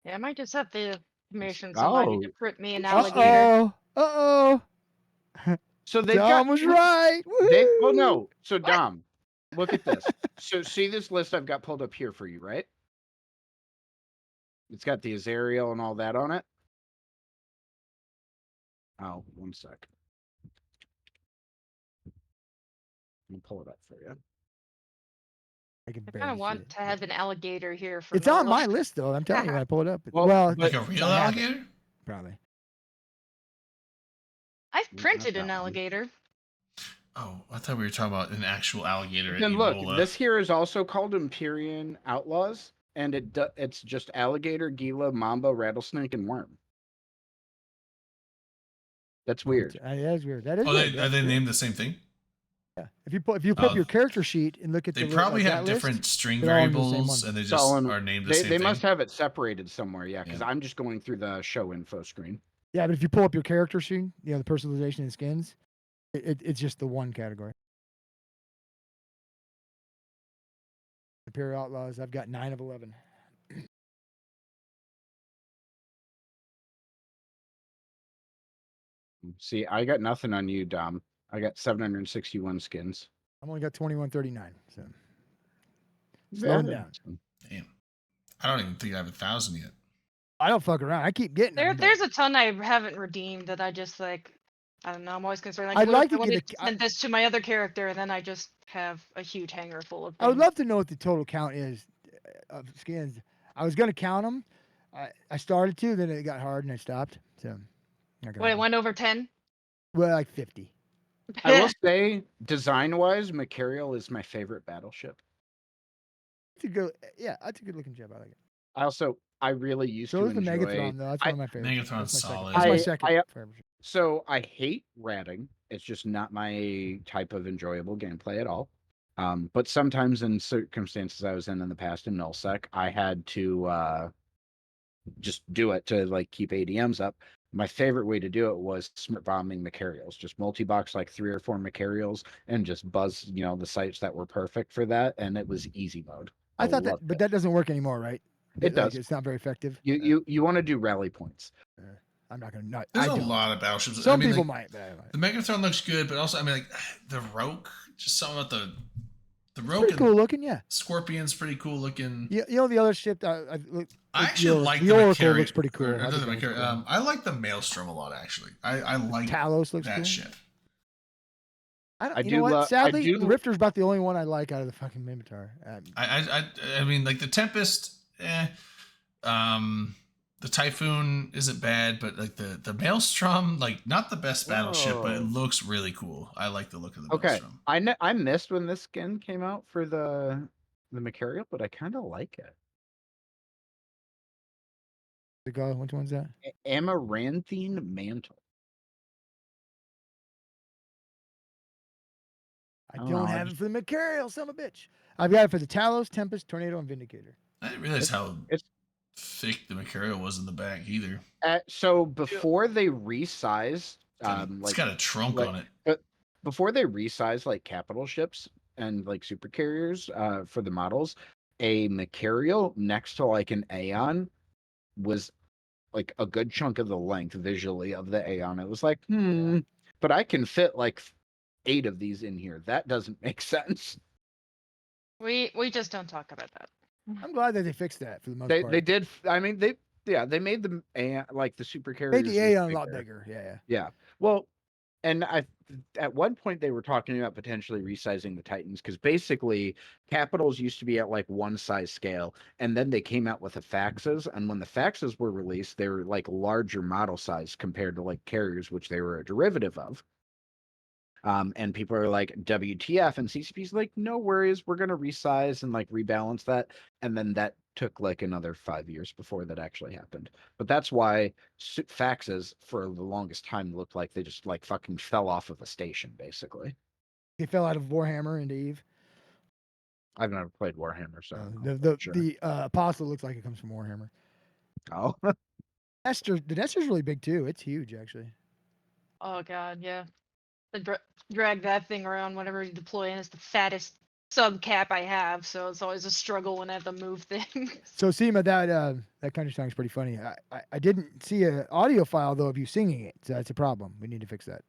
Yeah, I might just have to commission somebody Oh. to print me an Uh-oh. alligator. Uh oh. So they've Dom got was right. well, Woohoo! no. So Dom, look at this. So see this list I've got pulled up here for you, right? It's got the Azariel and all that on it. Oh, one sec. Let me pull it up for you. I can I kind barely of see want it. to have an alligator here for It's on Nola. my list though. I'm telling you, when I pull it up. Well, Well, but- Like a it's real on habit, alligator? probably. I've Not printed that an one. alligator. Oh, I thought we were talking about an actual alligator at Then look, Ebola. this here is also called Empyrean Outlaws, and it's just alligator, gila, mamba, rattlesnake, and worm. That's weird. That is weird. That is Oh, weird. are That's they weird. named the same thing? Yeah. If you pull up Oh, your character sheet and look at They the probably like have that different list, string they're all in the same variables, one. and they It's just all in- are named the They same thing. must have it separated somewhere, yeah, because Yeah. I'm just going through the show info screen. Yeah, but if you pull up your character sheet, the personalization and skins, it's just the one category. Imperial Outlaws, I've got 9 of 11. See, I got nothing on you, Dom. I got 761 skins. I've only got 2139. So slowing Yeah. down. Damn. I don't even think I have 1,000 yet. I don't fuck around. I keep getting them. but There's a ton I haven't redeemed that I just like. I don't know. I'm always concerned. Like, I'd what if like I to get wanted a- to send this to my other character, and then I just have a huge hanger full of. I would things. love to know what the total count is of skins. I was gonna count them. I started to, then it got hard and I stopped. So, not gonna Wait, it happen. went over 10. Well, like 50. I will say, design-wise, Macarial is my favorite battleship. It's a good, yeah, that's a good looking ship. I like it. I really used So to is the enjoy. Megatron though. That's one of my favorites. Megatron's That's my solid. second. That's my I- second I- favorite ship. So I hate ratting. It's just not my type of enjoyable gameplay at all. But sometimes in circumstances I was in the past in nullsec, I had to just do it to like keep ADMs up. My favorite way to do it was smart bombing Macarials, just multi-box like 3 or 4 Macarials and just buzz, the sites that were perfect for that, and it was easy mode. I thought that, loved but it. that doesn't work anymore, right? It does. It's not very effective. You want to do rally points. I'm not gonna. Not, There's I a don't. lot of battleships. Some I mean, people like, might, but I don't. the Megatron looks good, but also, I mean, like the Rogue, just something about the Rogue Pretty and cool looking, yeah. Scorpion's pretty cool looking. The other ship that I actually like the the Oracle Macari- looks pretty cool. or I not think the that looks Macari- cool. I like the Maelstrom a lot, actually. I like Talos looks that cool. ship. I You know do what? lo- I Sadly, do- the Rifter's about the only one I like out of the fucking Minotaur. I mean, like the Tempest, the Typhoon isn't bad, but like the Maelstrom, like not the best battleship, but it Whoa. looks really cool. I like the look of the Okay, Maelstrom. I missed when this skin came out for the Macarial, but I kind of like it. Which one's that? Amaranthine Mantle. I don't don't know, I have it for the Macarial, son of a bitch. I've got it for the Talos, Tempest, Tornado, and Vindicator. I didn't realize how it's- thick the Macarial was in the back either. So before they resized, It's got a trunk like- on it. but before they resized like capital ships and like super carriers for the models, a Macarial next to like an Aeon was like a good chunk of the length visually of the Aeon. It was like, but I can fit like 8 of these in here. That doesn't make sense. We just don't talk about that. I'm glad that they fixed that for the most They part. they did. I mean, they made the Aeon, like the super carriers made the look Aeon a lot bigger. Yeah. Yeah. Well, and at one point they were talking about potentially resizing the Titans because basically capitals used to be at like one size scale, and then they came out with the Faxes, and when the Faxes were released, they were like larger model size compared to like carriers, which they were a derivative of. And people are like, WTF, and CCP's like, no worries, we're gonna resize and like rebalance that, and then that took like another 5 years before that actually happened. But that's why Faxes for the longest time looked like they just like fucking fell off of a station, basically. They fell out of Warhammer into Eve. I've never played Warhammer, so The Apostle looks like it comes from Warhammer. oh, The Nestor's really big too. It's huge actually. Oh god, yeah. Drag that thing around whenever you deploy, and it's the fattest sub cap I have, so it's always a struggle when I have to move things. So Seema, that country song is pretty funny. I didn't see an audio file though of you singing it, so that's a problem. We need to fix that.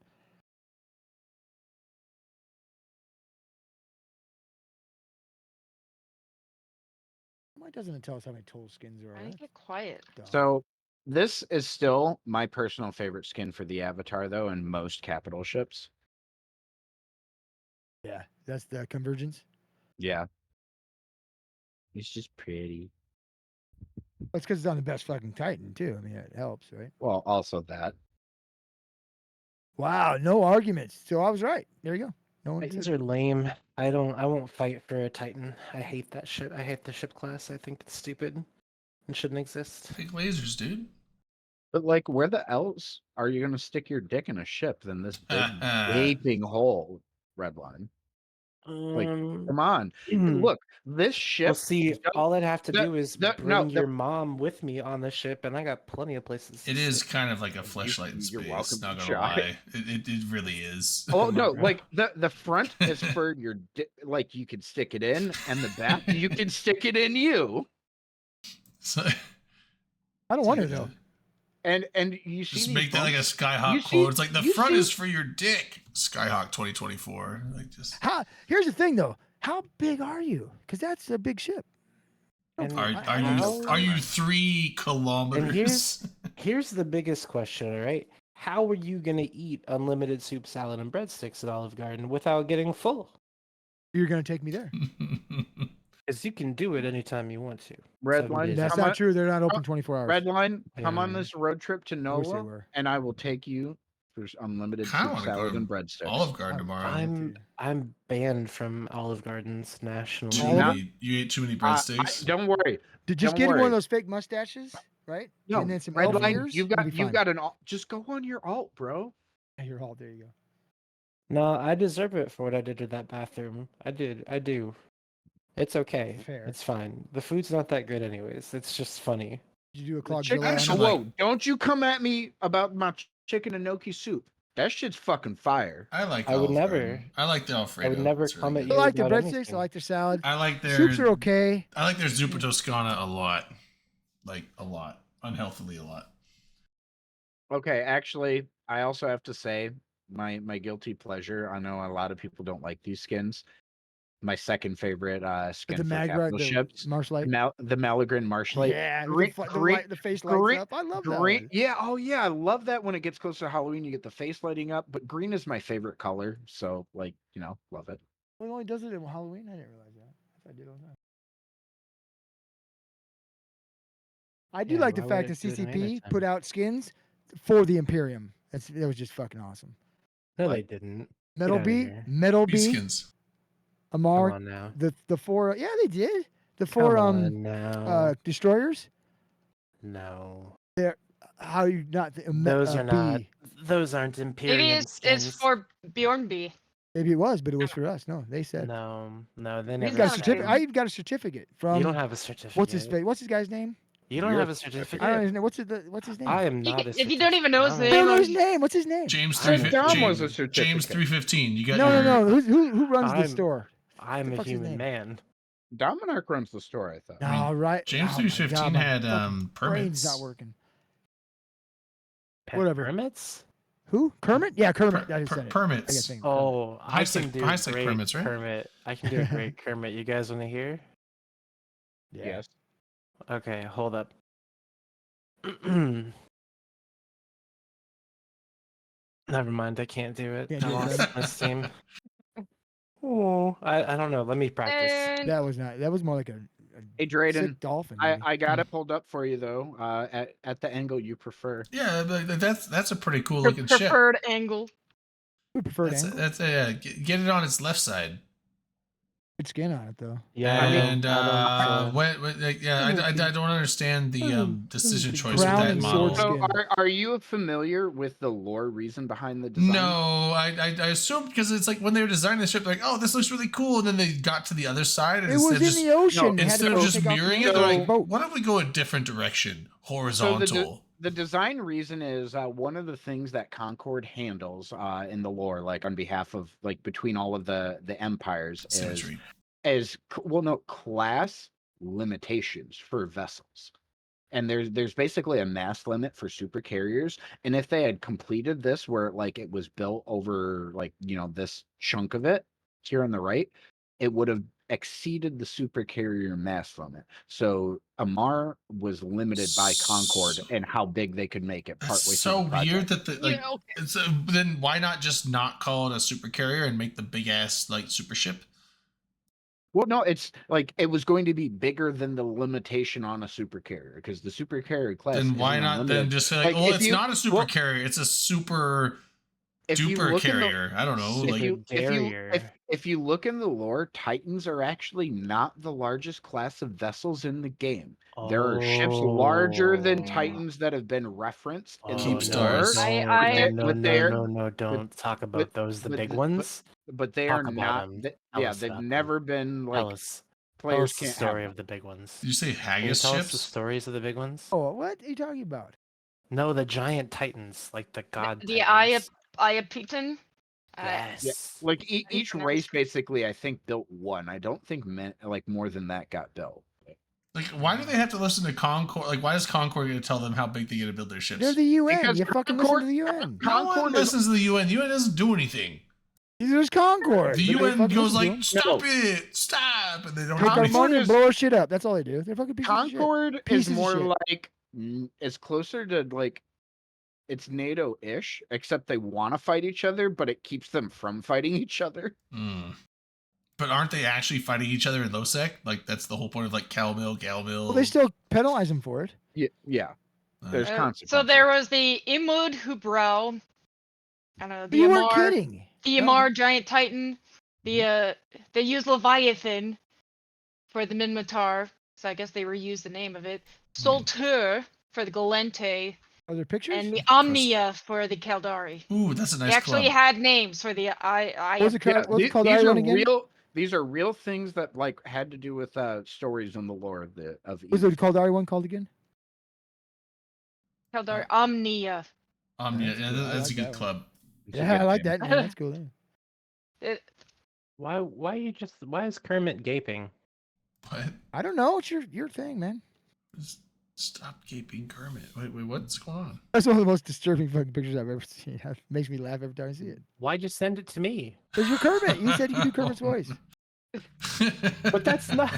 Why doesn't it tell us how many total skins there are? I That's get quiet. dumb. So this is still my personal favorite skin for the Avatar, though, in most capital ships. yeah, that's the convergence. Yeah. It's just pretty. That's because it's on the best fucking Titan too. I mean, it helps, right? Well, also that. Wow, no arguments. So I was right. There you go. No one. Titans are lame. I won't fight for a Titan. I hate that ship. I hate the ship class. I think it's stupid and shouldn't exist. Big lasers, dude. But like, where the else are you gonna stick your dick in a ship than this big gaping hole, Redline? Like, come on. Look, this ship. Well, see, all I'd have to the- do is the- bring no, your mom with me on the ship, and I got plenty of places. It to is sit. kind of like a fleshlight in you're space. welcome Not to gonna try. lie, it really is. Oh no, God. like the front is for your like you can stick it in, and the back you can stick it in you. So, I don't it's want like it a- though. And you see Just these make that like a bumps? Skyhawk You quote. see- It's like the you front see- is for your dick. Skyhawk 2024. Like just How? Here's the thing though. How big are you? Because that's a big ship. And are how- you 3 kilometers? Here's the biggest question, all right? How are you gonna eat unlimited soup, salad, and breadsticks at Olive Garden without getting full? You're gonna take me there. Because you can do it anytime you want to. Red 7 line, days That's a Come not on- true. They're not open 24 hours. Redline, come on Yeah. this road trip to wish they NOLA, were. and I will take you for unlimited Kinda soup, wanna go salad, to and breadsticks. Olive Garden I'm tomorrow. fine. I'm banned from Olive Gardens nationally. Too Oliver? many, you ate too many breadsticks. Don't worry. Just Don't get him one worry. of those fake mustaches, right? No, And then some elf Redline, ears. you've you'll got be fine. an alt. Just go on your alt, bro. Yeah, you're all there. You go. No, I deserve it for what I did to that bathroom. I do. It's okay. Fair. It's fine. The food's not that good anyways. It's just funny. Did you do a The clogged chicken- July? Actually, Whoa! like- Don't you come at me about my chicken and gnocchi soup. That shit's fucking fire. I like. I would Olive never- Garden. I like the Alfredo. I would never It's really come at good. I you like the about breadsticks. anything. I like their salad. I like their Soups are okay. I like their Zuppa Toscana a lot. Like a lot. Unhealthily a lot. Okay, actually, I also have to say my guilty pleasure. I know a lot of people don't like these skins. My second favorite skin The for mag capital the ships, marshlight. the Malagrin Marshlight. Yeah, with Green- the, green- the face green- lights up. I love that. Green, one. yeah, oh yeah, I love that when it gets closer to Halloween, you get the face lighting up. But green is my favorite color, so like love it. Well, it only does it in Halloween. I didn't realize that. I did all that. I do Yeah, like the why fact would that it do it any other CCP time? put out skins for the Imperium. That was just fucking awesome. No, What? they didn't. Metal outta B, here. Metal B, Skins. Come Amar, on now. the 4. Yeah, they did. The Come 4 on now. destroyers. No. How you not? Those are not. B. Those aren't Imperium Maybe it's skins. for Bjorn B. Maybe it was, but it was for us. No, they said. No, they He's never. Got a not said. certificate. Imperium. I got a certificate from. You don't have a certificate. What's his face? What's his guy's name? You don't You're have a a certificate. I don't know his name. What's his name? I am You not can- a if you don't even know his certificate. I don't know name, his name. What's his name? James I'm 350. Dom was a James certificate. 315. You got No, your, no. Who runs the I'm- store? I'm the a fuck's his human name? man. Dominark runs the store, I thought. I mean, All right. James Oh my 315 God, my had fucking brain's permits. not working. Pet Whatever. Permits? Who? Kermit? Yeah, Kermit. Per- I just said it. I guess permits. saying Oh, I High can sec- do high sec great permits, right? Kermit. I can do a great Kermit. You guys want to hear? Yeah. Yes. Okay, hold up. Never mind, I can't do it. Can't I do it, lost then? my steam. Oh, I don't know. Let me practice. And That was not. That was more like a Hey, Drayden, sick dolphin. maybe. I got it pulled up for you though. At the angle you prefer. Yeah, but that's a pretty cool looking ship. preferred angle. We prefer That's angle. get it on its left side. Good skin on it though. Yeah, And I don't, I don't understand the decision The choice with ground that and model. sword So skin. are you familiar with the lore reason behind the design? No, I assumed because it's like when they were designing the ship, they're like, oh, this looks really cool, and then they got to the other side, and It was in the ocean. They had to instead of go just take off the mirroring it, they're like, boat. why don't we go a different direction, So horizontal? the design reason is one of the things that Concord handles in the lore, like on behalf of like between all of the empires, Symmetry. is class limitations for vessels. And there's basically a mass limit for super carriers. And if they had completed this where like it was built over like this chunk of it here on the right, it would have exceeded the super carrier mass from it. So Amar was limited by Concord and how big they could make it That's partway so through the project. weird that the, like Yeah, okay. it's then why not just not call it a super carrier and make the big ass like super ship? Well, no, it's like it was going to be bigger than the limitation on a super carrier because the super carrier class. Then why isn't not unlimited. then just say like, Like, well, if it's you- not a super well, carrier, it's a super if you duper look in the- carrier. I don't know. Super Like if you look in the lore, Titans are actually not the largest class of vessels in the game. There are ships larger than Oh. Titans that have been referenced in Keep the stars. lore, No, don't talk about those. The but big the- ones. but they Talk are about not. them. Yeah, us they've about them. never been Tell like us. Tell players us the can't story have of the big ones. did you say Can you haggis tell us the ships? stories of the big ones? Oh, what are you talking about? No, the giant titans, like the god. The titans. Iapetan. Yes. like do you each pronounce race it? basically. I think built one. I don't think like more than that got built. Like, why do they have to listen to Concord? Like, why is Concord going to tell them how big they get to build their ships? They're the UN. Because You fucking listen Concord- to the UN. No one Concord is- listens to the UN. The UN doesn't do anything. There's Concord. The But they UN fucking goes listen to like, them. stop it, stop, and they don't Take do our anything. money and is- blow our shit up. That's all they do. They're fucking pieces of shit. Concord Pieces is of more shit. like it's closer to like it's NATO-ish, except they want to fight each other, but it keeps them from fighting each other. Hmm. But aren't they actually fighting each other in Losec? Like, that's the whole point of like Calmill, Galmill. Well, they still penalize them for it. Yeah. There's So consequences. there was the Imud Hubrau. I don't know, the You weren't Amar, kidding. the No. Amar Giant Titan. They used Leviathan for the Minmatar, so I guess they reused the name of it. Soltur for the Galente, Are there pictures? and the Omnia for the Caldari. Ooh, that's a They nice actually club. had names for the I. What was it Yeah, called? What's it called? these are One again? real. These are real things that like had to do with stories in the lore of Was each. the Caldari one called again? Caldari Omnia. Yeah, That's yeah, cool. I that's like a good that one. club. It's a Yeah, I good like name. that name. That's cool. Yeah. Why is Kermit gaping? What? I don't know. It's your thing, man. Stop gaping, Kermit. Wait, what's going on? That's one of the most disturbing fucking pictures I've ever seen. It makes me laugh every time I see it. Why'd you send it to me? Because you're Kermit. You said you could do Kermit's voice. But that's not-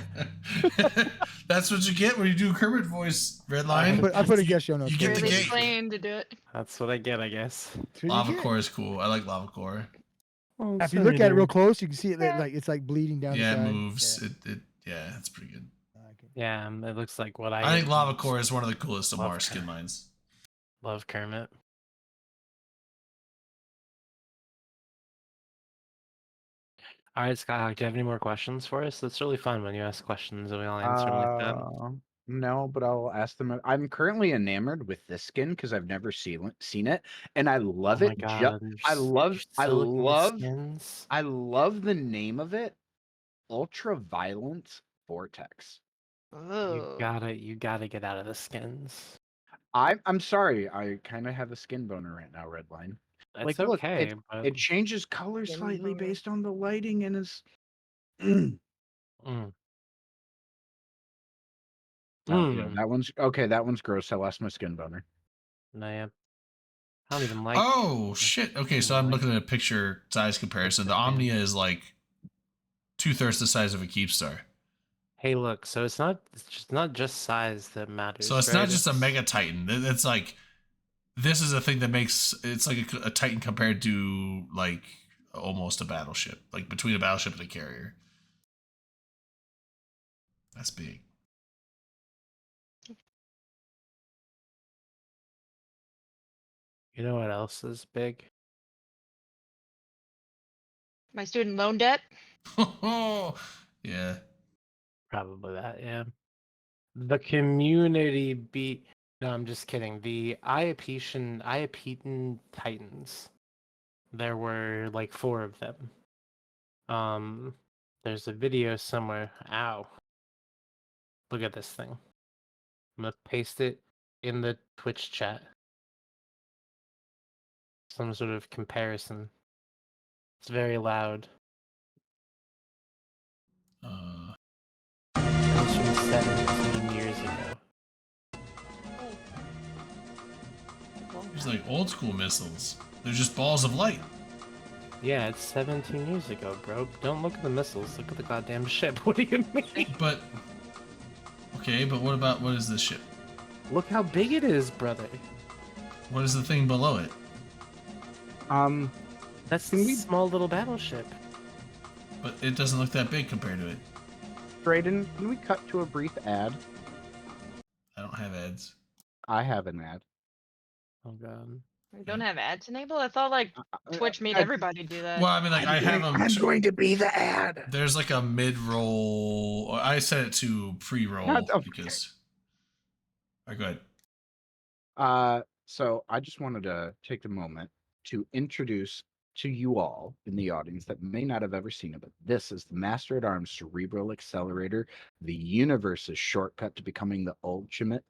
That's what you get when you do Kermit voice, Red I Line. put a guest show notes. You get the Really gate. planned to do it. That's what I get, I guess. That's what you Lava get. Core is cool. I like Lava Core. If you look at it real close, you can see it like it's like bleeding down. Yeah, the it side. moves. Yeah. Yeah, it's pretty good. I like it. Yeah, it looks like what I think Lava Core is one of the coolest of Love our skin Kermit. lines. Love Kermit. All right, Skyhawk, do you have any more questions for us? It's really fun when you ask questions and we all answer them like that. No, but I'll ask them. I'm currently enamored with this skin because I've never seen it, and I love Oh my it. God, you're I s- love- you're I still looking at love- skins? I love the name of it, Ultraviolence Vortex. Oh. You gotta get out of the skins. I'm sorry. I kind of have a skin boner right now, Redline. It's Like, look, okay, but It changes color Skin slightly boner. based on the lighting, and it's. Mm. Oh, yeah, Mm. that one's okay. That one's gross. I lost my skin boner. No, yeah. I don't even like. Oh shit! Okay, so I'm looking at a picture size comparison. The Omnia is like 2/3 the size of a Keepstar. Hey, look. So it's not just size that matters. So it's right? not just a Mega Titan. It's like this is a thing that makes it's like a Titan compared to like almost a battleship, like between a battleship and a carrier. That's big. You know what else is big? My student loan debt. Yeah. Probably that. Yeah. The community beat. No, I'm just kidding. The Iapetan Titans. There were like 4 of them. There's a video somewhere. Ow. Look at this thing. I'm gonna paste it in the Twitch chat. Some sort of comparison. It's very loud. It was from 17 years ago. There's like old school missiles. They're just balls of light. Yeah, it's 17 years ago, bro. Don't look at the missiles. Look at the goddamn ship. What do you mean? But okay, but what is this ship? Look how big it is, brother. What is the thing below it? That's Can the we- small little battleship. But it doesn't look that big compared to it. Drayden, can we cut to a brief ad? I don't have ads. I have an ad. Oh god. We don't have ads enabled. I thought like Twitch made I- everybody do that. Well, I mean, like I have them. I'm going to be the ad. There's like a mid-roll. I set it to pre-roll Not the- because. All right, go ahead. So I just wanted to take a moment to introduce to you all in the audience that may not have ever seen it, but this is the Master at Arms Cerebral Accelerator, the universe's shortcut to becoming the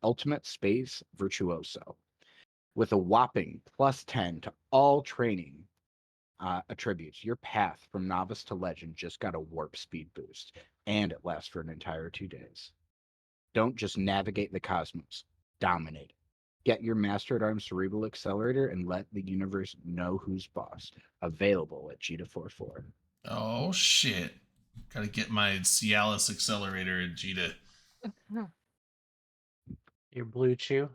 ultimate space virtuoso. With a whopping +10 to all training attributes, your path from novice to legend just got a warp speed boost, and it lasts for an entire 2 days. Don't just navigate the cosmos, dominate it. Get your Master at Arms Cerebral Accelerator and let the universe know who's boss. Available at Gita44. Oh shit! Gotta get my Cialis accelerator in Gita. Your blue chew.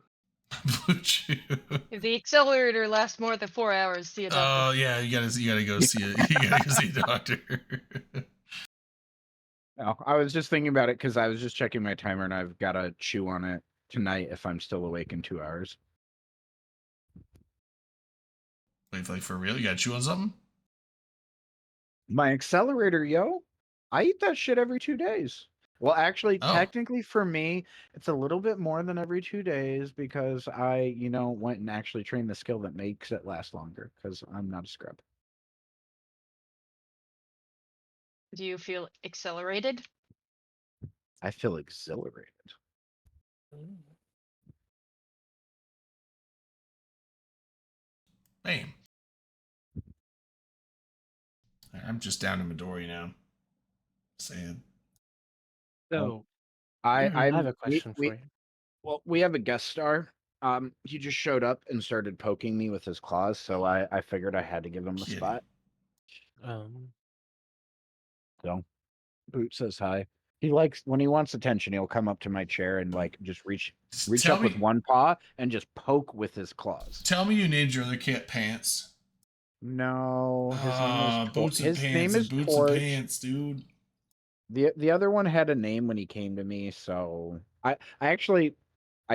Blue Chew. If the accelerator lasts more than 4 hours, see a doctor. Oh yeah, you gotta go see it. You gotta go see a doctor. No, I was just thinking about it because I was just checking my timer and I've got to chew on it tonight if I'm still awake in 2 hours. Wait, like for real? You gotta chew on something? My accelerator, yo, I eat that shit every 2 days. Well, actually, Oh. technically for me, it's a little bit more than every 2 days because I, went and actually trained the skill that makes it last longer because I'm not a scrub. Do you feel accelerated? I feel exhilarated. Bam. I'm just down in Midori now. Sad. So, I have a question for you. Well, we have a guest star. He just showed up and started poking me with his claws, so I figured I had to give him a Kitty. spot. So, Boot says hi. He likes when he wants attention. He'll come up to my chair and like just reach Tell up me, with one paw and just poke with his claws. tell me you named your other cat Pants. No, his name is Boots and his Pants. name and is Boots Torch. and Pants, dude. The other one had a name when he came to me, so I actually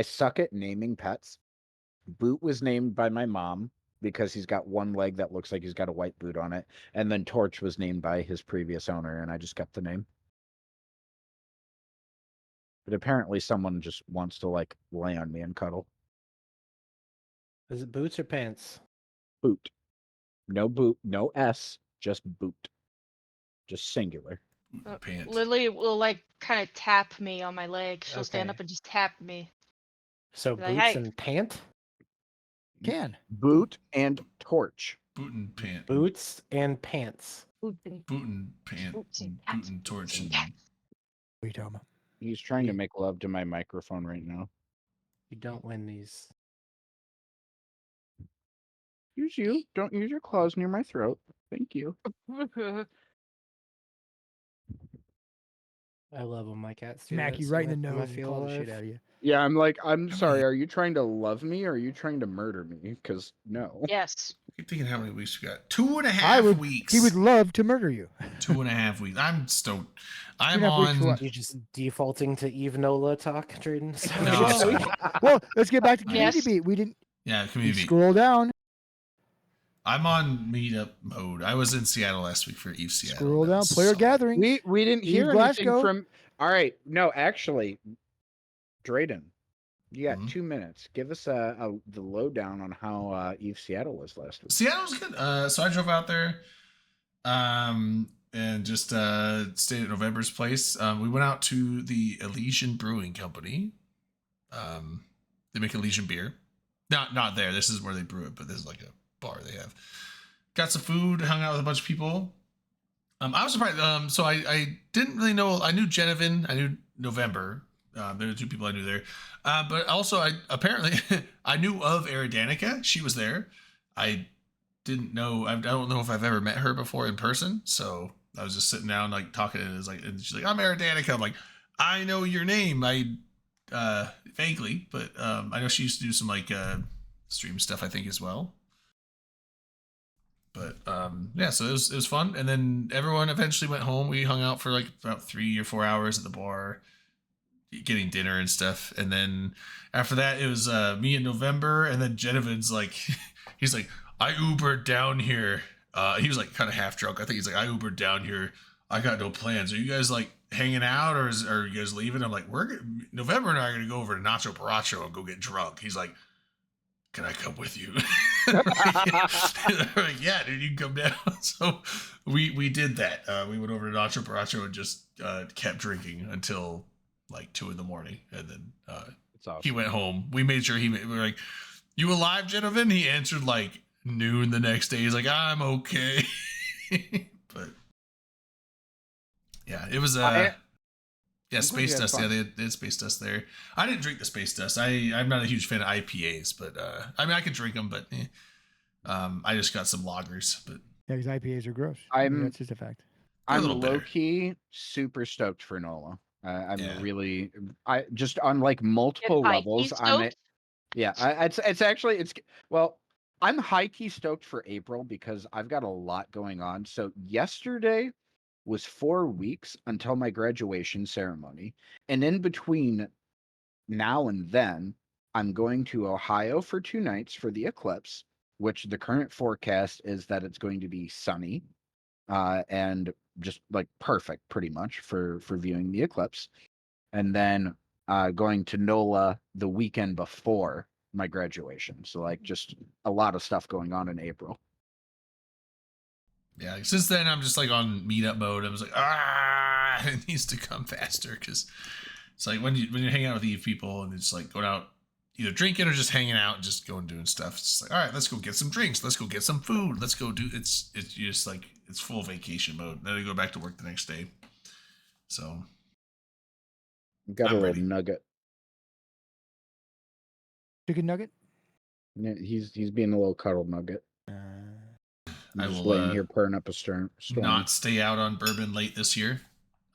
suck at naming pets. Boot was named by my mom because he's got one leg that looks like he's got a white boot on it, and then Torch was named by his previous owner, and I just kept the name. But apparently someone just wants to like lay on me and cuddle. Is it boots or pants? Boot. No boot, no S, just boot. Just singular. Boot and Pants. Lily will like kind of tap me on my leg. She'll stand Okay. up and just tap me. So Like, boots hey. and pant? Can. Boot and Torch. Boot and Pants. Boots and pants. Boot and Pants. Boots and Boot cats. and Torch. and And cats. What are you talking about? He's trying to make love to my microphone right now. You don't win these. Use you. Don't use your claws near my throat. Thank you. I love when my cats do Smack that, you so right in the I nose and feel claw the shit alive. out of you. Yeah, I'm like, I'm sorry. Are you trying to love me or are you trying to murder me? Because no. Yes. I keep thinking how many weeks we got. 2.5 I would. weeks. He would love to murder you. 2.5 weeks. I'm stoked. I'm 2.5 weeks for on. what? You just defaulting to Eve Nola talk, Drayden? No. Well, let's get back to community Yes. beat. We didn't Yeah, community. scroll down. I'm on meetup mode. I was in Seattle last week for Eve Seattle. Scroll That down. was Player so- gathering. We didn't hear Eve anything Glasgow. from. All right, no, actually, Drayden, you got Mhm. 2 minutes. Give us the lowdown on how Eve Seattle was last week. Seattle was good. So I drove out there, and just stayed at November's place. We went out to the Elysian Brewing Company. They make Elysian beer. Not there. This is where they brew it, but this is like a bar they have. Got some food. Hung out with a bunch of people. I was surprised. So I didn't really know. I knew Genevieve. I knew November. There were 2 people I knew there. But also, I apparently I knew of Eridanica. She was there. I didn't know. I don't know if I've ever met her before in person. So I was just sitting down, like talking, and she's like, "I'm Eric Danica." I'm like, "I know your name. I vaguely, but I know she used to do some like stream stuff, I think, as well." But yeah, so it was fun, and then everyone eventually went home. We hung out for like about 3 or 4 hours at the bar, getting dinner and stuff, and then after that it was me in November, and then Genovan's like, he's like, "I Ubered down here." He was like kind of half drunk. I think he's like, "I Ubered down here. I got no plans. Are you guys like hanging out, or are you guys leaving?" I'm like, November and I are gonna go over to Nacho Paracho and go get drunk. He's like, "Can I come with you?" Like, "Yeah, dude, you can come down." So we did that. We went over to Nacho Paracho and just kept drinking until like 2 a.m, and then Awesome. he went home. We made sure we were like, "You alive, Gentleman?" He answered like noon the next day. He's like, "I'm okay." But yeah, it was yeah, I'm glad you Space had Dust. fun. Yeah, they had Space Dust there. I didn't drink the Space Dust. I'm not a huge fan of IPAs, but I mean I could drink them, but I just got some lagers. But Yeah, because IPAs are gross. I mean, that's just a fact. They're a I'm little bitter. low key super stoked for NOLA. I'm Yeah. really, I just on like multiple levels. It's actually well, I'm high key stoked for April because I've got a lot going on. So yesterday was 4 weeks until my graduation ceremony, and in between now and then, I'm going to Ohio for 2 nights for the eclipse, which the current forecast is that it's going to be sunny, and just like perfect pretty much for viewing the eclipse. And then going to NOLA the weekend before my graduation. So like just a lot of stuff going on in April. Yeah, since then I'm just like on meetup mode. I was like, it needs to come faster, because it's like when you're hanging out with Eve people and it's like going out either drinking or just hanging out and just going doing stuff. It's just like, all right, let's go get some drinks, let's go get some food, let's go do it's just like it's full vacation mode. Then I go back to work the next day. So Got I'm a little ready. nugget. Chicken nugget. Yeah, he's being a little cuddle nugget. I'm I just will laying here purring up a storm. not stay out on bourbon late this year.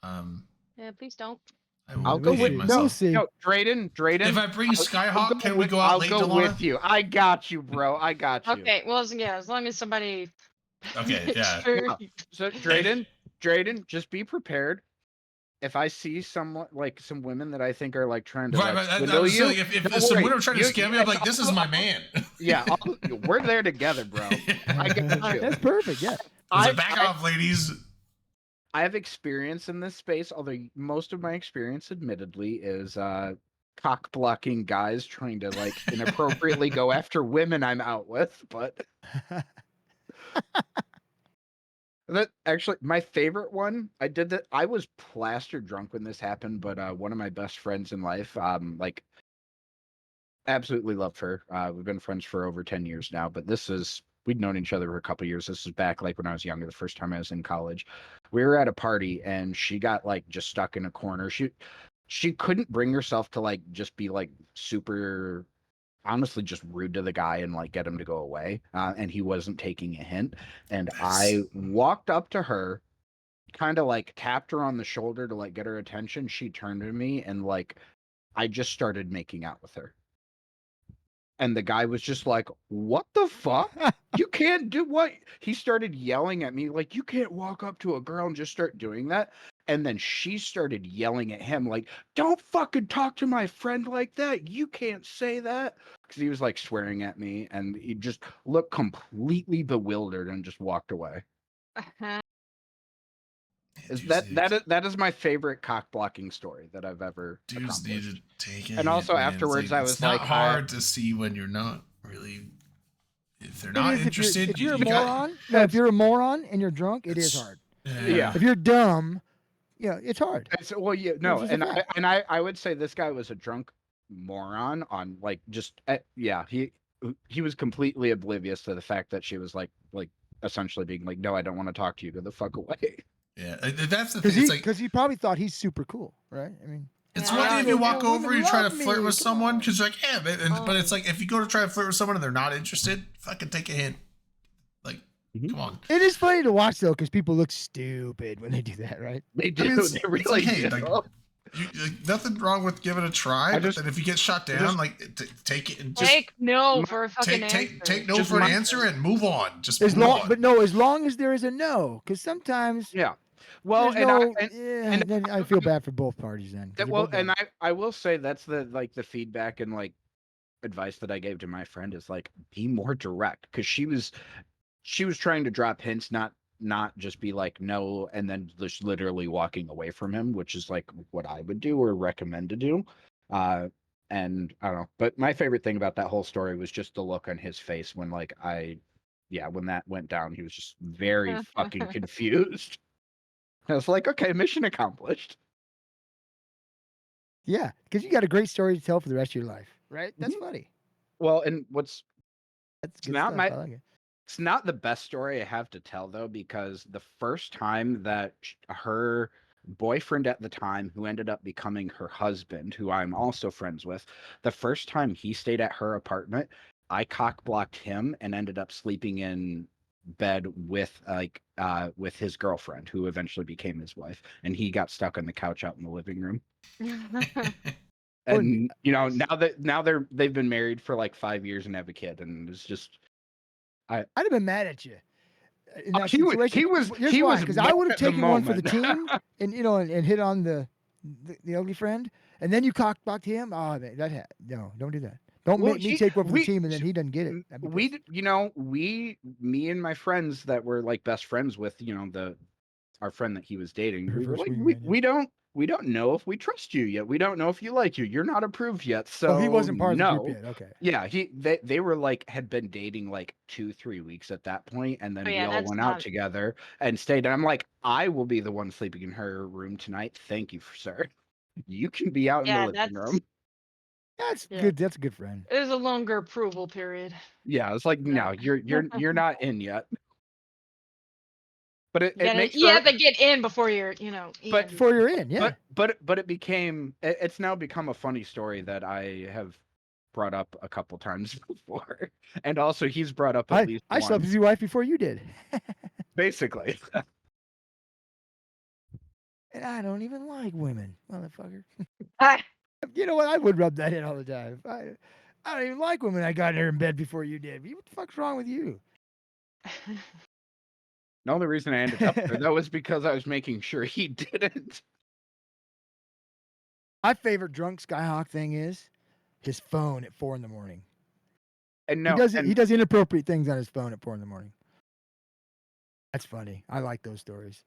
Yeah, please don't. I will I'll go behave with myself. We'll see. No, Drayden. If I bring Skyhawk, can we go out late, I'll go Delana? with you. I got you, bro. I got you. Okay, well, yeah, as long as somebody. Okay, yeah. Sure. So Drayden, just be prepared. If I see someone like some women that I think are like trying to Right, like, I swindle was you, saying, if don't some worry. women are trying to scam me, I'm like, this is my man. Yeah, we're there together, bro. I get you. That's perfect. Yeah. I was like, back off, ladies. I have experience in this space, although most of my experience, admittedly, is cock blocking guys trying to like inappropriately go after women I'm out with. But that actually, my favorite one, I did that. I was plastered drunk when this happened, but one of my best friends in life, like, absolutely loved her. We've been friends for over 10 years now, but we'd known each other for a couple years. This is back like when I was younger, the first time I was in college. We were at a party and she got like just stuck in a corner. She couldn't bring herself to like just be like super, honestly, just rude to the guy and like get him to go away. And he wasn't taking a hint. And I walked up to her, kind of like tapped her on the shoulder to like get her attention. She turned to me and like I just started making out with her. And the guy was just like, "What the fuck? You can't do what?" He started yelling at me like, "You can't walk up to a girl and just start doing that." And then she started yelling at him like, "Don't fucking talk to my friend like that. You can't say that." Because he was like swearing at me and he just looked completely bewildered and just walked away. That is my favorite cock blocking story that I've ever Dudes need accomplished. to take it. And also afterwards, I was it's not like, hard to see when you're not really. If they're not It is interested, if you're a you got. moron. No, if you're a moron and you're drunk, it is hard. Yeah. If you're dumb, yeah, it's hard. Well, yeah, no, It's just a and I would say this guy was a drunk moron on like just yeah, he was completely oblivious to the fact that she was like essentially being like, "No, I don't want to talk to you. Go the fuck away." Yeah, that's the thing. It's like Because he probably thought he's super cool, right? I mean, it's Yeah, one thing if you walk women over, you try to love me, flirt with come someone on. because you're like, yeah, but it's like if you go to try to flirt with someone and they're not interested, fucking take a hint. Come on. It is funny to watch though, because people look stupid when they do that, right? They do. I mean, it's, they it's really like, hey, do. like, nothing wrong with giving it a try. I But then if you get shot down, take it and just Take no for a fucking take no Just for an my- answer and move on. Just As move long, on. but no, as long as there is a no, because sometimes Yeah. Well, there's and no, I, and then I feel bad for both parties then. 'cause that, they're well, both and dumb. I will say that's the feedback and like advice that I gave to my friend is like be more direct, because she was trying to drop hints, not just be like no and then just literally walking away from him, which is like what I would do or recommend to do. And I don't know, but my favorite thing about that whole story was just the look on his face when like when that went down, he was just very fucking confused. I was like, okay, mission accomplished. Yeah, because you got a great story to tell for the rest of your life, right? That's Mhm. funny. Well, and That's It's good not stuff. my- I like it. it's not the best story I have to tell though, because the first time that her boyfriend at the time, who ended up becoming her husband, who I'm also friends with, the first time he stayed at her apartment, I cock blocked him and ended up sleeping in bed with with his girlfriend, who eventually became his wife, and he got stuck on the couch out in the living room. Oh, And now they've been married for like 5 years and have a kid, and it's just I'd have been mad at you in that he was situation. Here's he why, was because I would have at the taken one for the moment. team and and hit on the ugly friend, and then you cock blocked him. Oh, no, don't do that. Don't Well, make me he- take one for the we- team and then he doesn't get it. I'd be pissed. me and my friends that were like best friends with our friend that he was dating, Her we were first like, wingman, yeah. we don't know if we trust you yet. We don't know if you like you. You're not approved yet. So Oh, he wasn't part of the no. group yet. Okay. Yeah, they were like had been dating like 2-3 weeks at that point, and then Oh, we yeah, all that's went out not- together and stayed. And I'm like, I will be the one sleeping in her room tonight. Thank you, sir. You can be out in the Yeah, living room. That's Yeah. good. That's a good friend. There's a longer approval period. Yeah, it's like no, you're not in yet. But it makes You for have to get in before you're, But in. Before you're in, yeah. but it's now become a funny story that I have brought up a couple times before, and also he's brought up at least I slept once, with your wife before you did. basically. And I don't even like women, motherfucker. Ah, You know what? I would rub that in all the time. I don't even like women. I got her in bed before you did. What the fuck's wrong with you? The only reason I ended up there though was because I was making sure he didn't. My favorite drunk Skyhawk thing is his phone at 4 a.m. And no, He does inappropriate things on his phone at 4 a.m. That's funny. I like those stories.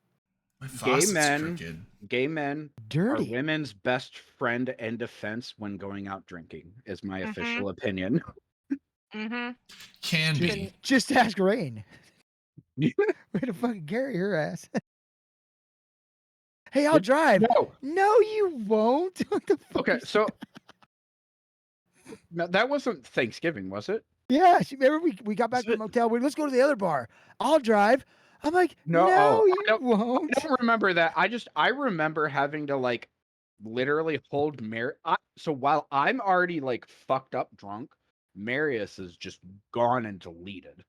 My gay faucet's men, crooked. gay men are Dirty. women's best friend and defense when going out drinking, is my Mhm. official opinion. Mm-hmm. Can be. Just ask Rain. Way to fucking carry her ass. Hey, I'll drive. No. No, you won't. What the fuck Okay, is- so no, that wasn't Thanksgiving, was it? Yeah, remember we got back to the motel. Let's go to the other bar. I'll drive. I'm like, No, no, I you don't- won't. I don't remember that. I remember having to like literally hold so while I'm already like fucked up drunk, Marius is just gone and deleted.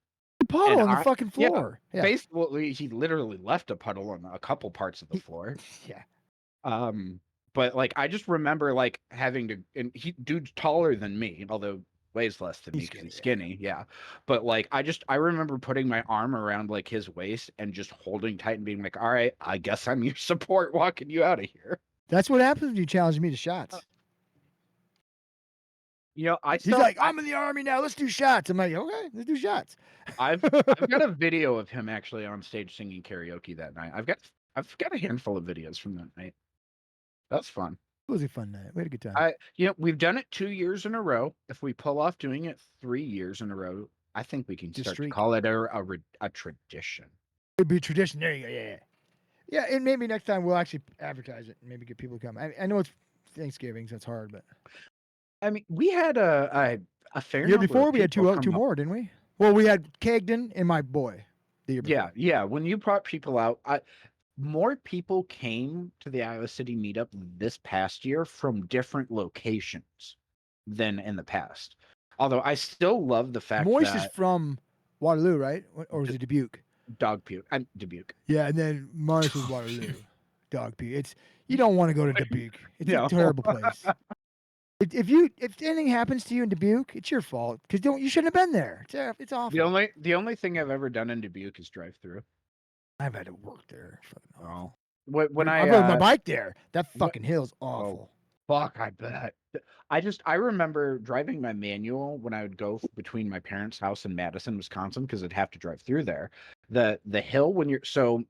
Puddle And on the I- fucking yeah, floor. Yeah. Basically, he literally left a puddle on a couple parts of the floor. Yeah. But like I just remember like having to, and dude's taller than me, although weighs less than me He's because he's skinny, skinny. Yeah. But like I remember putting my arm around like his waist and just holding tight and being like, all right, I guess I'm your support walking you out of here. That's what happens when you challenge me to shots. He's like, I'm in the army now. Let's do shots. I'm like, okay, let's do shots. I've got a video of him actually on stage singing karaoke that night. I've got a handful of videos from that night. That's fun. It was a fun night. We had a good time. We've done it 2 years in a row. If we pull off doing it 3 years in a row, I think we can It's a start to streak. call it a tradition. It'd be a tradition. There you go. Yeah. Yeah, and maybe next time we'll actually advertise it and maybe get people to come. I know it's Thanksgiving, so it's hard, but I mean, we had a fair year number before of we had people two come up. more, didn't we? Well, we had Cagden and my boy. The year before. Yeah. When you brought people out, more people came to the Iowa City meetup this past year from different locations than in the past. Although I still love the fact Moist is that from Waterloo, right? Or is it Dubuque? dog puke. I'm Dubuque. Yeah, and then Mars was Waterloo. Dog puke. You don't want to go to Dubuque. It's No. a terrible place. If anything happens to you in Dubuque, it's your fault because you shouldn't have been there. It's awful. The only thing I've ever done in Dubuque is drive through. I've had to work there. Oh, when I I rode my bike there. That fucking hill's awful. fuck, I bet. I remember driving my manual when I would go between my parents' house and Madison, Wisconsin, because I'd have to drive through there. The hill when you're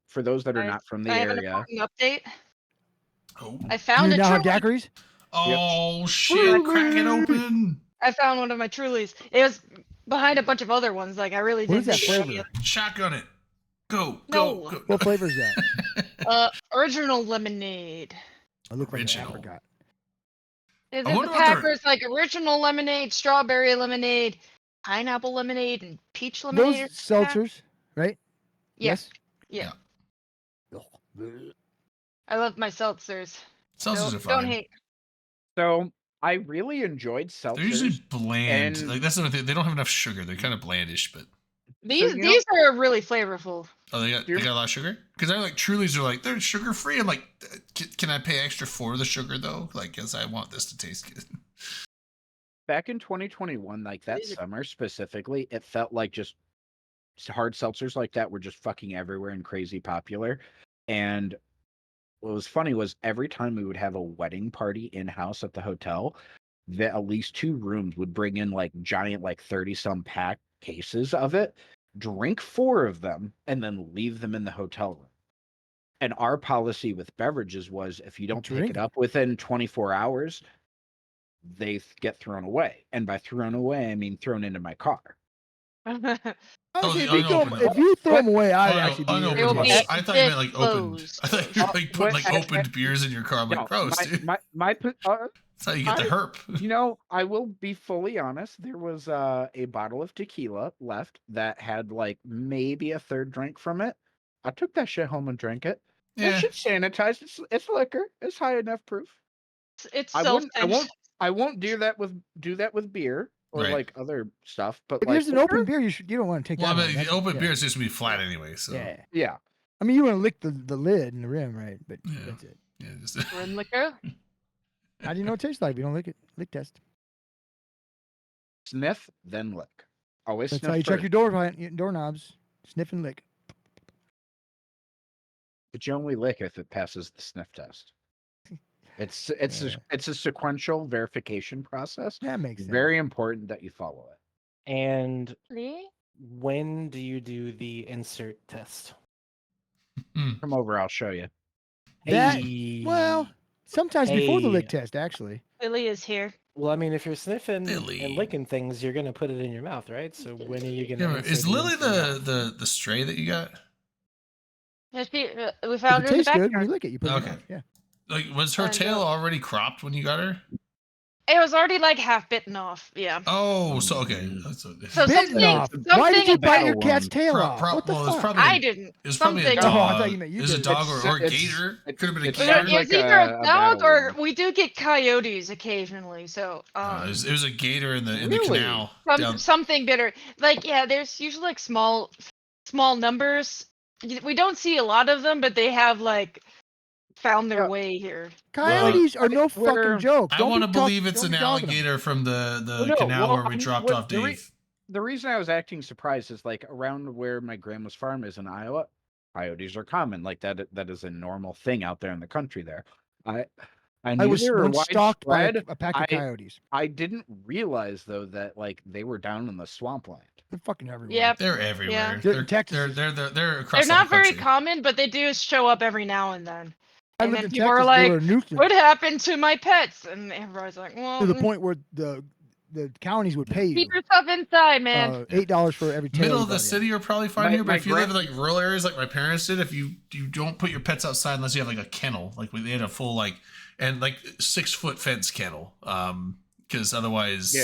for those that are not from the I have an area. important update. Oh, I Do found you a now have Truly. daiquiris? oh shit! Crack it open. I found one of my Trulies. It was behind a bunch of other ones. Like I really What is didn't that think flavor? Shotgun it. Go, No. go, go. What flavor is that? Original lemonade. I look like an Original. apricot. Is I it the wonder what they're- Packers like original lemonade, strawberry lemonade, pineapple lemonade, and peach Those lemonade? or something like that? seltzers, right? Yes. Yes. Yeah. Ugh. I love my seltzers. Seltzers are Don't fine. hate. So I really enjoyed seltzers. They're usually bland. and- Like that's the thing. They don't have enough sugar. They're kind of blandish, but These you know- these are really flavorful. oh, they got a lot of sugar. Because I like Trulies are like they're sugar free. I'm like, can I pay extra for the sugar though? Like, because I want this to taste good. Back in 2021, like that These are- summer specifically, it felt like just hard seltzers like that were just fucking everywhere and crazy popular. And what was funny was every time we would have a wedding party in house at the hotel, that at least 2 rooms would bring in like giant, like 30 some pack cases of it, drink 4 of them, and then leave them in the hotel room. And our policy with beverages was if you don't pick Drink it up within 24 hours, they get thrown away. And by thrown away, I mean thrown into my car. Honestly, the unopened. if you throw them away, I'd Oh, no, actually be unopened It will ones. be I thought you meant like opened. disclosed. I thought you were like putting like opened beers in your car. I'm like, No, gross, dude. my That's how you get the herp. you know, I will be fully honest. There was a bottle of tequila left that had like maybe a third drink from it. I took that shit home and drank it. That Yeah. shit's sanitized. It's liquor. It's high enough proof. It's I self. won't do that with beer or Right. like other stuff. But If like there's an open beer, you don't want to take Well, that. I one. mean, the That's- open yeah. beer is just gonna be flat anyway. So Yeah. yeah, I mean, you want to lick the lid and the rim, right? But Yeah. that's it. yeah, just, We're in liquor. How do you know what it tastes like if you don't lick it? Lick test. sniff then lick. Always That's sniff how you check first, your doorknobs. Sniff and lick. but you only lick if it passes the sniff test. It's Yeah. it's a sequential verification process. That makes sense. Very important that you follow it. And Really? when do you do the insert test? Come over, I'll show you. That- Hey. Well, sometimes before the lick Hey. test, actually. Lily is here. Well, I mean, if you're sniffing Lily. and licking things, you're gonna put it in your mouth, right? So when are you gonna? yeah, insert is it Lily into your mouth? the stray that you got? Yes, we If found it her in the tastes good when backyard. you lick it, you put it in Okay. your mouth. Yeah. Like, was her And, tail already cropped when you got her? It was already like half bitten off. Yeah. Oh, so okay. That's So Bitten something- off. Why did you something bite your about- cat's tail Pro- off? pro- What the well, it's fuck? probably- I didn't. It was probably a Something. dog. Oh, I thought you meant you It was a did. dog or a It's- gator. It could have been a it's It sounds gator. was like either a a dog battle or wound. we do get coyotes occasionally. So It was a gator in the Really? canal. down- something bitter. Like yeah, there's usually like small numbers. We don't see a lot of them, but they have like found their Yeah. way here. Coyotes are no We're- fucking joke. I Don't want to be talk- believe it's don't an be dogging 'em. alligator from the Well, no, canal well, where we I mean, dropped what off the re- Dave. The reason I was acting surprised is like around where my grandma's farm is in Iowa, coyotes are common. Like that is a normal thing out there in the country there. I I knew was they were once stalked by widespread. a pack of I- coyotes. I didn't realize though that like they were down in the swampland. They're fucking everywhere. Yep. They're everywhere. They're They're, in Texas. they're across They're not the whole very country. common, but they do show up every now and then. I And lived then in people Texas. are They like, were nuisance What happened to my pets? And everybody's like, well, to the point where the counties would pay you keep your stuff inside, man. $8 for every tail. Middle you of the brought in. city are probably fine My- here, but my if you live in like rural areas like my parents did, if you don't put your pets outside unless you have like a kennel, like they had a full like 6-foot fence kennel, because otherwise,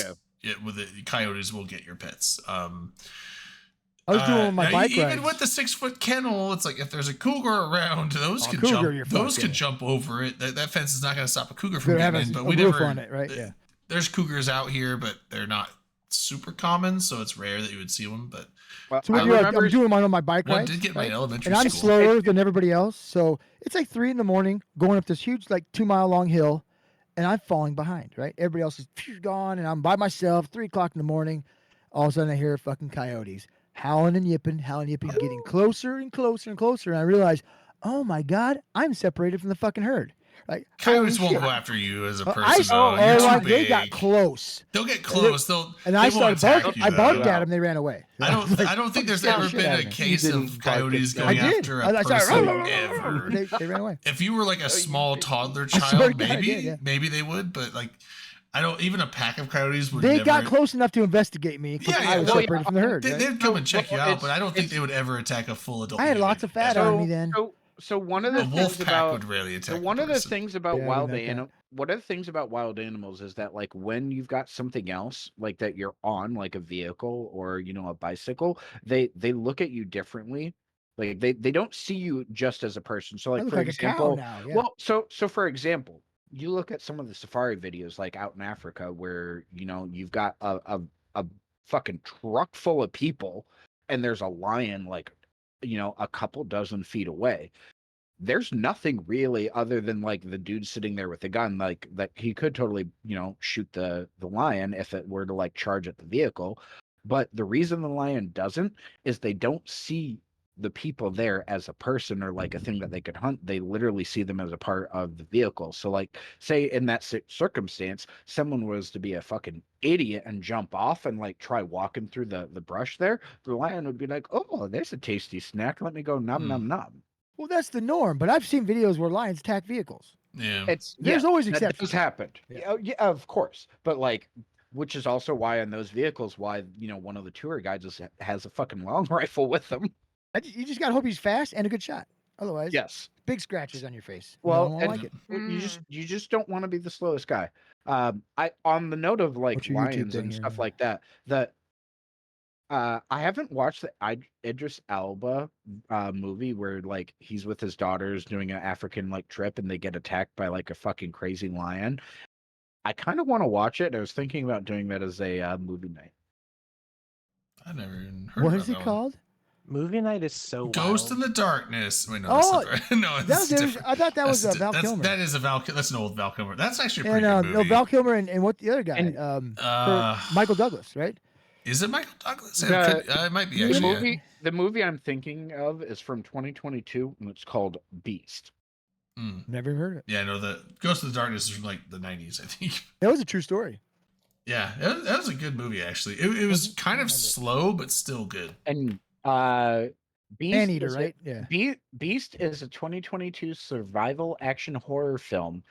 with the coyotes will get your pets. I was doing my now, bike even rides. with the 6-foot kennel, it's like if there's a cougar around, those Oh, can cougar, jump. you're Those fucked, can yeah. jump over it. That fence is not going to stop a cougar from Better have getting in. a But we roof never. on it, right? Yeah. There's cougars out here, but they're not super common, so it's rare that you would see one. But Well, So I we do, remember I'm doing mine on my bike one rides, did get my right? elementary And I'm school. slower than everybody else. So it's like 3 a.m. going up this huge, like 2-mile long hill, and I'm falling behind, right? Everybody else is gone, and I'm by myself, 3 o'clock in the morning. All of a sudden, I hear fucking coyotes howling and yipping, getting closer and closer and closer. And I realize, oh my God, I'm separated from the fucking herd. Like, Coyotes holy won't shit. go after you as a I person. saw, though. You're oh, too they got big. close. They'll get close. They'll And they I won't started attack barking. you. I barked though. at them. They ran away. I don't. was like, I don't think there's "Fucking ever shit been out a of me." case You of didn't bark at coyotes them. going I did. after I a started, person ever. they ran away. If you were like a small toddler I swear child, to God, I maybe did, yeah. maybe they would, but like I don't. Even a pack of coyotes would. They never, got close enough to investigate me because Yeah, I yeah, was well, separated from the herd. They, right? they'd come and check you Well, out, but I don't think it's- they would ever attack a full adult. I had human lots of fat ever. on me then. So one of A the wolf things pack about would rarely attack. so one a of the person. things about Yeah, I wild didn't know animals, one of the things about wild animals is that like when you've got something else like that you're on, like a vehicle or a bicycle, they look at you differently. Like they don't see you just as a person. So I like look for like a cow example, now. Yeah. well, so for example, you look at some of the safari videos like out in Africa where you've got a fucking truck full of people and there's a lion like a couple dozen feet away. There's nothing really other than like the dude sitting there with the gun, like that he could totally shoot the lion if it were to like charge at the vehicle. But the reason the lion doesn't is they don't see the people there as a person or like a thing that they could hunt. They literally see them as a part of the vehicle. So like say in that circumstance someone was to be a fucking idiot and jump off and like try walking through the brush there, the lion would be like, oh, there's a tasty snack, let me go nom nom nom. Well, that's the norm. But I've seen videos where lions attack vehicles. Yeah. There's always that exceptions. has happened. Yeah. Yeah, of course. But like, which is also why in those vehicles, why one of the tour guides has a fucking long rifle with them. You just gotta hope he's fast and a good shot. Otherwise, Yes. big scratches on your face. Well, I won't and like it. you just don't want to be the slowest guy. I on the note of like What's your YouTube lions thing and here, stuff man? like that. I haven't watched the Idris Elba movie where like he's with his daughters doing an African like trip and they get attacked by like a fucking crazy lion. I kind of want to watch it. I was thinking about doing that as a movie night. I never even heard What about is it that called? Movie night is so Ghost wild. in the Darkness. Wait, no, Oh, that's not, no, it's That was, different. I thought that was That's Val that's, Kilmer. That is a Val. That's an old Val Kilmer. That's actually a pretty And good no, movie. Val Kilmer and what the other guy? And- Michael Douglas, right? Is it Michael Douglas? The- It might be the actually. The movie I'm thinking of is from 2022 and it's called Beast. Never heard of it. Yeah, no, the Ghost of the Darkness is from like the 90s, I think. That was a true story. Yeah, that was a good movie actually. It was kind of slow, but still good. And Beast Anteater, is right? Yeah. Beast is a 2022 survival action horror film.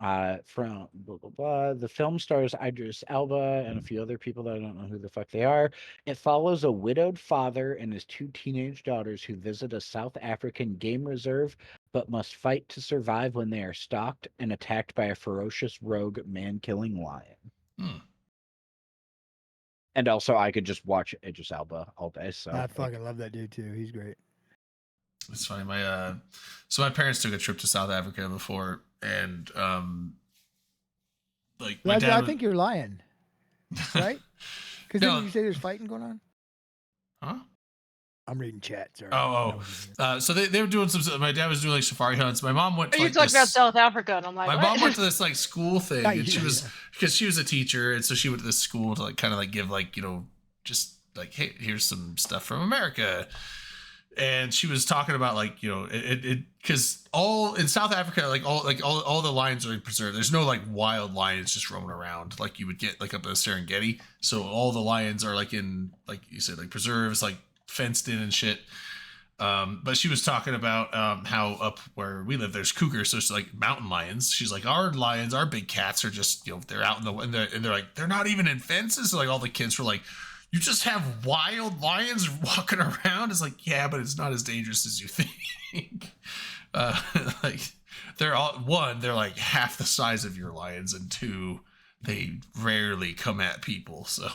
From blah, blah, blah. The film stars Idris Elba and a few other people that I don't know who the fuck they are. It follows a widowed father and his 2 teenage daughters who visit a South African game reserve but must fight to survive when they are stalked and attacked by a ferocious rogue man-killing lion. And also, I could just watch Idris Elba all day. So I fucking love that dude too. He's great. It's funny. So my parents took a trip to South Africa before, and like my dad. I think you're lying, right? Because No. didn't you say there's fighting going on? Huh? I'm reading chat. Sorry. So they were doing some. My dad was doing like safari hunts. My mom went. To, You like, talked about this- South Africa, and I'm like, My what? mom went to this like school thing, Not and she you, was yeah. because she was a teacher, and so she went to this school to like kind of like give like just like, hey, here's some stuff from America. And she was talking about like it because all in South Africa like all the lions are preserved. There's no like wild lions just roaming around like you would get like up in the Serengeti. So all the lions are like in like you said like preserves, like fenced in and shit. But she was talking about how up where we live there's cougars, so it's like mountain lions. She's like, our lions, our big cats are just they're out and they're like they're not even in fences. So like all the kids were like, you just have wild lions walking around. It's like, yeah, but it's not as dangerous as you think. Like they're like half the size of your lions, and 2, they rarely come at people. So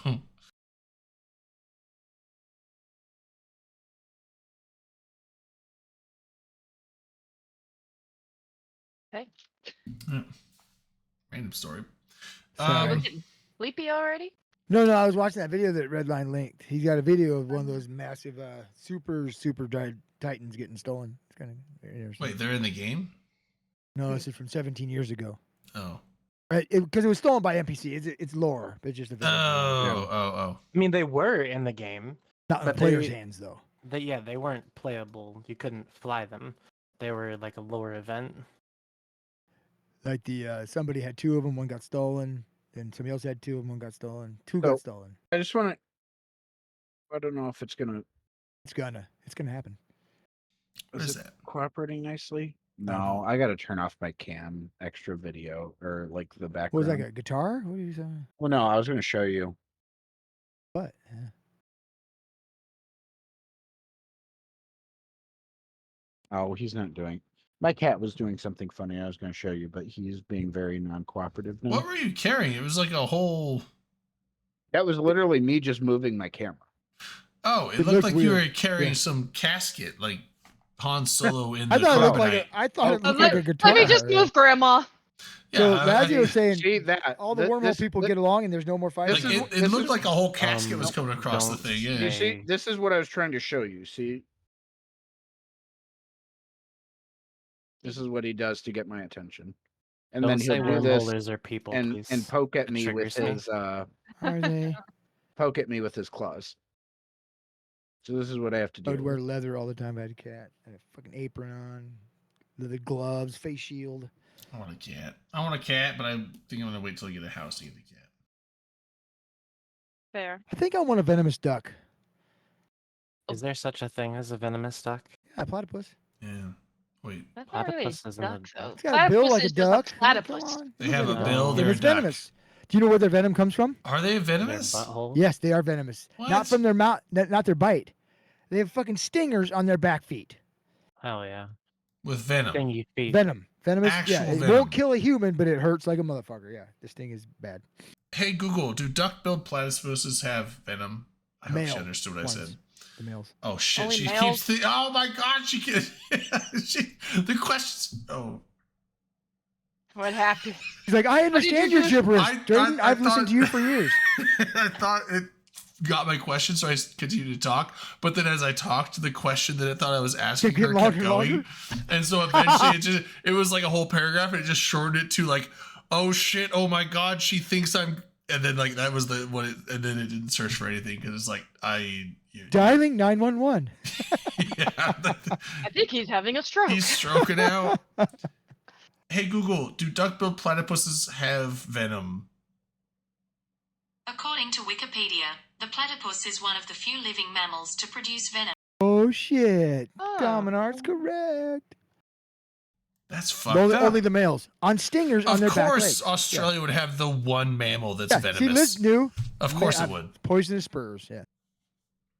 Okay. random story. Sorry. We're getting sleepy already. No, I was watching that video that Redline linked. He's got a video of one of those massive, super titans getting stolen. It's kind of interesting. Wait, they're in the game? No, this is from 17 years ago. Oh. Right, because it was stolen by NPC. It's lore, but it's just a video. Oh. I mean, they were in the game. Not in the but player's they- hands though. They weren't playable. You couldn't fly them. They were like a lore event. Like the somebody had 2 of them, one got stolen. Then somebody else had 2 of them, one got stolen. 2 So- got stolen. I just want to. I don't know if it's gonna. It's gonna happen. What Is is it that? cooperating nicely? Uh-huh. No, I got to turn off my cam. Extra video or like the What background. was that, a guitar? What are you saying? Well, no, I was going to show you. What? Yeah. Oh, he's not doing. My cat was doing something funny. I was going to show you, but he's being very non-cooperative now. What were you carrying? It was like a whole. That was literally me just moving my camera. Oh, it It looked looked like you were weird. carrying Yeah. some casket, like Han Solo in the I thought it looked carbonite. like I thought it Oh, looked like a guitar. Let me just yeah. move, Grandma. So I- Lazio I- was saying See that? all the Th- wormhole this- people thi- get along and there's no more fighting. like this is- it this looked is- like a whole casket was Nope, coming across the don't thing. You Yeah. see, Hey. this is what I was trying to show you. See, this is what he does to get my attention, and Don't then say he'll do this wormholers are people, and please. poke at It me with triggers me. his Are they? poke at me with his claws. So this is what I have to I do. would wear leather all the time. I had a cat. I had a fucking apron on, leather gloves, face shield. I want a cat. I want a cat, but I think I'm gonna wait till I get a house to get the cat. Fair. I think I want a venomous duck. Is there such a thing as a venomous duck? Yeah, platypus. Yeah. Wait, That's not really a Platypus isn't a duck, though. duck. It's got a bill Platypus like a is just duck. Come on, platypus. come on. they Look have at a it. bill. And They're And it's a duck. venomous. Do you know where their venom comes from? Are they Their venomous? butthole? Yes, they are venomous. What? Not from their mouth, not their bite. They have fucking stingers on their back feet. Hell yeah. With venom. Stingy feet. Venom. Venomous. Yeah, Actual it venom. won't kill a human, but it hurts like a motherfucker. Yeah, this thing is bad. Hey Google, do duck-billed platypuses have venom? I hope she Male understood what I ones, said. The males. Oh shit, Only she males? keeps oh my god, she can the questions. Oh, What happened? He's like, I understand your do? gibberish, I- Drayden. I I've listened thought- to you for years. I thought it got my question, so I continued to talk. But then, as I talked, the question that I thought I was asking Kept her getting kept longer and going, and so eventually it was like a whole paragraph, and it just shortened it to like, "Oh shit! Oh my god! She thinks I'm." And then like that was the what, and then it didn't search for anything because it's like Dialing 911. yeah, I think he's having a stroke. he's stroking out. Hey Google, do duck-billed platypuses have venom? According to Wikipedia, the platypus is one of the few living mammals to produce venom. Oh shit. Oh. Dominar's correct. That's fucked up. Only the males on stingers on Of their back course, legs. Australia would have the one mammal that's Yeah. See, venomous. Liz knew. Of course Ma- it would. Poisonous spurs. Yeah.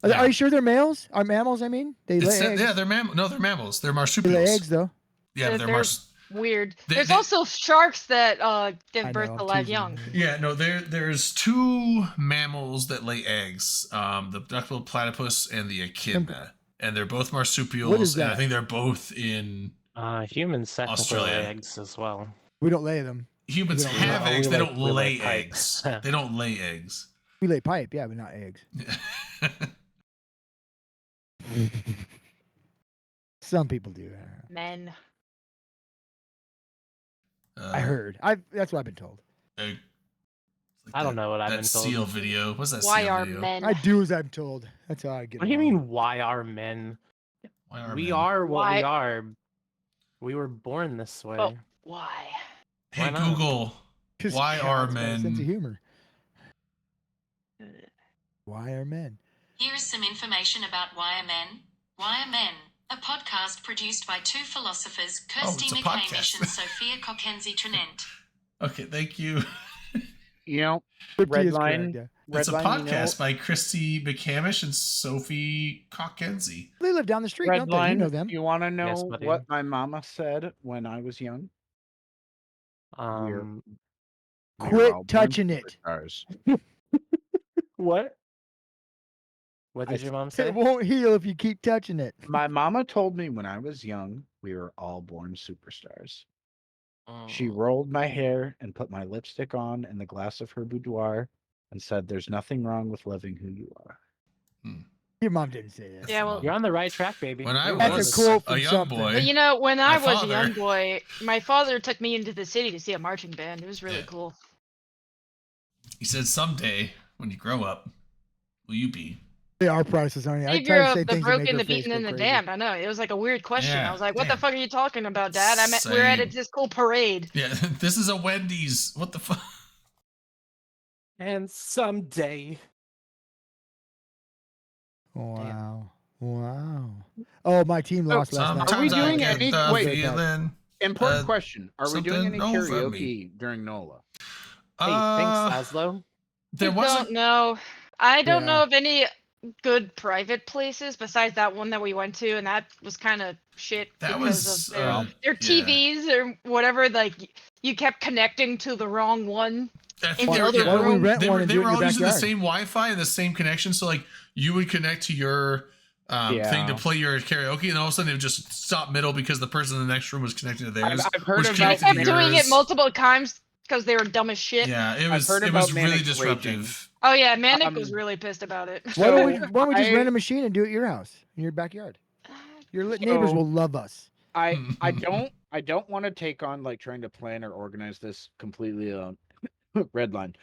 Yeah. Are you sure they're males? Are mammals? I mean, they It lay said- eggs. yeah, they're mammals. No, they're mammals. They're They marsupials. lay eggs though. Yeah, but They're- they're Weird. They- There's they- also sharks that I give birth know, to I'm live teasing young. you. Yeah, no, there's two mammals that lay eggs. The duck-billed platypus and the echidna. And they're both marsupials. And I that? think they're both in Humans technically Australia. lay eggs as well. We don't lay them. humans We don't have lay- eggs. we They lay- don't we lay lay pipe. eggs. They don't lay eggs. We lay pipe, yeah, but not eggs. Some people do. Men. I heard. That's what I've been told. Like I don't know what I've that been told. seal video. What's that Why seal are video? men? I do as I'm told. That's how I get. What do you along. mean, why are men? Why are We men? are what Why- we are. We were born this way. Oh. Why? Hey Why not? Google. 'Cause Why are God's got a sense men- of humor? Why are men? Here is some information about Why Are Men? Why Are Men? A podcast produced by two philosophers, Kirsty it's a McCamish podcast. and Sophia Cockenzie-Trinent. Okay, thank you. You know, Fifty is Redline. correct, It's a Redline, you know- podcast by Christy McCamish and Sophie Cockenzie. They live down the street, don't they? You Redline, know them. you want to know Yes, buddy. what my mama said when I was young? Um, We were Quit all born touching it. superstars. what? What I did your mom It say? won't heal if you keep touching it. My mama told me when I was young, we were all born superstars. She Mm. rolled my hair and put my lipstick on in the glass of her boudoir and said, "There's nothing wrong with loving who you are." Your mom didn't say that. Yeah, well, You're on the right track, baby. When I You're That's a on was the- quote a from young something. boy, but you know, when I my was father- a young boy, my father took me into the city to see a marching band. It was really Yeah. cool. he said, "Someday, when you grow up, will you be?" They are priceless, aren't they? I Savior try to of say the things that make broken, her the face beaten, go and the crazy. damned. I know, it was like a weird question. Yeah, I was like, what the damn. fuck are you talking about, Dad? We're at Same. this cool parade. Yeah, this is a Wendy's. What the fuck? And someday. Wow. Wow. Oh, my team lost last night. Sometimes I doing get any- the wait, feeling. Important question: are we doing any something over karaoke during NOLA? Hey, thanks, Laszlo. There I wasn't. don't know. I don't know Yeah. of any good private places besides that one that we went to, and that was kind of shit That because was of their yeah. TVs or whatever. Like you kept connecting to the wrong one. I think In they the were, other yeah, Why don't we room. rent they one were, and they do it were in all your using the backyard? same Wi-Fi and the same connection. So like you would connect to your thing to Yeah. play your karaoke, and all of a sudden it would just stop middle because the person in the next room was connected to theirs. I've heard which about They connected kept to doing it yours. multiple times because they were dumb as shit. Yeah, it I've was. heard It about was really Manic's disruptive. Oh yeah, Manic was Um, really pissed about it. Why don't we So, just rent I- a machine and do it at your house, in your backyard? Your neighbors So- will love us. I don't want to take on like trying to plan or organize this completely alone. Redline.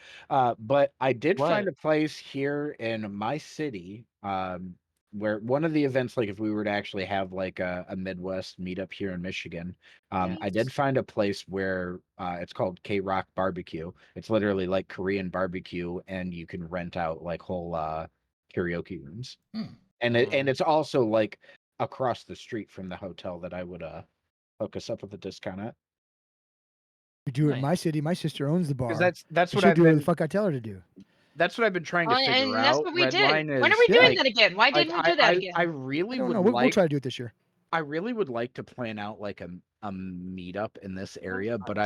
But I did find a place here in my city, where one of the events, like if we were to actually have like a Midwest meetup here in Michigan, I did find a place where it's called K Rock Barbecue. It's literally like Korean barbecue, and you can rent out like whole karaoke rooms. And it's also like across the street from the hotel that I would hook us up with a discount at. We do it in my city. My sister owns the bar. Because that's what She'll I've do what the been. fuck I tell her to do. That's what I've been trying to Oh, figure and that's out. what we did. Redline When are is, we doing like- that again? Why didn't we do that again? I really I don't would know. like. We'll try to do it this year. I really would like to plan out like a meetup in this area, but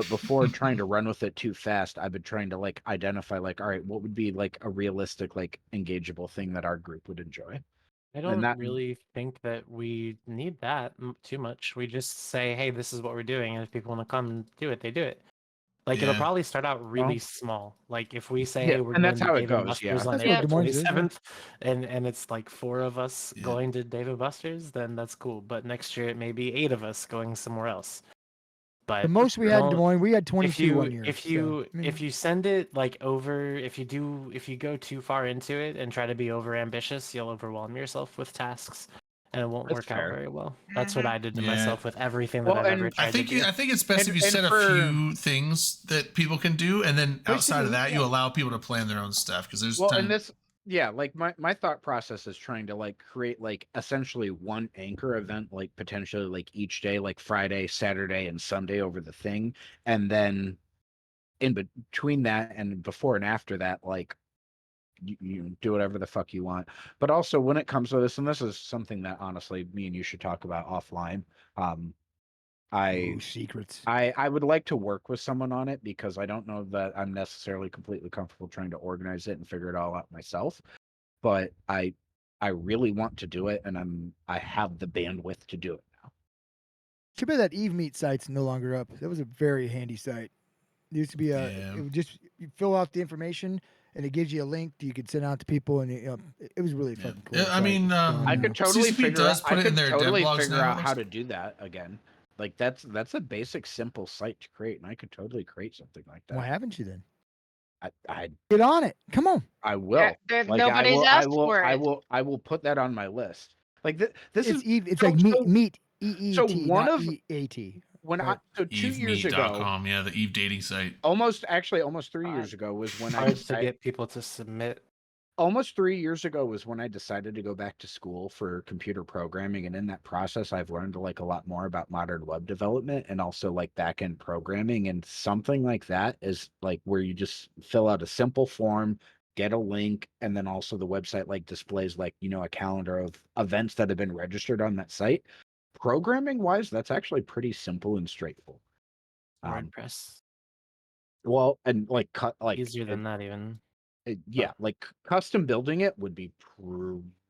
before trying to run with it too fast, I've been trying to like identify like, all right, what would be like a realistic, like engageable thing that our group would enjoy. I don't that- really think that we need that too much. We just say, hey, this is what we're doing. And if people want to come and do it, they do it. Like it'll Yeah. probably start out really small. Like if we say, Yeah, hey, we're and going that's to how it Dave goes, and Buster's yeah. on That's what April Des Moines is, yeah. 27th, and it's like 4 of us Yeah. going to Dave and Buster's, then that's cool. But next year it may be 8 of us going somewhere else. But The most we had in Des don't- Moines, we had if 22 you one year. if so, you I mean, if you send it like over if you go too far into it and try to be over ambitious, you'll overwhelm yourself with tasks and it won't That's work fair. out very well. That's what I did to Yeah. myself with everything that Well, I've ever and tried I think to do. I think it's best And- if you and set for- a few things that people can do, and then outside of Basically, that, you yeah. allow people to plan their own stuff because there's Well, time. and this, yeah, like my thought process is trying to like create like essentially one anchor event, like potentially like each day, like Friday, Saturday, and Sunday over the thing, and then in between that and before and after that, like you do whatever the fuck you want. But also when it comes to this, and this is something that honestly me and you should talk about offline. ooh, secrets. I would like to work with someone on it because I don't know that I'm necessarily completely comfortable trying to organize it and figure it all out myself. But I really want to do it, and I have the bandwidth to do it now. Too bad that Eve Meet site's no longer up. That was a very handy site. It used to be Yeah. it would just you fill out the information and it gives you a link that you could send out to people, and it was really Yeah. fucking cool. Yeah, I site. mean, It's gone I now. could totally CCP figure does out. put I it in could their totally devlogs figure now, out how looks- to do that again. Like that's a basic, simple site to create, and I could totally create something like that. Why haven't you then? I Get on it. Come on. will. Yeah, Like nobody's asked for it. I will put that on my list. Like this It's is Eve. It's so- like so- meet EET, so one not of- EAT. when Right. 2 years ago, EveMeet.com, yeah, the Eve dating site. almost 3 years ago was when I Hard to decided, get people to submit. almost 3 years ago was when I decided to go back to school for computer programming, and in that process I've learned like a lot more about modern web development and also like back-end programming, and something like that is like where you just fill out a simple form, get a link, and then also the website like displays like, you know, a calendar of events that have been registered on that site. Programming wise, that's actually pretty simple and straightforward. WordPress. Well, and like cut like Easier than that even. yeah, like custom building it would be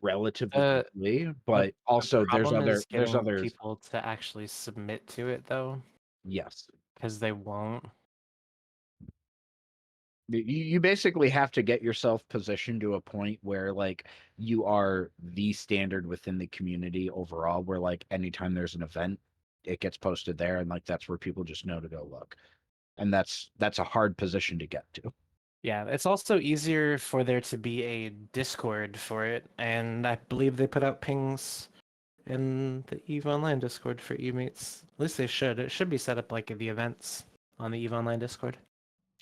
relatively quickly, but also there's Problem other is getting others. people to actually submit to it though, Yes. because they won't. You basically have to get yourself positioned to a point where like you are the standard within the community overall, where like anytime there's an event, it gets posted there, and like that's where people just know to go look. And that's a hard position to get to. Yeah, it's also easier for there to be a Discord for it, and I believe they put out pings in the EVE Online Discord for eMates. At least they should. It should be set up like the events on the EVE Online Discord.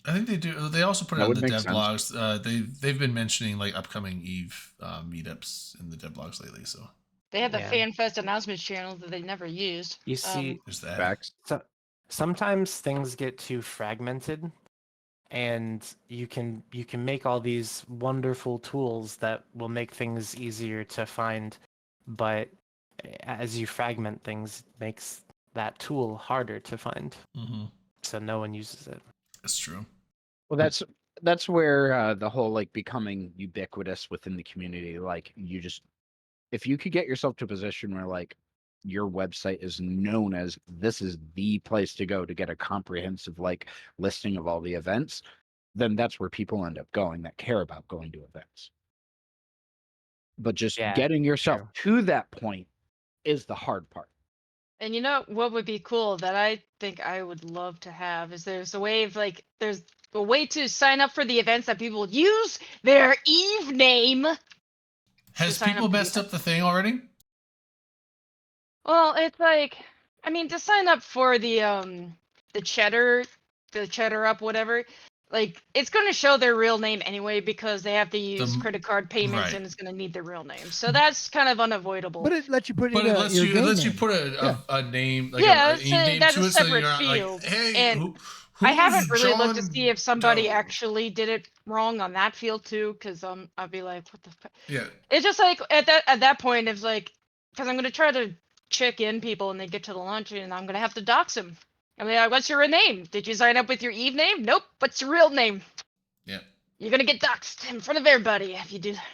I think they do. They also put it That on would the make dev sense. blogs. They've been mentioning like upcoming Eve meetups in the dev blogs lately. So They have the Yeah. FanFest announcements channel that they never used. You see, there's that. Facts. so sometimes things get too fragmented, and you can make all these wonderful tools that will make things easier to find, but as you fragment things, it makes that tool harder to find, Mm-hmm. so no one uses it. That's true. Well, that's where the whole like becoming ubiquitous within the community. Like you just, if you could get yourself to a position where like your website is known as this is the place to go to get a comprehensive like listing of all the events, then that's where people end up going that care about going to events. But just Yeah, getting yourself true. to that point is the hard part. And you know what would be cool that I think I would love to have is there's a way of like there's a way to sign up for the events that people use their Eve name. Has sign people up to the messed up the thing already? Well, it's like I mean to sign up for the cheddar up whatever, like it's going to show their real name anyway because they have to use credit card payments right. and it's going to need their real name. So that's kind of unavoidable. But it lets you put But in it a, lets your you game lets you name. put Yeah. a name like Yeah, a it's name that's to a it, so you're separate not field. like, hey, And I haven't who's really looked to John see if somebody Doe? actually did it wrong on that field too, because I'd be like, what the fuck? Yeah. It's just like at that point, it's like, because I'm gonna try to check in people and they get to the lunch and I'm gonna have to dox them. I mean, like, what's your real name? Did you sign up with your Eve name? Nope. What's your real name? Yeah. You're gonna get doxxed in front of everybody if you do that.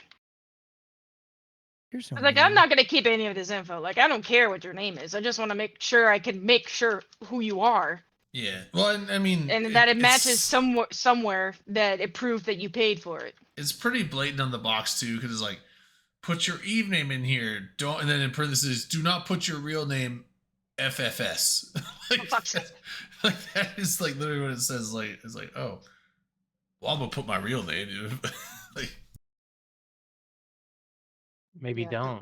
You're so Like, mean. I'm not gonna keep any of this info. Like, I don't care what your name is. I just want to make sure I can make sure who you are. Yeah. Well, and I mean, And that it matches it's- somewhere that it proves that you paid for it. It's pretty blatant on the box too, because it's like, put your Eve name in here. Don't, and then in parentheses, do not put your real name, FFS. like that is like literally what it says. Like it's like, oh, well, I'm gonna put my real name. like, Maybe Yeah.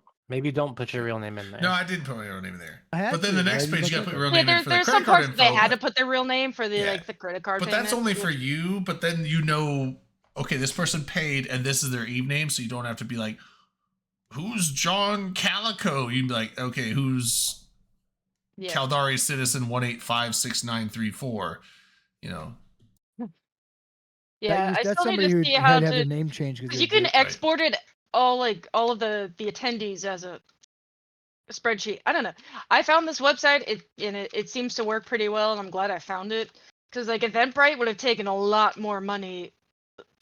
don't put your real name in there. no, I didn't put my real name in there. I had But then to. the I next didn't page, you look gotta put at your real Yeah, name in for the there's credit some card parts info. they had to but- put their real name for the Yeah. like the credit card. But that's payment. only for you. But then you know, okay, this person paid, and this is their Eve name, so you don't have to be like, who's John Calico? You'd be like, okay, who's Yeah. Caldari Citizen 1856934? You know, Yeah, I that's still need somebody to who see had how to have their to. name changed Because because you can export it all all of the attendees as a spreadsheet. I don't know. I found this website. It seems to work pretty well, and I'm glad I found it. Because like Eventbrite would have taken a lot more money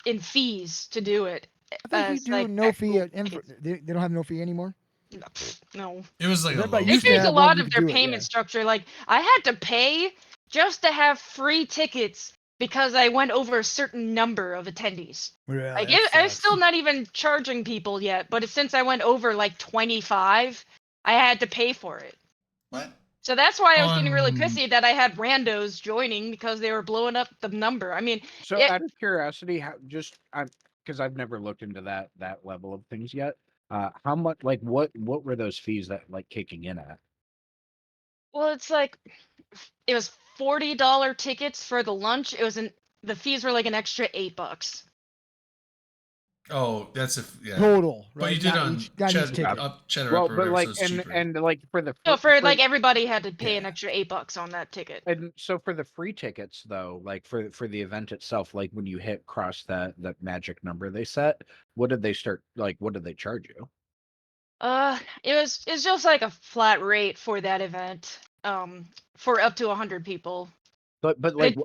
in fees to do it. I think you as, do like, no fee. actual They don't have no fee anymore. No. it was like a Eventbrite low They used to fee. changed a have one, lot you of could their do it, payment yeah. structure. Like I had to pay just to have free tickets because I went over a certain number of attendees. Well, Like that I'm sucks. still not even charging people yet, but since I went over like 25, I had to pay for it. What? So that's why I was getting really On- pissy that I had randos joining because they were blowing up the number. I mean, So Yeah. out of curiosity, how just I'm because I've never looked into that level of things yet. How much like what were those fees that like kicking in at? well, it's like it was $40 tickets for the lunch. The fees were like an extra $8. Oh, that's yeah. Total, right? But you did Not on each, not each Cheddar, ticket. Cheddar Well, Up or but whatever, like so it's cheaper. and like for the So free- like everybody had to pay an Yeah. extra $8 on that ticket. and so for the free tickets though, like for the event itself, like when you hit cross that magic number they set, what did they charge you? It's just like a flat rate for that event. For up to 100 people. But like It-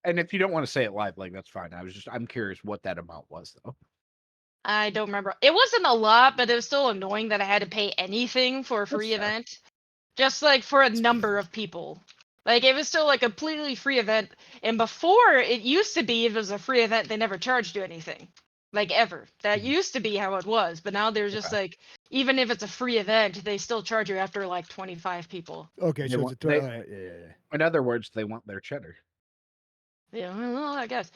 and if you don't want to say it live, like that's fine. I'm curious what that amount was though. I don't remember. It wasn't a lot, but it was still annoying that I had to pay anything for a That's free fair. event. Just like for a number of people. Like it was still like a completely free event. And before it used to be if it was a free event, they never charged you anything. Like ever. That used to be how it was. But now they're just like even if it's a free event, they still charge you after like 25 people. Okay, They so want- it's a they- all right, yeah. In other words, they want their cheddar. Yeah, well, I guess.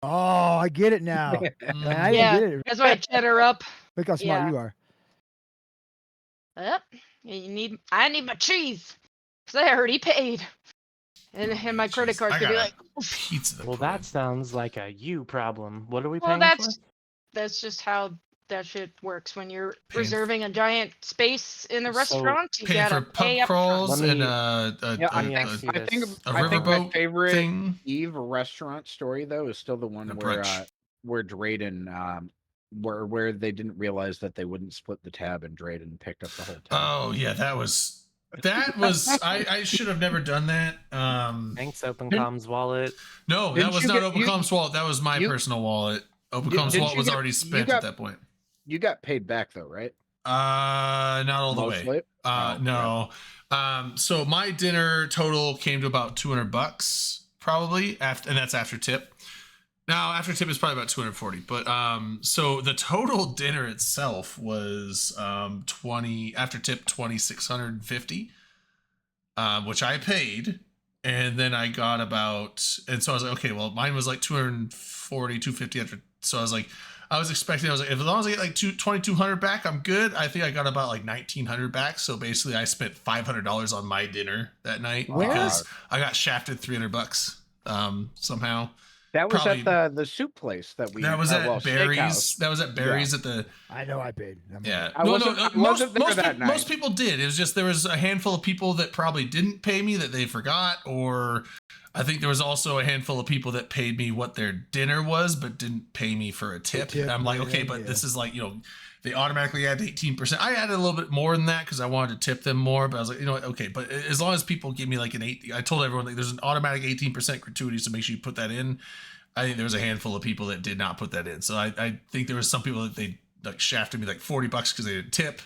Oh, I get it now. Mm. I Yeah, didn't get it. that's why I cheddar up. Look how smart yeah. you are. Yep. I need my cheese. Cause I already paid. And my credit Jeez, card I could be got a like, "Oof." pizza. to Well, put in. that sounds like a you problem. What are we Well, paying for? that's just how that shit works when you're Paying reserving a giant space in a So, restaurant. You Paying gotta for pay pub up front. crawls Let and me- Yeah, I me think ask you I think this. a I think my riverboat favorite thing. Eve restaurant story though is still the one A where brunch. where Drayden where they didn't realize that they wouldn't split the tab and Drayden picked up the whole tab. Oh yeah, that was I should have never done that. Thanks, Open Didn't- Comms wallet. No, Didn't that was you not get- OpenComm's wallet. That was my you- personal wallet. Didn't OpenComm's wallet you was get- already you spent got- at that point. You got paid back though, right? Not all the way. Mostly? Oh, No. So my dinner total came to about $200 probably after, and that's after tip. Now after tip is probably about 240, but so the total dinner itself was 20 after tip 2,650, which I paid, and then I got about, and so I was like, okay, well mine was like 240, 250 after, so I was like, I was expecting, I was like, as long as I get like 2,200 back, I'm good. I think I got about like 1,900 back. So basically, I spent $500 on my dinner that night Where? because I got shafted $300 somehow. That was Probably- at the soup place that we. That was at well, Barry's. steakhouse. That was at Barry's at the. I know I paid. Yeah. I wasn't there that night. Most people did. It was just there was a handful of people that probably didn't pay me that they forgot, or I think there was also a handful of people that paid me what their dinner was but didn't pay me for a tip. tip, I'm like, yeah, okay, but yeah. this is like, they automatically add 18%. I added a little bit more than that because I wanted to tip them more, but I was like, what, okay, but as long as people give me like an 8, I told everyone like there's an automatic 18% gratuity, so make sure you put that in. I think there was a handful of people that did not put that in. So I think there was some people that they like shafted me like $40 because they didn't tip.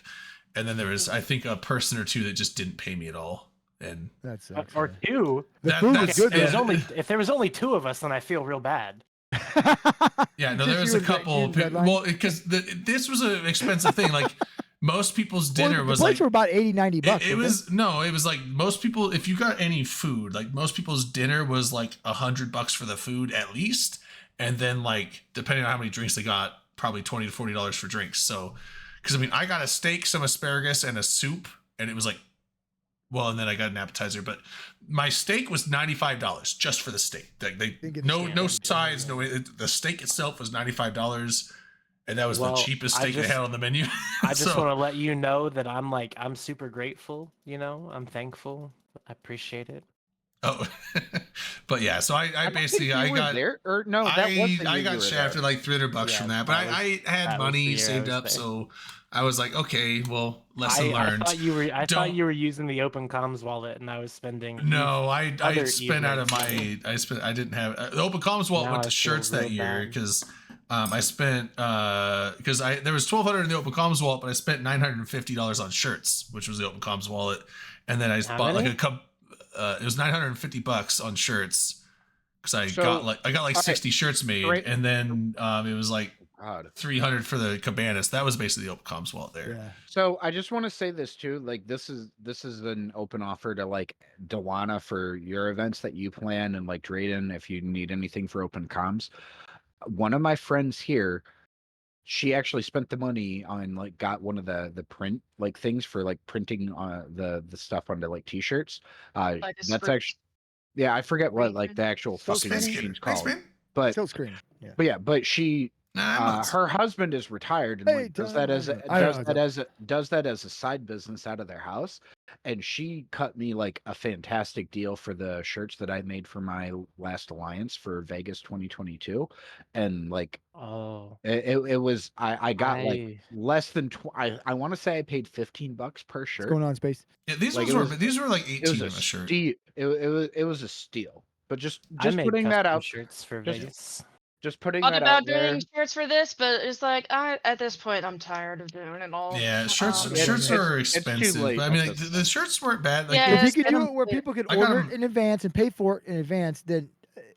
And then there was, I think, a person or two that just didn't pay me at all. And That sucks. Or two. The that- food that's- was good. There's Yeah. though. if there was only two of us, then I feel real bad. yeah, no, Just there was you a and couple. that deadline? Well, because this was an expensive thing. Like most people's Well, dinner the was plates like were about 80, 90 bucks. it weren't was no, it was like most people. If you got any food, like most people's dinner was like $100 for the food at least, and then like depending on how many drinks they got, probably $20 to $40 for drinks. So, because I mean, I got a steak, some asparagus, and a soup, and it was like, well, and then I got an appetizer. But my steak was $95 just for the steak. Like Didn't get no the no steak. sides, the steak itself was $95. And that was Well, the cheapest I steak they just- had on the menu. I just So- want to let you know that I'm super grateful. I'm thankful. I appreciate it. Oh, but yeah. So I don't think basically you I were got there, or no, that was the I year got you were shafted there. like $300 Yeah, from that, but that I that had was the money year I saved was up, there. so I was like, okay, well, lesson I learned. thought you were. I Don't- thought you were using the Open Comms wallet, and I was spending. No, I other spent out of evenings, my I didn't have the Open Comms wallet Now went I to feel shirts that real year bad. because I spent because there was $1,200 in the Open Comms wallet, but I spent $950 on shirts, which was the Open Comms wallet, and then I How bought many? like a cup. It was $950 on shirts because I So, got like right, 60 shirts made, right. and then it was like God. 300 for the Cabanas. That was basically the Open Comms wallet there. Yeah. So I just want to say this too. Like this is an open offer to like Dewana for your events that you plan, and like Drayden if you need anything for open comms. One of my friends here, she actually spent the money on like got one of the print like things for like printing the stuff onto like t-shirts. Like a That's script. actually, yeah, I forget what like Print. the actual So fucking Thanks, machine's kid. Thanks, called. man. But Silk screen. Yeah. but she Nah, her husband is retired and Hey, like, does that as a, I know, does that as a side business out of their house, and she cut me like a fantastic deal for the shirts that I made for my last alliance for Vegas 2022, and like Oh, it was I got like I- less than I want to say I paid $15 per What's shirt. going on, Space? Yeah, these Like, ones it were was- these were like It 18 was on a a shirt. steal. It was a steal. But just I made putting that custom out. shirts for just- Vegas. Just putting Thought that about out there. doing shirts for this, but it's like at this point I'm tired of doing it all. Yeah, shirts Um, shirts are it's too expensive. late But I at mean, like, this the shirts weren't bad. Like, Yeah, If you Yes, could and do I'm- it where people could I got order 'em- it in advance and pay for it in advance, then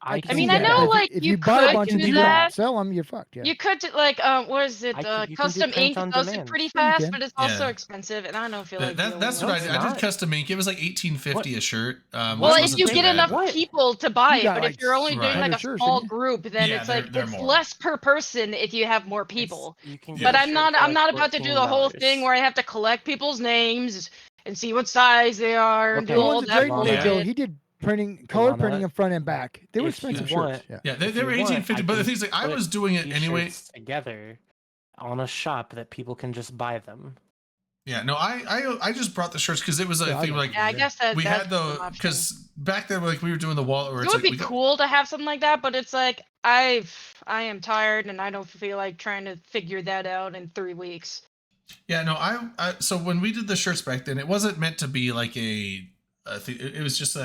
I can can I mean, see I do that. that. know But like if you you buy a could bunch and do you don't that. sell them, you're fucked. Yeah. You could like what is it? You can do Custom print ink on does it demand. pretty Yeah, you fast, can. but it's also Yeah. expensive, and I don't feel like dealing that's with what No, it. it's I did. not. Custom ink. It was like $18.50 a shirt. Well, which if wasn't you too get bad. enough What? people to buy You it, got, but like, if you're only doing Right. like a 100 shirts, small didn't you? group, then Yeah, it's like they're it's more. less per person if you have more people. You can Yeah. But get a I'm shirt not for, I'm like, not about to do the whole thing $14. where I have to collect people's names and see what size they are and Okay. do The all ones that that Drake Lana- made, though, bullshit. he did printing, color Lana, printing, and front and back. They were if you expensive want- shirts. Yeah. Yeah, they If were you want, 18.50. I But the can thing's like I put was doing it anyway. t-shirts together on a shop that people can just buy them. Yeah, no, I just brought the shirts because it was a Yeah, I thing got like Yeah, I guess that we that's had an the option. because back then like we were doing the wallet where It it's would like be cool to have something like that, but it's like I am tired and I don't feel like trying to figure that out in 3 weeks. Yeah, no, I so when we did the shirts back then, it wasn't meant to be like a thing. It was just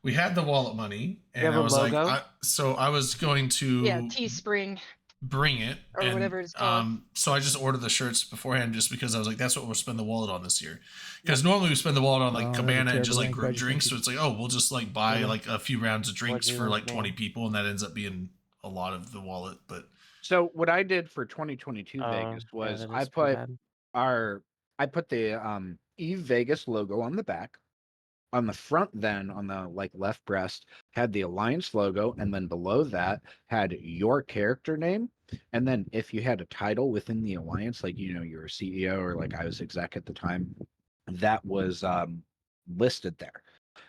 we had the wallet money, and have I a was logo? like, so I was going to Yeah, Teespring. bring it Or and, whatever it's called. so I just ordered the shirts beforehand just because I was like, that's what we'll spend the wallet on this year. Because normally we spend the wallet on like Oh, that's a Cabana and just terrible like rank, group I just drinks. So think it's like, oh, we'll just like buy Yeah. like a few rounds of drinks do for you like think? 20 people, and that ends up being a lot of the wallet. But So what I did for 2022 Vegas Yeah, was that I is pretty put bad. I put the Eve Vegas logo on the back. On the front, then on the like left breast, had the Alliance logo, and then below that had your character name. And then if you had a title within the Alliance, like you were a CEO or like I was exec at the time, that was listed there.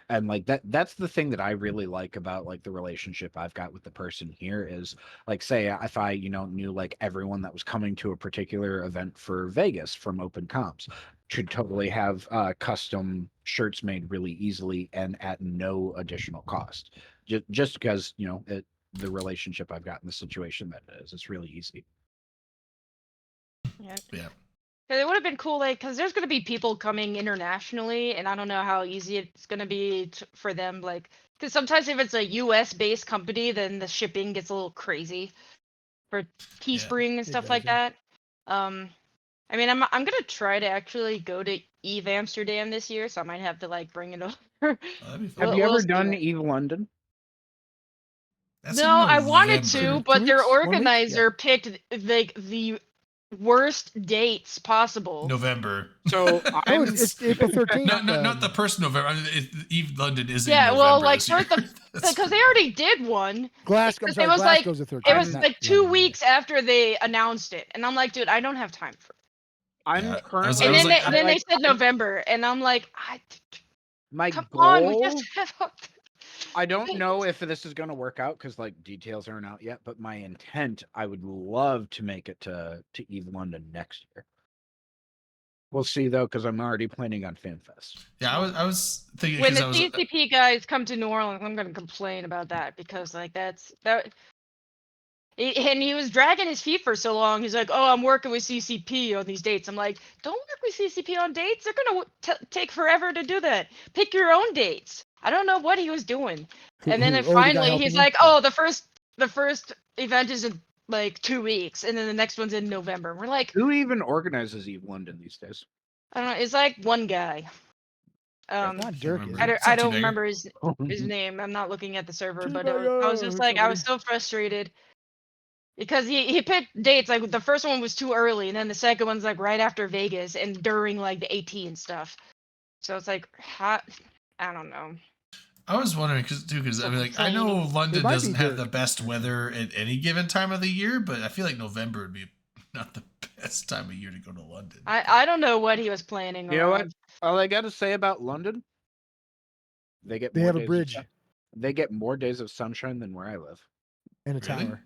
And like that's the thing that I really like about like the relationship I've got with the person here is like, say if I knew like everyone that was coming to a particular event for Vegas from Open Comps, should totally have custom shirts made really easily and at no additional cost, just because the relationship I've got in the situation that it is, it's really easy. Yeah. yeah, 'Cause it would have been cool, like, because there's going to be people coming internationally, and I don't know how easy it's going to be for them. Like, because sometimes if it's a US based company, then the shipping gets a little crazy for Teespring and stuff does, like yeah. that. I mean, I'm gonna try to actually go to Eve Amsterdam this year, so I might have to like bring it over. oh, that'd be fun. Have We'll- you we'll ever see. done Eve London? That's No, in I wanted November. to, but 2 their weeks? 1 week? organizer picked like the worst dates possible. November. So Oh, I'm it's April 13th. Not the first November. I mean, Eve London is Yeah, in well, November like this year. first That's because they already did one. Glasgow. I'm It sorry, was like- Glasgow's the 13th. It was not like 2 London. weeks after they announced it, and I'm like, dude, I don't have time for it. I'm Yeah, I currently was And then like- they said November, and I'm like, my come goal. on, we just have. I don't know if this is going to work out because like details aren't out yet, but my intent, I would love to make it to Eve London next year. We'll see though, because I'm already planning on FanFest. Yeah, I was thinking When because the I was CCP guys come to New Orleans, I'm gonna complain about that because like that. And he was dragging his feet for so long. He's like, "Oh, I'm working with CCP on these dates." I'm like, "Don't work with CCP on dates. They're gonna take forever to do that. Pick your own dates." I don't know what he was doing. And then Who- the guy finally, helping he's you? like, "Oh, the first event is in like 2 weeks, and then the next one's in November." We're like, Who even organizes Eve London these days? I don't know. It's like one guy. Not Dirk. remember. is I it? don't, It's not I don't Teabagger. remember his name. I'm not looking at the server, but I Teabagger, was just it's like, I was funny. so frustrated because he picked dates. Like the first one was too early, and then the second one's like right after Vegas and during like the AT and stuff. So it's like, I don't know. I was wondering because I mean, like, I know Complaining. London It might be doesn't have Dirk. the best weather at any given time of the year, but I feel like November would be not the best time of year to go to London. I don't know what he was planning. You know what? on. All I got to say about London, they They more have a days of bridge sun- They get more days of sunshine than where I live. and a Really? tower.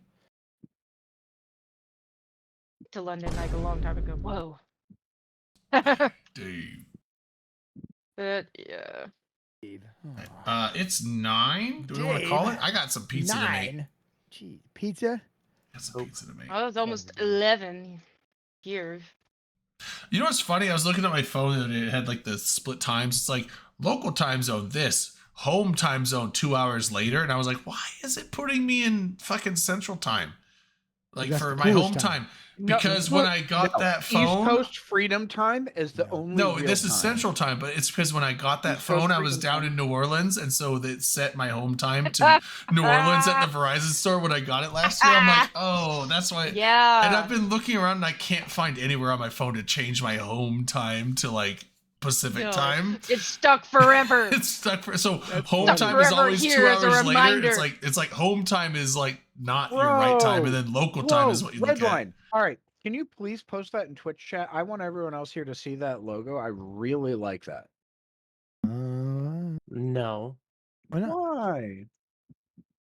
To London like a long time ago. Whoa. Dude. But yeah. It's 9. Do we want to call it? Dave. I got some pizza to make. 9. Gee, pizza? Got some pizza to make. I was almost 11 here. You know what's funny? I was looking at my phone and it had like the split times. It's like local time zone this, home time zone 2 hours later, and I was like, why is it putting me in fucking Central Time? like That's for the my coolest home time. time. Because when I got that phone, East Coast Freedom Time is the only. no, real this is time. Central Time, but it's because when I got that East Coast phone, I was Freedom down Time. in New Orleans, and so it set my home time to New Orleans at the Verizon store when I got it last year. I'm like, oh, that's why. Yeah. And I've been looking around, and I can't find anywhere on my phone to change my home time to like Pacific No, time. It's stuck forever. It's stuck for so That's home funny. time is Forever always 2 here as a hours later. reminder. It's like home time is like not your right time, and then local time is what you look at. Redline. All right, can you please post that in Twitch chat? I want everyone else here to see that logo. I really like that. No. Why not? Why?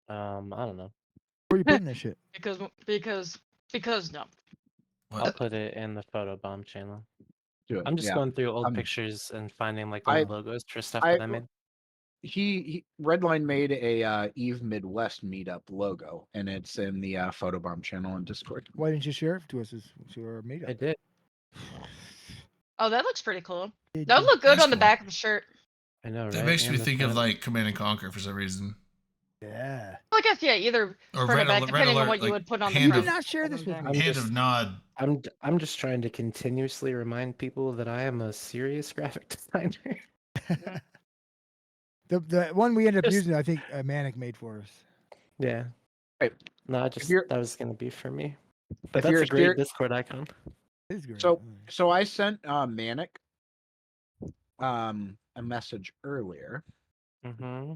I don't know. Where are you putting this shit? because no. What? I'll put it in the photo bomb channel. Do it. I'm just Yeah. going through old Um, pictures and finding like I- old logos for stuff I- that I made. He Redline made a Eve Midwest meetup logo, and it's in the photobomb channel on Discord. Why didn't you share it to us as to our I meetup? did. Oh, that looks pretty cool. Did That would you? look good That's on the cool. back of the shirt. I know, right? It makes me And the think of front. like Command and Conquer for some reason, Yeah. Well, I guess yeah, either or front or back, Red depending on Alert, what you like would put on the Hand front. Did not share or this on the with back. me. Hand just- of Nod. I'm just trying to continuously remind people that I am a serious graphic designer. The one we ended up Just- using, I think Manic made for us. Yeah. Hey, No, I just you're- that was gonna be for me. But If that's you're a a great ser- Discord icon. It is great. So I sent Manic a message earlier, Mm-hmm.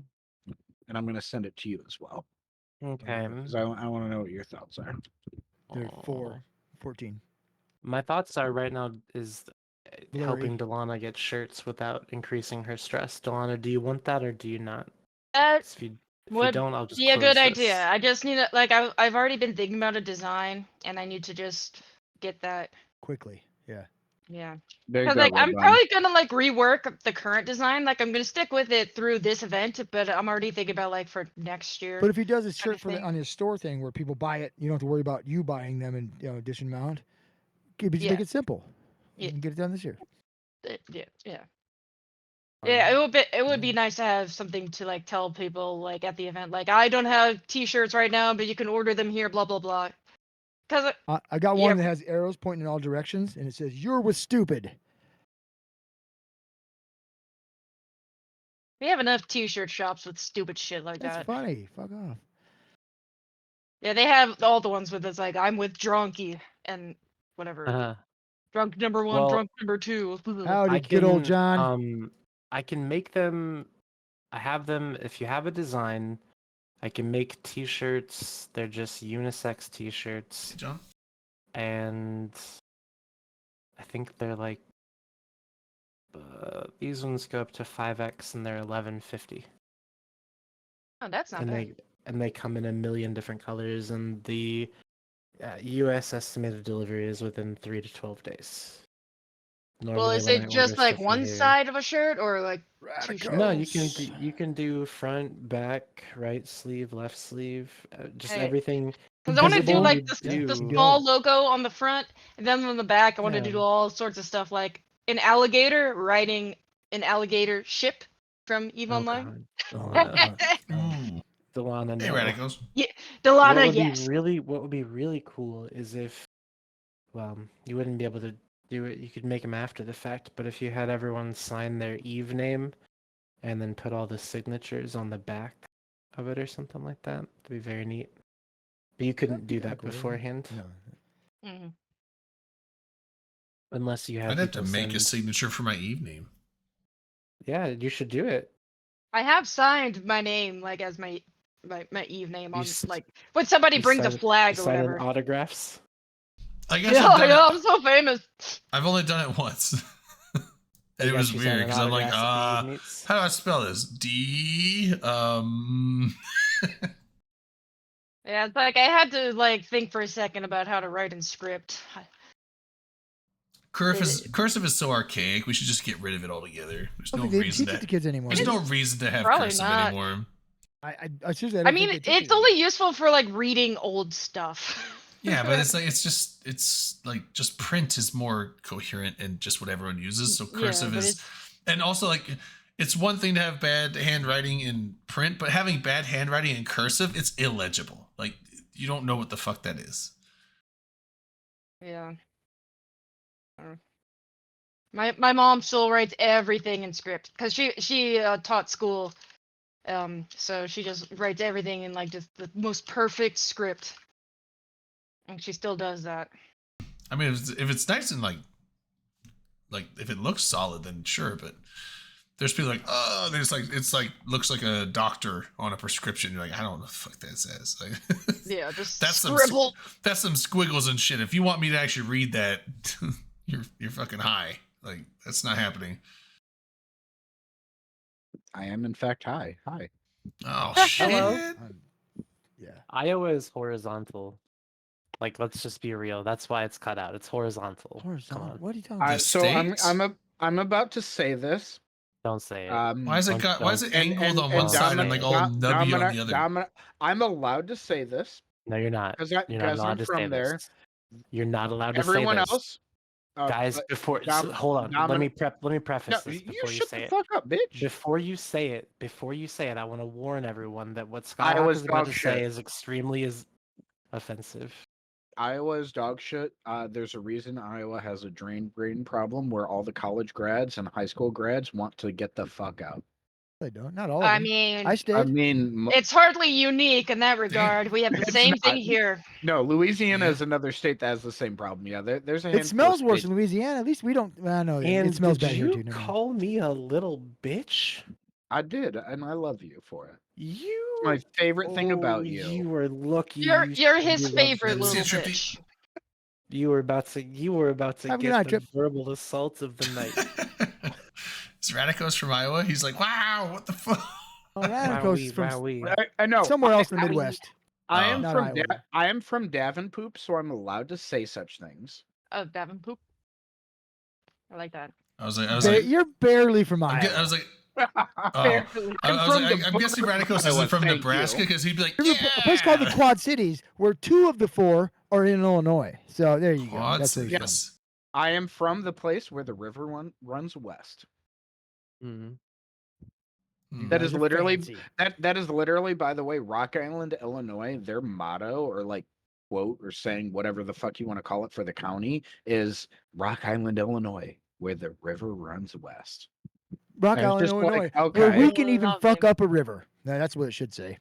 and I'm gonna send it to you as well Okay. because I want to know what your thoughts are. They're Aw. 14. My thoughts are right now is Blurry. helping Delana get shirts without increasing her stress. Delana, do you want that or do you not? That 'Cause if you would don't, I'll just be a close good idea. this. I just need to, like, I've already been thinking about a design, and I need to just get that. Quickly. Yeah. Yeah. There you Because go. like I'm Redline. probably gonna like rework the current design. Like I'm gonna stick with it through this event, but I'm already thinking about like for next year. But if he does his Kinda shirt for thing. on his store thing where people buy it, you don't have to worry about you buying them and addition mount. Just Yeah. make it simple. Yeah. And get it done this year. Yeah. Yeah, Um, it would be nice to have something to like tell people like at the event, like I don't have T-shirts right now, but you can order them here, blah blah blah. Because I got Yeah. one that has arrows pointing in all directions and it says, "You're with stupid." we have enough T-shirt shops with stupid shit like That's that. funny. Fuck off. Yeah, they have all the ones with it's like I'm with Drunky and whatever. uh, Drunk number 1, Well, drunk number 2. Howdy, I good old can, John. I can make them. I have them. If you have a design, I can make T-shirts. They're just unisex T-shirts, John. and I think they're like these ones go up to 5X, and they're $11.50. Oh, that's not and bad. they come in a million different colors, and the U.S. estimated delivery is within 3 to 12 days. Well, Normally is when I it just order like stuff one from here- side of a shirt or like two shirts? No, you can do front, back, right sleeve, left sleeve, just Hey, everything. Because I want to do Visible, like you the do. small logo on the front, and then on the back, I want to Yeah. do all sorts of stuff like an alligator riding an alligator ship from EVE Oh, Online. God. Ooh. Delana, Hey, no. radicals. Delana, yes. What would be really cool is if, well, you wouldn't be able to do it. You could make them after the fact, but if you had everyone sign their Eve name, and then put all the signatures on the back of it or something like that, that'd be very neat. But you couldn't do that cool. beforehand, No. Mhm. unless you had. I'd have to people make a send- signature for my Eve name. Yeah, you should do it. I have signed my name like as my Eve name You on s- like when somebody You brings a sign- flag you or sign in whatever. autographs. I guess Yeah, I've done yeah, it. I'm so famous. I've only done it once. And They it got was you weird signing because I'm like, autographs at the Eve meets. how do I spell this? D Yeah, it's like I had to like think for a second about how to write in script. cursive is so archaic. We should just get rid of it altogether. There's no They reason teach it to. to kids anymore. There's no reason to have Probably cursive not. anymore. I seriously. I don't mean, think they teach it's it only useful for like reading old stuff. Yeah, but it's like just print is more coherent and just what everyone uses. So Yeah, cursive but is, and also like it's one thing to have bad handwriting in print, but having bad handwriting in cursive, it's illegible. Like you don't know what the fuck that is. Yeah. My mom still writes everything in script because she taught school, so she just writes everything in like just the most perfect script, and she still does that. I mean, if it's nice and like if it looks solid, then sure. But there's people like, oh, there's like it's like looks like a doctor on a prescription. You're like, I don't know what the fuck that says. Like, Yeah, just that's scribble. that's some squiggles and shit. If you want me to actually read that, you're fucking high. Like that's not happening. I am in fact high. Hi. Oh Hello? shit! Yeah. Iowa is horizontal. Like, let's just be real. That's why it's cut out. It's horizontal. Come Horizontal. on. What are you talking about? So States? I'm about to say this. Don't say it. Why is it got? Why is it angled on one side and like all nubby on the other? I'm allowed to say this No, you're not. because You're not I'm allowed to say from there. this. You're not allowed to Everyone say this. else, Guys, but before Dom- hold on. Let me No, preface this you before you shut say the it. fuck up, bitch. Before you say it, I want to warn everyone that what Skyhawk Iowa's is about dog to say shit. is extremely offensive. Iowa's dog shit. There's a reason Iowa has a drain problem where all the college grads and high school grads want to get the fuck out. They don't. Not all of I them. mean, I stayed. I mean, it's hardly unique in that regard. We have the It's same thing not. here. no, Louisiana Yeah. is another state that has the same problem. Yeah, there's a It handful smells of worse states- in Louisiana. At least we don't. I know And it smells did bad you here too. Never mind. call me a little bitch? I did, and I love you for it. You. My favorite thing about Oh, you. You were lucky. You're you you're said his you loved favorite me. See little a Trippy? bitch. You were about to Have a good get night, the Trip. verbal assault of the night. Is Radicos from Iowa? He's like, wow, what the fuck? Oh, Radicos is from Wowee. I know. somewhere else in the I- Midwest. I Oh. am Not from Iowa. I am from Davenport, so I'm allowed to say such things. Oh, Davenport. I like that. I was like, You're barely from I Iowa. was like, Fair. I'm guessing Radicos isn't from Iowa, Nebraska thank you. because he'd be like, There's a place called the yeah. Quad Cities, where 2 of the 4 are in Illinois. So there you go. Quad That's where he's from. Cities. I am from the place where the river runs west. Mhm. Hmm. That You is guys are literally fancy. that is literally, by the way, Rock Island, Illinois. Their motto or like quote or saying whatever the fuck you want to call it for the county is Rock Island, Illinois, where the river runs west. Rock And it's Island, just Illinois, like, where we okay. can even Love fuck it. up a river. No, that's what it should say.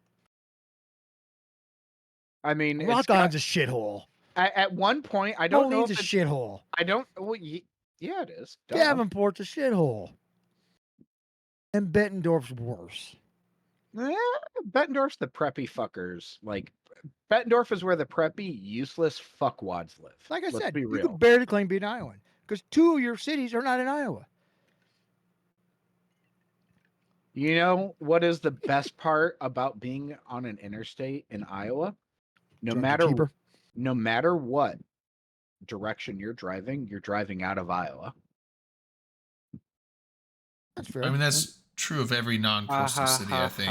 I mean, it's Rock got- Island's a shithole. at one point, I don't know Molene's if a it's, shithole. I don't. Well, yeah, it is. Duh. Davenport's a shithole. And Bettendorf's worse. Bettendorf's the preppy fuckers. Like Bettendorf is where the preppy, useless fuckwads live. Like I Let's said, be you real. could barely claim being Iowan because 2 of your cities are not in Iowa. You know what is the best part about being on an interstate in Iowa? No Drugs are matter cheaper. no matter what direction you're driving out of Iowa. That's fair. I mean, that's true of every non-coastal city, I think.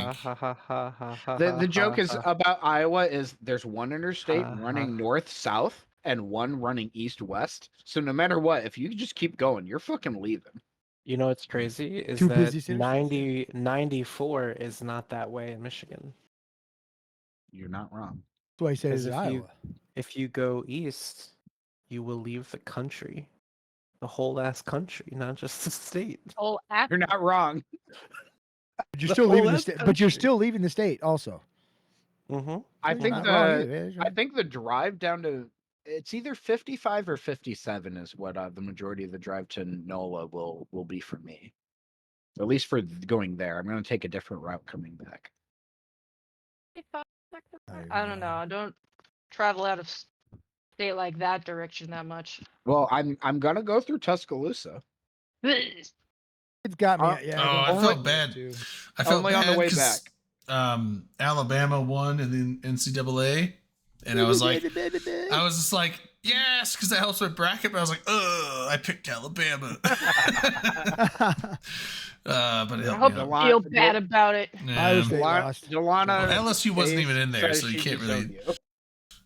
The joke is about Iowa is there's one interstate running north-south and one running east-west. So no matter what, if you just keep going, you're fucking leaving. You know what's crazy is Too that busy cities? 94 is not that way in Michigan. You're not wrong. That's why I say Because it's Iowa. if you go east, you will leave the country, the whole ass country, not just the state. Oh, app. You're not wrong. But you're the still whole leaving the ass state. But you're country. still leaving the state also. Mm-hmm. I You're think not wrong the either, I think the drive down to it's either 55 or 57 is what the majority of the drive to NOLA will be for me. At least for going there. I'm going to take a different route coming back. I don't know. I don't travel out of state like that direction that much. Well, I'm going to go through Tuscaloosa. It's got me. Oh, Yeah, I going felt through bad. too. I felt Only bad on the way 'cause, Alabama won in the NCAA, and I was just like, yes, because that helps my bracket. But I was like, I picked Alabama. But it I helped hope me you out. feel bad about it. Iowa State Delana, lost. Delana Well, LSU wasn't Hayes even in there, says so you she can't disowned really. you.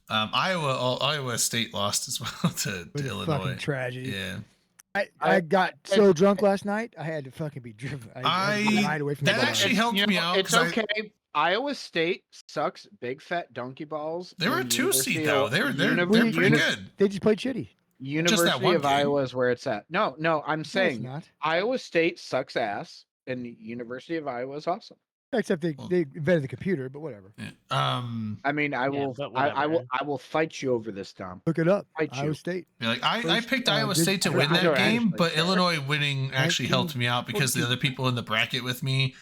Iowa State lost as well to What a Illinois. fucking tragedy. Yeah, I got so drunk last night, I had to fucking be driven. I had to ride away from the that bar. actually helped me out. It's 'cause okay. Iowa State sucks big fat donkey balls. They were a and 2-seed though. They're pretty Uni- good. They just played shitty. University one of game. Iowa is where it's at. No, I'm No, it's saying not. Iowa State sucks ass, and the University of Iowa is awesome. Except they invented the computer, but whatever. Yeah. I mean, I will fight you over this, Dom. Look it up. Fight Iowa you. State. Like I First, picked Iowa did- State to I win don't that game, actually but care. Illinois winning actually helped 19, me out because the other people in the bracket with me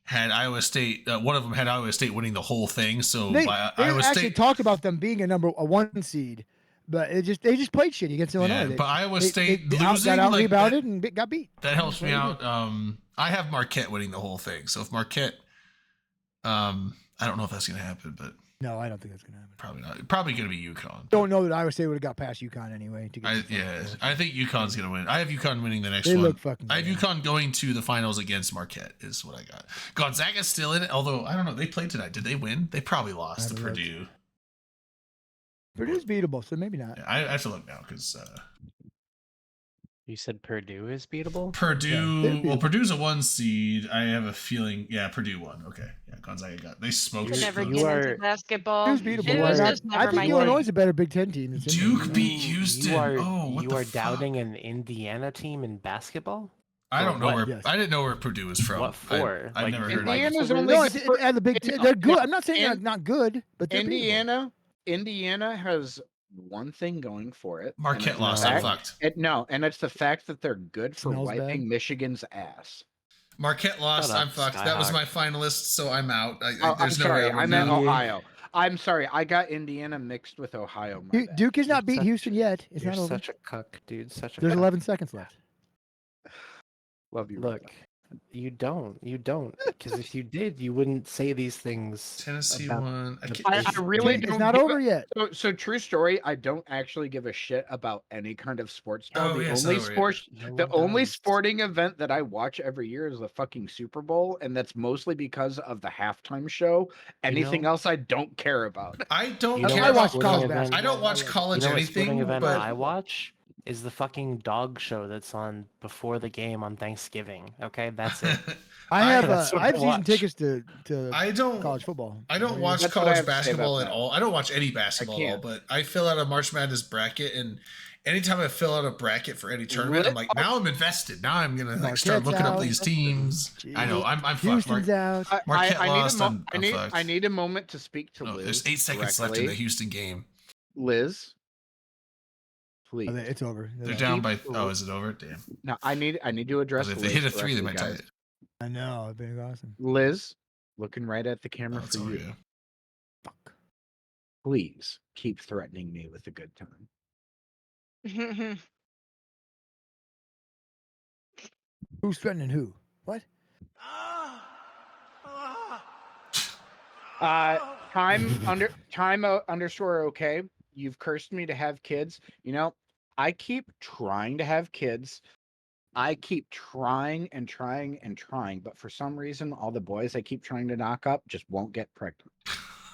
had Iowa State. One of them had Iowa State winning the whole thing. So They Iowa actually State, talked about them being a 1 seed, but they just played shitty against Illinois. yeah, but Iowa They State got losing out like rebounded and got beat. that helps me That's out. I have Marquette winning the whole thing. So if Marquette, I don't know if that's gonna happen, but No, I don't think that's gonna happen. probably not. Probably gonna be UConn. Don't know that Iowa State would have got past UConn anyway. To get to the Yeah, finals. I think UConn's gonna win. I have UConn winning the next They one. look fucking. I have good. UConn going to the finals against Marquette is what I got. Gonzaga's still in it, although I don't know. They played tonight. Did they win? They probably lost to haven't looked. Purdue. Purdue's beatable, so maybe not. Yeah, I have to look now because You said Purdue is beatable? Purdue. they're Well, beatable. Purdue's a 1 seed. I have a feeling. Yeah, Purdue won. Okay, yeah, Gonzaga got. They smoked. I never You get are- into basketball. Purdue's beatable. It was are- just I never think my Illinois thing. is a better Big Ten team. Than Duke Cincy. beat Houston. You are, Oh, what you the are fuck? doubting an Indiana team in basketball? I don't know What? where. Yes. I didn't know where Purdue was from. What for? I've Like, never heard of it. Indiana's for only No, good it's for- at the Big Ten. They're good. I'm not saying they're not good, but they're beatable. Indiana has one thing going for it. and Marquette it's lost. the I'm fact- fucked. and it's the fact that they're good for Smells wiping bad. Michigan's ass. Marquette lost. Shut up, I'm fucked. That was Skyhawk. my finalist, so I'm out. Oh, I'm There's no way sorry, I I would meant know. Ohio. I'm sorry, I got Indiana mixed with Ohio. my bad. Duke has not You're beat such- Houston yet. It's You're not over. such a cuck, dude. Such a There's cuck. 11 seconds left. Love you. Look, you don't. Because if you did, you wouldn't say these things. Tennessee about- won. I the can't, I really It's don't not give over yet. So true story. I don't actually give a shit about any kind of sports. Show. Oh, the yeah, it's only not over yet. sports, No the one only does. sporting event that I watch every year is the fucking Super Bowl, and that's mostly because of the halftime show. Anything know- else, I don't care about. I don't You know care I what watch about sporting college event- basketball. I don't watch like- college You know what sporting anything, event but I watch is the fucking dog show that's on before the game on Thanksgiving. Okay, that's it. I have that's what I have I season watch. tickets to I don't. college football. I don't watch That's what I college have to say about basketball at that. all. I don't watch any basketball at all, can't. but I fill out a March Madness bracket, and anytime I fill out a bracket for any tournament, I'm like, now I'm invested. Now I'm gonna like start Marquette's looking up out. these teams. I know. I'm fucked. Mark. Houston's out. Marquette I lost, need a I'm fucked. I need a moment to speak to No, Liz. there's 8 seconds left in the directly. Houston game. Liz, please. Oh, it's over. They're down by. Oh, is it over? Damn. No, I need to address. If they Liz hit a 3, they directly, might tie guys. it. I know. It'd be awesome. Liz, looking right at the camera Oh, it's for over, you. yeah. Fuck. Please keep threatening me with a good time. Who's threatening who? What? Time underscore okay. You've cursed me to have kids. You know, I keep trying to have kids. I keep trying and trying and trying, but for some reason, all the boys I keep trying to knock up just won't get pregnant.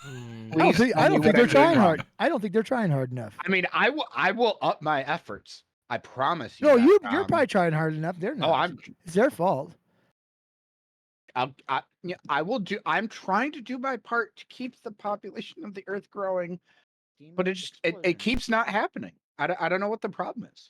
Mm, Please I tell me don't think what they're I'm doing trying wrong. hard. I don't think they're trying hard enough. I mean, I will up my efforts. I promise you. No, that, you're probably trying hard enough. They're not. Oh, It's their fault. I will do. I'm trying to do my part to keep the population of the Earth growing, but it keeps not happening. I don't know what the problem is.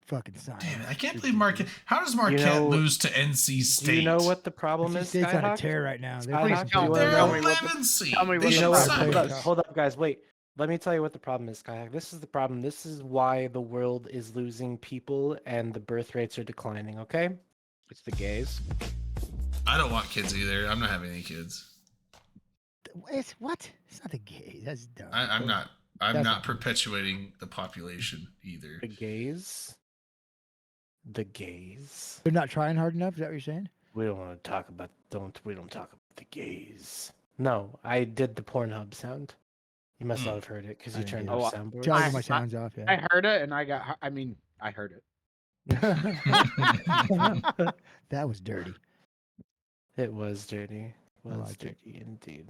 Fucking science. Damn it! I can't believe Marquette. How does Marquette know- lose to NC State? Do you know what the problem NC is, State's on a Skyhawk? tear right now. They're Skyhawk, playing some tell good me They're Tell ball. me what the- 11 seed. tell me They what You should know the what? problem suck. is. Hold up, guys. Wait. Let me tell you what the problem is, Kayak. This is the problem. This is why the world is losing people and the birth rates are declining. Okay. It's the gays. I don't want kids either. I'm not having any kids. It's what? It's not the gay. That's dumb. I'm not. I'm That's not not- perpetuating the population either. The gays. The gays. They're not trying hard enough. Is that what you're saying? We don't want to talk about. We don't talk about the gays. No, I did the Pornhub sound. You must not have heard it because I you didn't turned hear off it. soundboard. Charging I- my sounds off. I Yeah. heard it, and I got. I mean, I heard it. That was dirty. It was dirty. I Was liked it. dirty indeed.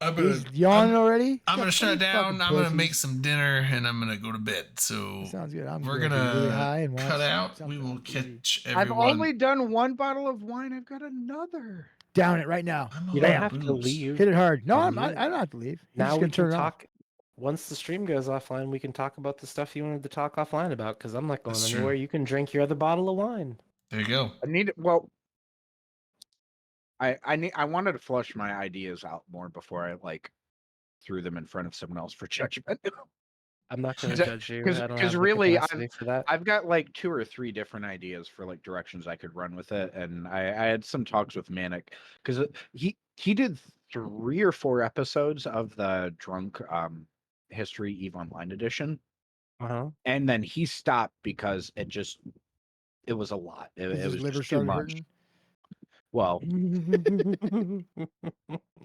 I I'm He's gonna yawning already. I'm gonna Got shut it three down. fucking I'm gonna pussies. make some dinner and I'm gonna go to bed. So Sounds good. I'm we're gonna be really high gonna and watch cut out. something We will on TV. catch I've everyone. only done one bottle of wine. I've got another. Down it right now. I'm You all don't out have of to booze. leave. Hit it hard. No, I'm You- not. I don't have to leave. He's Now just we gonna turn can it off. talk. Once the stream goes offline, we can talk about the stuff you wanted to talk offline about. Because I'm not going That's anywhere. true. You can drink your other bottle of wine. There you go. I need I wanted to flush my ideas out more before I like threw them in front of someone else for judgment. I'm not going to 'Cause- judge you. 'cause- I don't 'cause have really, the capacity for that. I've got like 2 or 3 different ideas for like directions I could run with it, and I had some talks with Manic because he did 3 or 4 episodes of the Drunk History Eve Online edition, Uh-huh. and then he stopped because it was a lot. It His was liver just too started much. hurting. Well,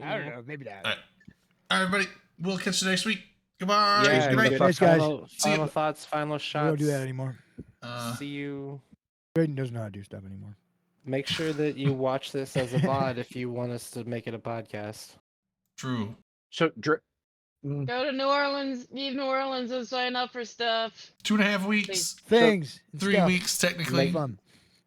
I don't know. Maybe that. All right. All right, everybody. We'll catch you next week. Goodbye. Yeah, Good night. good Thanks, guys. Final, See ya. final thoughts, final We shots. don't do that anymore. See you. Braden doesn't know how to do stuff anymore. Make sure that you watch this as a VOD if you want us to make it a podcast. True. so Go to New Orleans, leave New Orleans, and sign up for stuff. 2.5 weeks. Things. and 3 stuff. weeks technically. Make fun.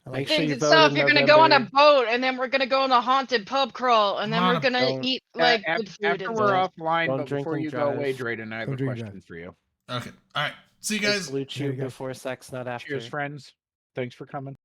I like Make it. sure Things you and vote stuff. in You're gonna go on a November. boat, and then we're gonna go on a haunted pub crawl, and then Come we're on, gonna don't- eat like good food after and we're stuff. offline, Don't but drink before and you go away, drive. Drayden, I have Don't a drink and question for you. Okay. All right. See you They guys. salute There you you go. before sex, not after. Cheers, friends. Thanks for coming.